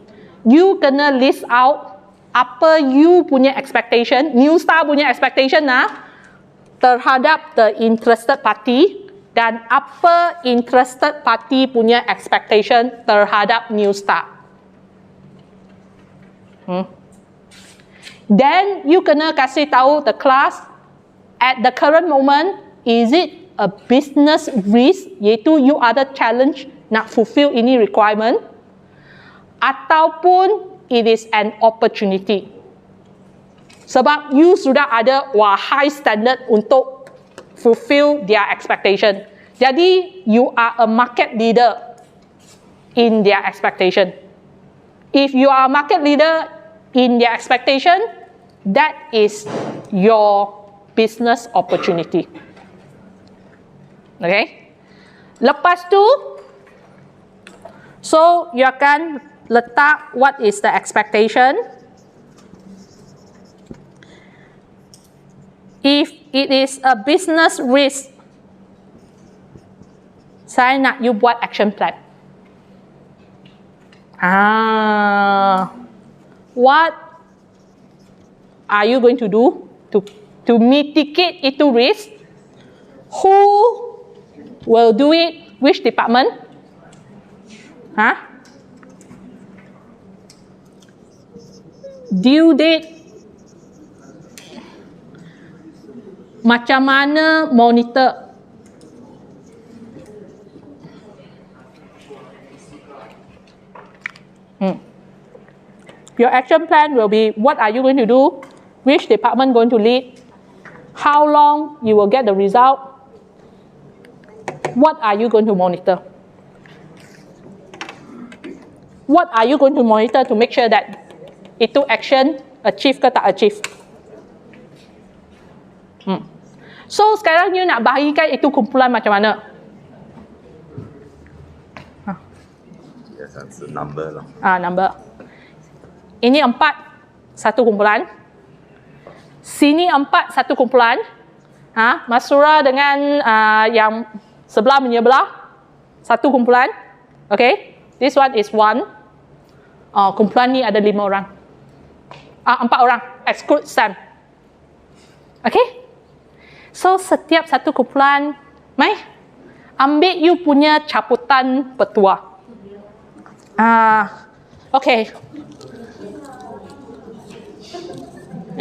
you kena list out apa you punya expectation, New Star punya expectation terhadap the interested party dan apa interested party punya expectation terhadap New Star. Then you kena kasih tahu the class at the current moment, is it a business risk, iaitu you ada challenge nak fulfill ini requirement, ataupun it is an opportunity. Sebab you sudah ada high standard untuk fulfill their expectation. Jadi you are a market leader in their expectation. If you are a market leader in their expectation, that is your business opportunity. Okay? Lepas tu, so you akan letak what is the expectation. If it is a business risk, saya nak you buat action plan. What are you going to do to mitigate itu risk? Who will do it? Which department? Due date. Macam mana monitor? Your action plan will be what are you going to do? Which department going to lead? How long you will get the result? What are you going to monitor? What are you going to monitor to make sure that itu action achieve ke tak achieve? So sekarang you nak bahagikan itu kumpulan macam mana? Biasanya number lah. Number. Ini 4, satu kumpulan. Sini 4, satu kumpulan. Mas Surah dengan yang sebelah menyebelah, satu kumpulan. Okay. This one is 1. Kumpulan ni ada 5 orang. 4 orang. Exclude Sam. Okay. So setiap satu kumpulan, mai ambil you punya caputan petua. Okay.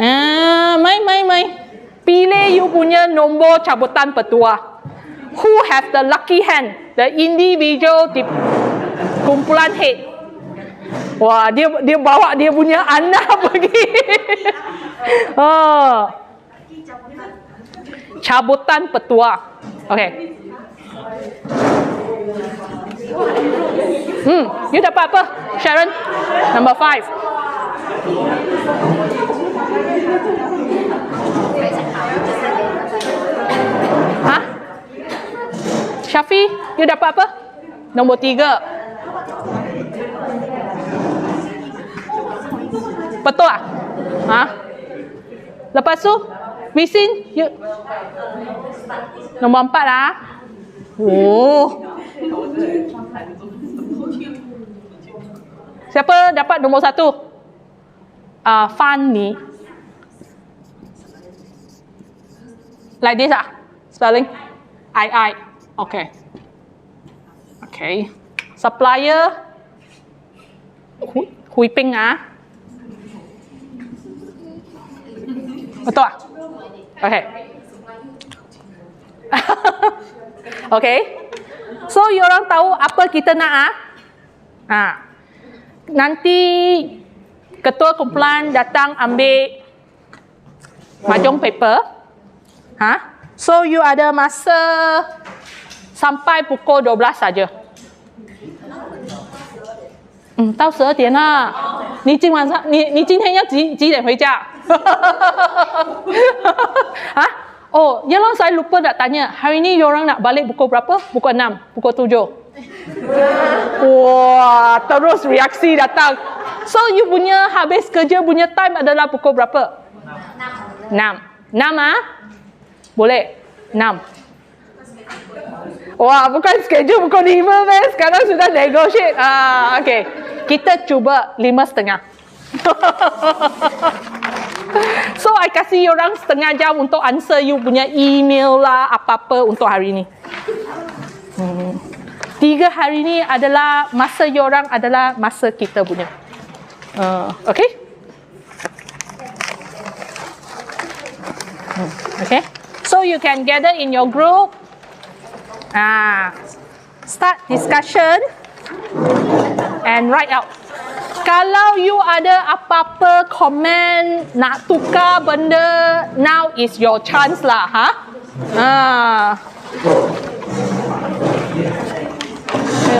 Mai. Pilih you punya nombor cabutan petua. Who have the lucky hand? The individual kumpulan head. Wah, dia bawa dia punya anak pergi. Cabutan petua. Okay. You dapat apa, Sharon? Number 5. Syafi, you dapat apa? Nombor 3. Betul ah? Lepas tu, Wisin, you nombor 4 lah. Siapa dapat nombor 1? Fanny. Like this spelling? I. Okay. Supplier. Hui Ping Betul Okay. Okay. So, you orang tahu apa kita nak nanti ketua kumpulan datang ambil mahjong paper. So, you ada masa sampai pukul 12 saja. 到12点啦。你今天要几点回家？Ya lah, saya lupa nak tanya. Hari ni you orang nak balik pukul berapa? Pukul 6, pukul 7. Wah, terus reaksi datang. So, you punya habis kerja punya time adalah pukul berapa? 6. 6 Boleh? 6. Wah, bukan schedule pukul 5 meh. Sekarang sudah negotiate. Okay. Kita cuba 5:30. So, I kasih you orang setengah jam untuk answer you punya email lah, apa-apa untuk hari ni. 3 hari ni adalah masa you orang adalah masa kita punya. Okay? Okay? So, you can gather in your group. Start discussion and write out. Kalau you ada apa-apa komen nak tukar benda, now is your chance lah,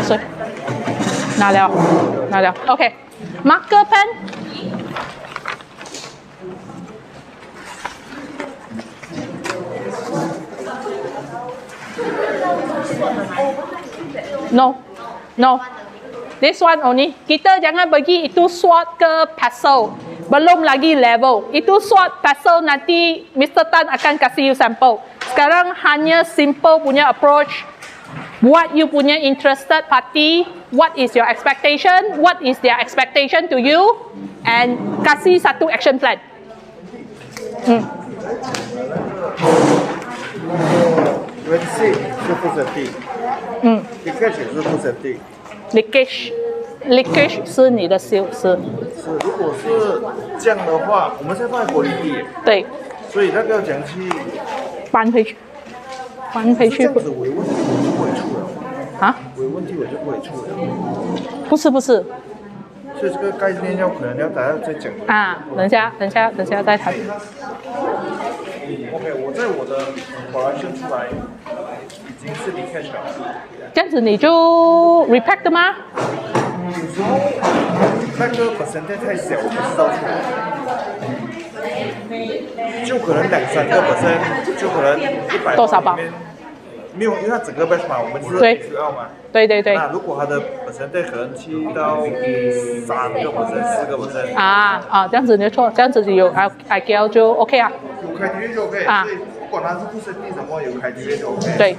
sorry. 拿了 Okay. Marker pen. No. This one only. Kita jangan bagi itu sword ke pestle. Belum lagi level. Itu SWOT pasal nanti Mr. Tan akan kasih you sampel. Sekarang hanya simple punya approach. What you punya interested party, what is your expectation, what is their expectation to you, and kasih satu action plan. 人性是不审定，leakage 也是不审定。leakage 是你的修饰。是，如果是这样的话，我们现在放在国立地。对。所以那个讲去搬回去。搬回去。这样子为问题我就不会出了。啊？为问题我就不会出了。不是不是。所以这个概念可能要大家再讲。啊，等下再谈。OK， 我在我的correction出来已经是 leakage 了。这样子你就 repack 的吗？有时候那个 percentage 太小，我不知道出来，就可能2-3%，就可能100多少包？没有，因为它整个 batch 嘛，我们是HL 嘛。对对对。那如果它的 percentage 可能7到3%、4%。这样子你就错，这样子有 IQL 就 OK 啊。有开 TV 就 OK。所以不管它是不审定什么，有开 TV 就 OK。对。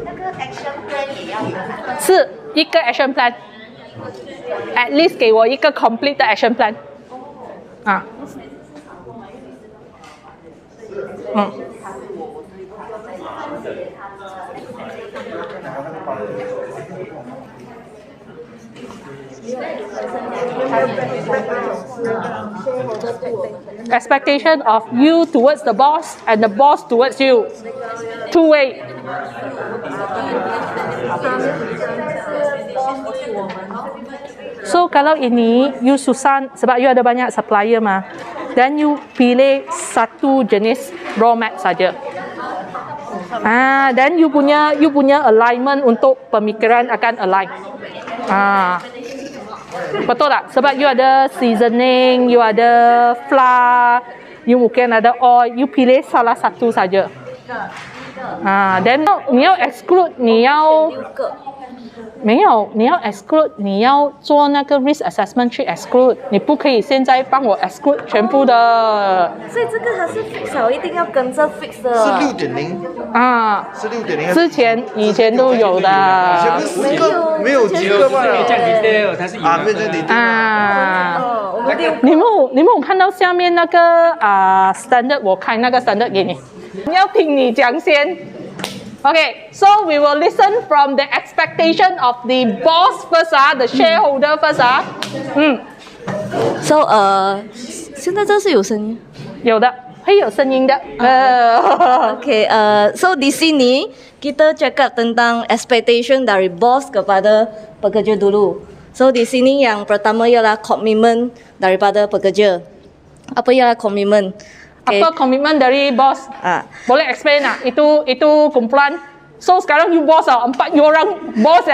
那个 action plan 也要的。是一个 action plan。At least 给我一个 complete 的 action plan。Expectation of you towards the boss and the boss towards you. Two way. So kalau ini you susah sebab you ada banyak supplier mah. Dan you pilih satu jenis raw mat saja. Dan you punya alignment untuk pemikiran akan align. Betul tak? Sebab you ada seasoning, you ada flour, you mungkin ada oil, you pilih salah satu saja. Dan 你要 exclude 没有，你要 exclude， 你要做那个 risk assessment 去 exclude， 你不可以现在帮我 exclude 全部的。所以这个它是 fix 一定要跟着 fix 的。是6.0是6.0。之前以前都有的。没有几个吧？没这样 detail， 它是没有这样 detail。你们有看到下面那个standard？ 我开那个 standard 给你，你要听你讲先。Okay, so we will listen from the expectation of the boss first, the shareholder first. So, 现在这是有声音？有的，会有声音的。Okay, so di sini kita cakap tentang expectation dari bos kepada pekerja dulu. So di sini yang pertama ialah komitmen daripada pekerja. Apa ialah komitmen? Okay. Apa komitmen dari bos? Boleh explain tak? Itu kumpulan. So sekarang you boss 4 orang boss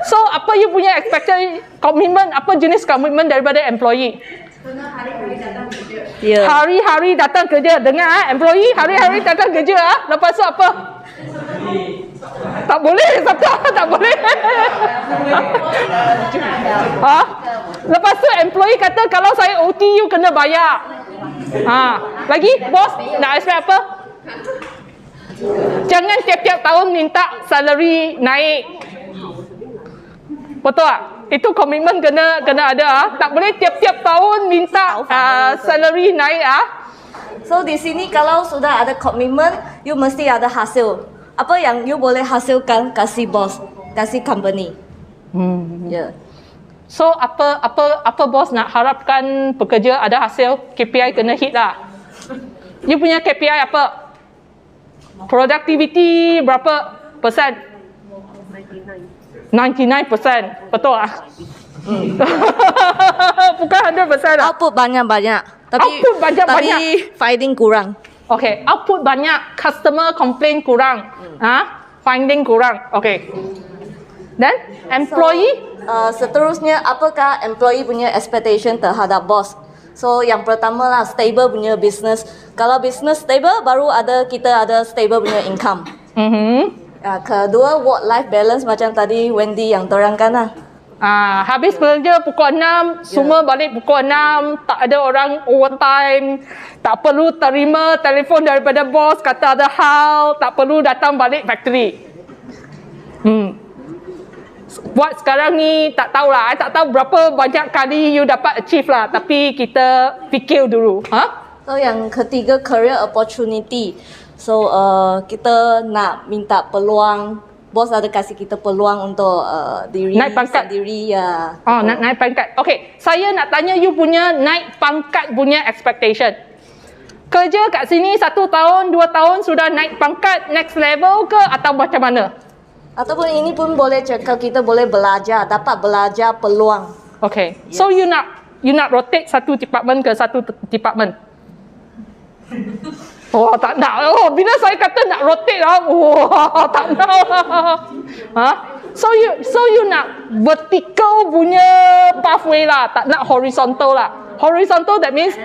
So apa you punya expected komitmen? Apa jenis komitmen daripada employee? Hari-hari datang kerja. Dengar employee hari-hari datang kerja Lepas tu apa? Tak boleh, tak boleh. Lepas tu employee kata kalau saya OT you kena bayar. Lagi bos nak expect apa? Jangan tiap-tiap tahun minta salary naik. Betul tak? Itu komitmen kena ada. Tak boleh tiap-tiap tahun minta salary naik So di sini kalau sudah ada komitmen, you mesti ada hasil. Apa yang you boleh hasilkan kasih bos, kasih company. So apa bos nak harapkan pekerja ada hasil, KPI kena hit lah. You punya KPI apa? Productivity berapa persen? 99%. Betul tak? Bukan 100% lah. Output banyak-banyak. Tapi finding kurang. Okay, output banyak, customer complain kurang. Finding kurang. Okay. Dan employee? Seterusnya, apakah employee punya expectation terhadap bos? So yang pertama lah stable punya business. Kalau business stable, baru kita ada stable punya income. Kedua work life balance macam tadi Wendy yang terangkan lah. Habis bekerja pukul 6, semua balik pukul 6, tak ada orang overtime, tak perlu terima telefon daripada bos kata ada hal, tak perlu datang balik factory. Buat sekarang ni tak tahulah, I tak tahu berapa banyak kali you dapat achieve lah, tapi kita fikir dulu. So yang ketiga, career opportunity. So kita nak minta peluang, bos ada kasih kita peluang untuk diri naik pangkat sendiri ya. Nak naik pangkat. Okay, saya nak tanya you punya naik pangkat punya expectation. Kerja kat sini 1 tahun, 2 tahun sudah naik pangkat next level ke atau macam mana? Ataupun ini pun boleh cakap kita boleh belajar, dapat belajar peluang. Okay, so you nak rotate satu department ke satu department? Oh, tak nak. Oh, bila saya kata nak rotate tak nak. So you nak vertical punya pathway lah, tak nak horizontal lah. Horizontal that means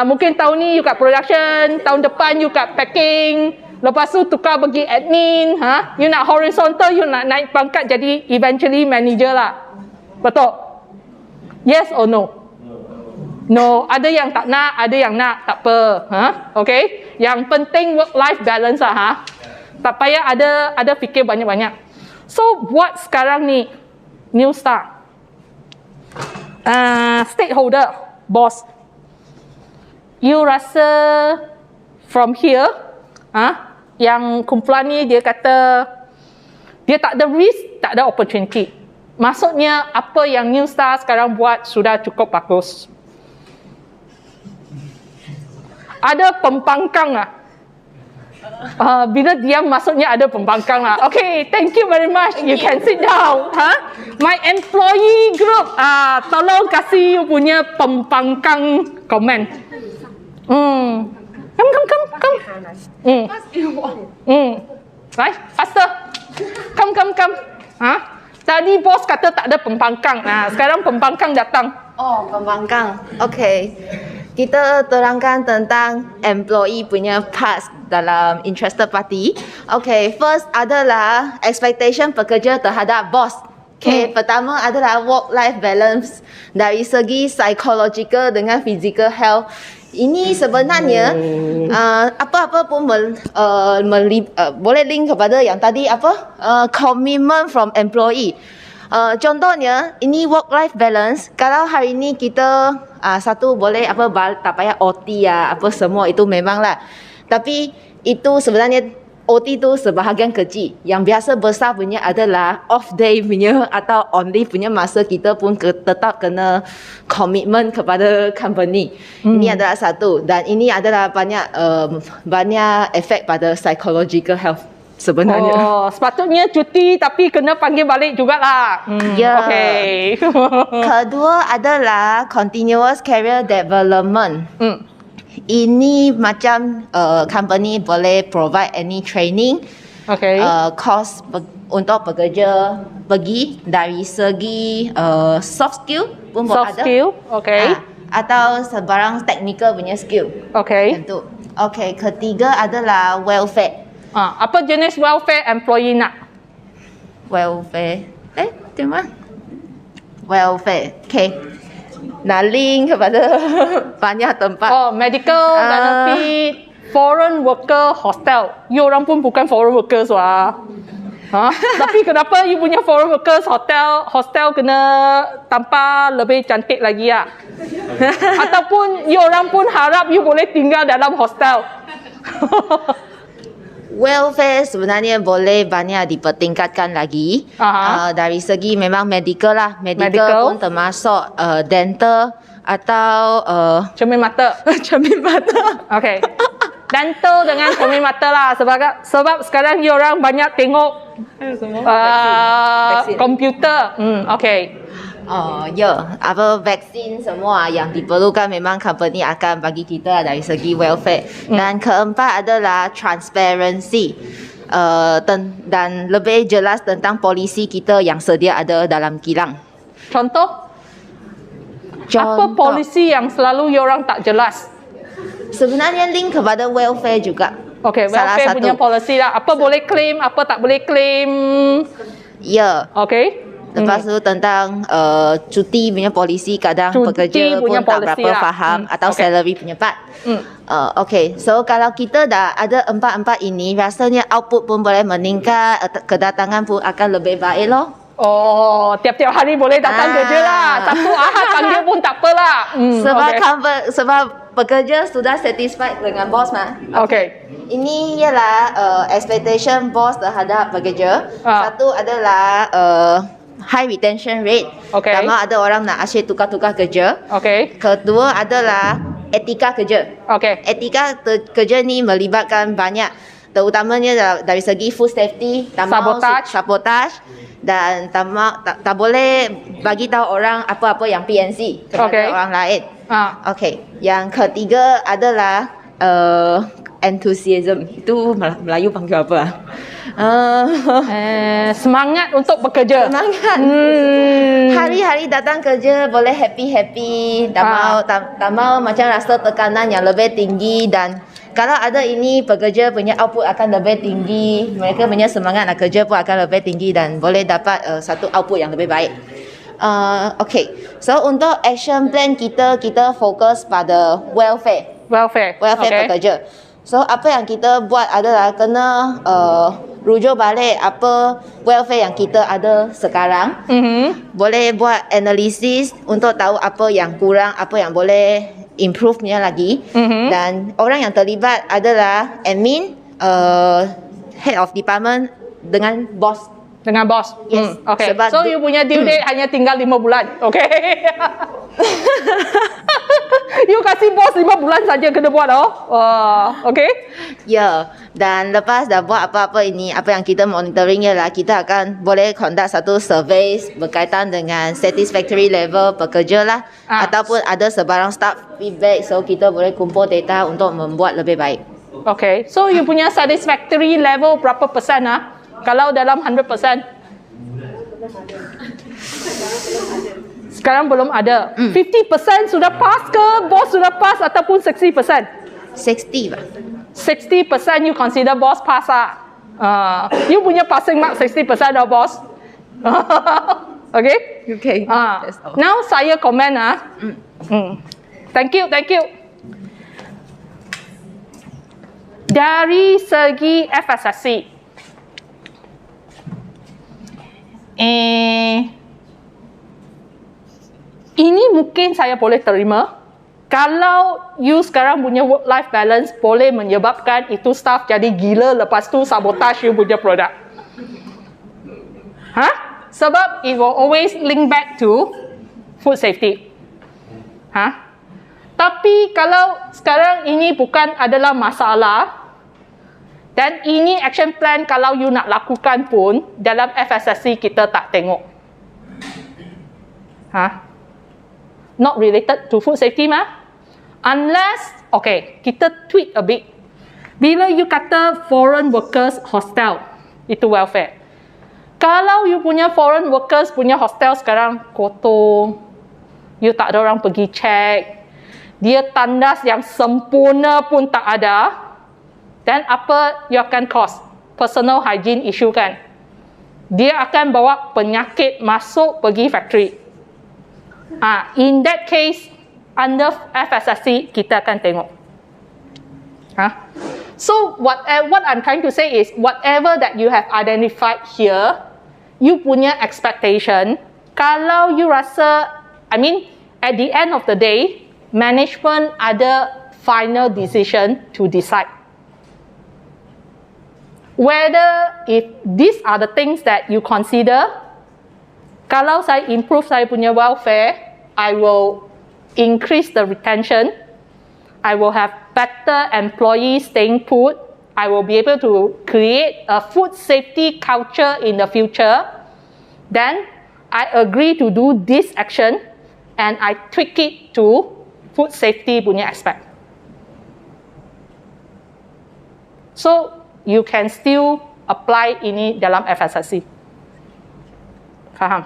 mungkin tahun ni you kat production, tahun depan you kat packing, lepas tu tukar pergi admin. You nak horizontal, you nak naik pangkat jadi eventually manager lah. Betul? Yes or no? No, ada yang tak nak, ada yang nak, tak apa. Okay? Yang penting work-life balance lah. Tak payah ada fikir banyak-banyak. So, buat sekarang ni, new star. Stakeholder, boss. You rasa from here, yang kumpulan ni dia kata, dia tak ada risk, tak ada opportunity. Maksudnya, apa yang new star sekarang buat sudah cukup bagus. Ada pembangkang lah. Bila diam maksudnya ada pembangkang lah. Okay, thank you very much. You can sit down. My employee group, tolong kasih you punya pembangkang komen. Come. Right, faster. Come. Tadi bos kata tak ada pembangkang. Sekarang pembangkang datang. Oh, pembangkang. Okay. Kita terangkan tentang employee punya parts dalam interested party. Okay, first adalah expectation pekerja terhadap bos. Okay, pertama adalah work-life balance dari segi psychological dengan physical health. Ini sebenarnya apa-apa pun boleh link kepada yang tadi commitment from employee. Contohnya ini work-life balance. Kalau hari ini kita satu boleh tak payah OT apa semua itu memanglah. Tapi itu sebenarnya OT tu sebahagian kecil. Yang biasa besar punya adalah off day punya atau on leave punya masa kita pun tetap kena komitmen kepada company. Ini adalah satu dan ini adalah banyak efek pada psychological health. Sebenarnya. Oh, sepatutnya cuti tapi kena panggil balik jugalah. Ya. Okay. Kedua adalah continuous career development. Ini macam company boleh provide any training. Okay. Course untuk pekerja pergi dari segi soft skill pun soft ada. Skill, okay. Atau sebarang technical punya skill. Okay. Tentu. Okay, ketiga adalah welfare. Apa jenis welfare employee nak? Welfare. Macam welfare. Okay. Nak link kepada banyak tempat. Oh, medical benefit, foreign worker hostel. You orang pun bukan foreign workers wah. Tapi kenapa you punya foreign workers hostel kena tampak lebih cantik lagi ya? Ataupun you orang pun harap you boleh tinggal dalam hostel. Welfare sebenarnya boleh banyak dipertingkatkan lagi. Dari segi memang medical lah. Medical pun termasuk dental atau cermin mata. Cermin mata. Okay. Dental dengan cermin mata lah. Sebab sekarang you orang banyak tengok komputer. Okay. Vaksin semua yang diperlukan memang company akan bagi kita dari segi welfare. Dan keempat adalah transparency. Dan lebih jelas tentang polisi kita yang sedia ada dalam kilang. Contoh? Apa polisi yang selalu you orang tak jelas? Sebenarnya link kepada welfare juga. Okay, welfare punya polisi lah. Apa boleh claim, apa tak boleh claim. Ya. Okay. Lepas tu tentang cuti punya polisi, kadang Cuti pekerja punya pun tak polisi berapa lah. faham atau Okay. salary punya part. Okay, so kalau kita dah ada empat-empat ini, rasanya output pun boleh meningkat, kedatangan pun akan lebih baik loh. Oh, tiap-tiap hari boleh datang kerja lah. Satu Ahad panggil pun tak apalah. Sebab Okay. sebab pekerja sudah satisfied dengan bos mah. Okay. Ini ialah expectation bos terhadap pekerja. Satu adalah high retention rate. Okay. Pertama ada orang nak asyik tukar-tukar kerja. Okay. Kedua adalah etika kerja. Okay. Etika kerja ni melibatkan banyak, terutamanya dari segi food safety, sabotage dan tak boleh bagi tahu orang apa-apa yang PNC kepada orang lain. Okay. Yang ketiga adalah enthusiasm. Itu Melayu panggil apa? Semangat untuk bekerja. Semangat. Hari-hari datang kerja boleh happy-happy. Tak mau macam rasa tekanan yang lebih tinggi, dan kalau ada ini, pekerja punya output akan lebih tinggi. Mereka punya semangat nak kerja pun akan lebih tinggi dan boleh dapat satu output yang lebih baik. Okay. So untuk action plan kita fokus pada welfare Okay. pekerja. So apa yang kita buat adalah kena rujuk balik apa welfare yang kita ada sekarang. Boleh buat analisis untuk tahu apa yang kurang, apa yang boleh improve-nya lagi. Dan orang yang terlibat adalah admin, head of department dengan bos. Yes. Okay. Sebab So you punya due date hanya tinggal 5 bulan. Okay. You kasih bos 5 bulan saja kena buat okay. Ya, dan lepas dah buat apa-apa ini, apa yang kita monitoring ialah kita akan boleh conduct satu survey berkaitan dengan satisfactory level pekerja lah, ataupun ada sebarang staff feedback, so kita boleh kumpul data untuk membuat lebih baik. Okay. So you punya satisfactory level berapa persen kalau dalam 100%? Sekarang belum ada. 50% sudah pass ke? Bos sudah pass ataupun 60%? 60 lah. 60% you consider boss pass you punya passing mark 60% bos. Okay? Okay. Now saya komen Thank you. Dari segi FSSC, ini mungkin saya boleh terima kalau you sekarang punya work-life balance boleh menyebabkan itu staff jadi gila, lepas tu sabotage you punya produk. Sebab it will always link back to food safety. Tapi kalau sekarang ini bukan adalah masalah, dan ini action plan kalau you nak lakukan pun dalam FSSC kita tak tengok. Not related to food safety mah. Unless, okay, kita tweak a bit. Bila you kata foreign workers hostel, itu welfare. Kalau you punya foreign workers punya hostel sekarang kotor, you tak ada orang pergi check, dia tandas yang sempurna pun tak ada, then apa you akan cause? Personal hygiene issue kan? Dia akan bawa penyakit masuk pergi factory. In that case, under FSSC, kita akan tengok. So, what I'm trying to say is, whatever that you have identified here, you punya expectation, kalau you rasa, at the end of the day, management ada final decision to decide. Whether if these are the things that you consider, kalau saya improve saya punya welfare, I will increase the retention, I will have better employees staying put, I will be able to create a food safety culture in the future, then I agree to do this action and I tweak it to food safety punya aspect. So, you can still apply ini dalam FSSC. Faham?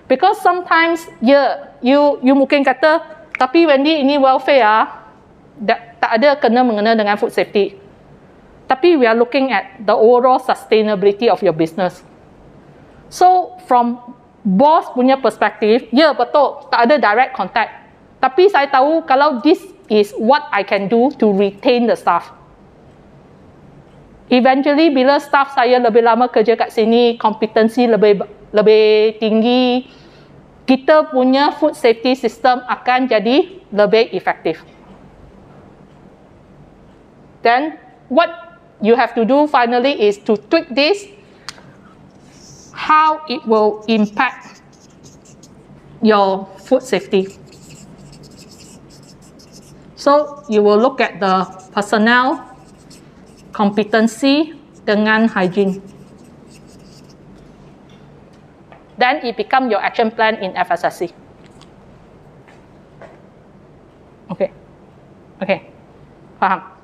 Because sometimes, you mungkin kata, tapi Wendy ini welfare tak ada kena-mengena dengan food safety. Tapi we are looking at the overall sustainability of your business. So from boss punya perspektif, ya betul, tak ada direct contact. Tapi saya tahu kalau this is what I can do to retain the staff. Eventually bila staff saya lebih lama kerja kat sini, kompetensi lebih tinggi, kita punya food safety system akan jadi lebih efektif. Then what you have to do finally is to tweak this, how it will impact your food safety. So you will look at the personnel, competency dengan hygiene. Then it become your action plan in FSSC. Okay. Okay. Faham?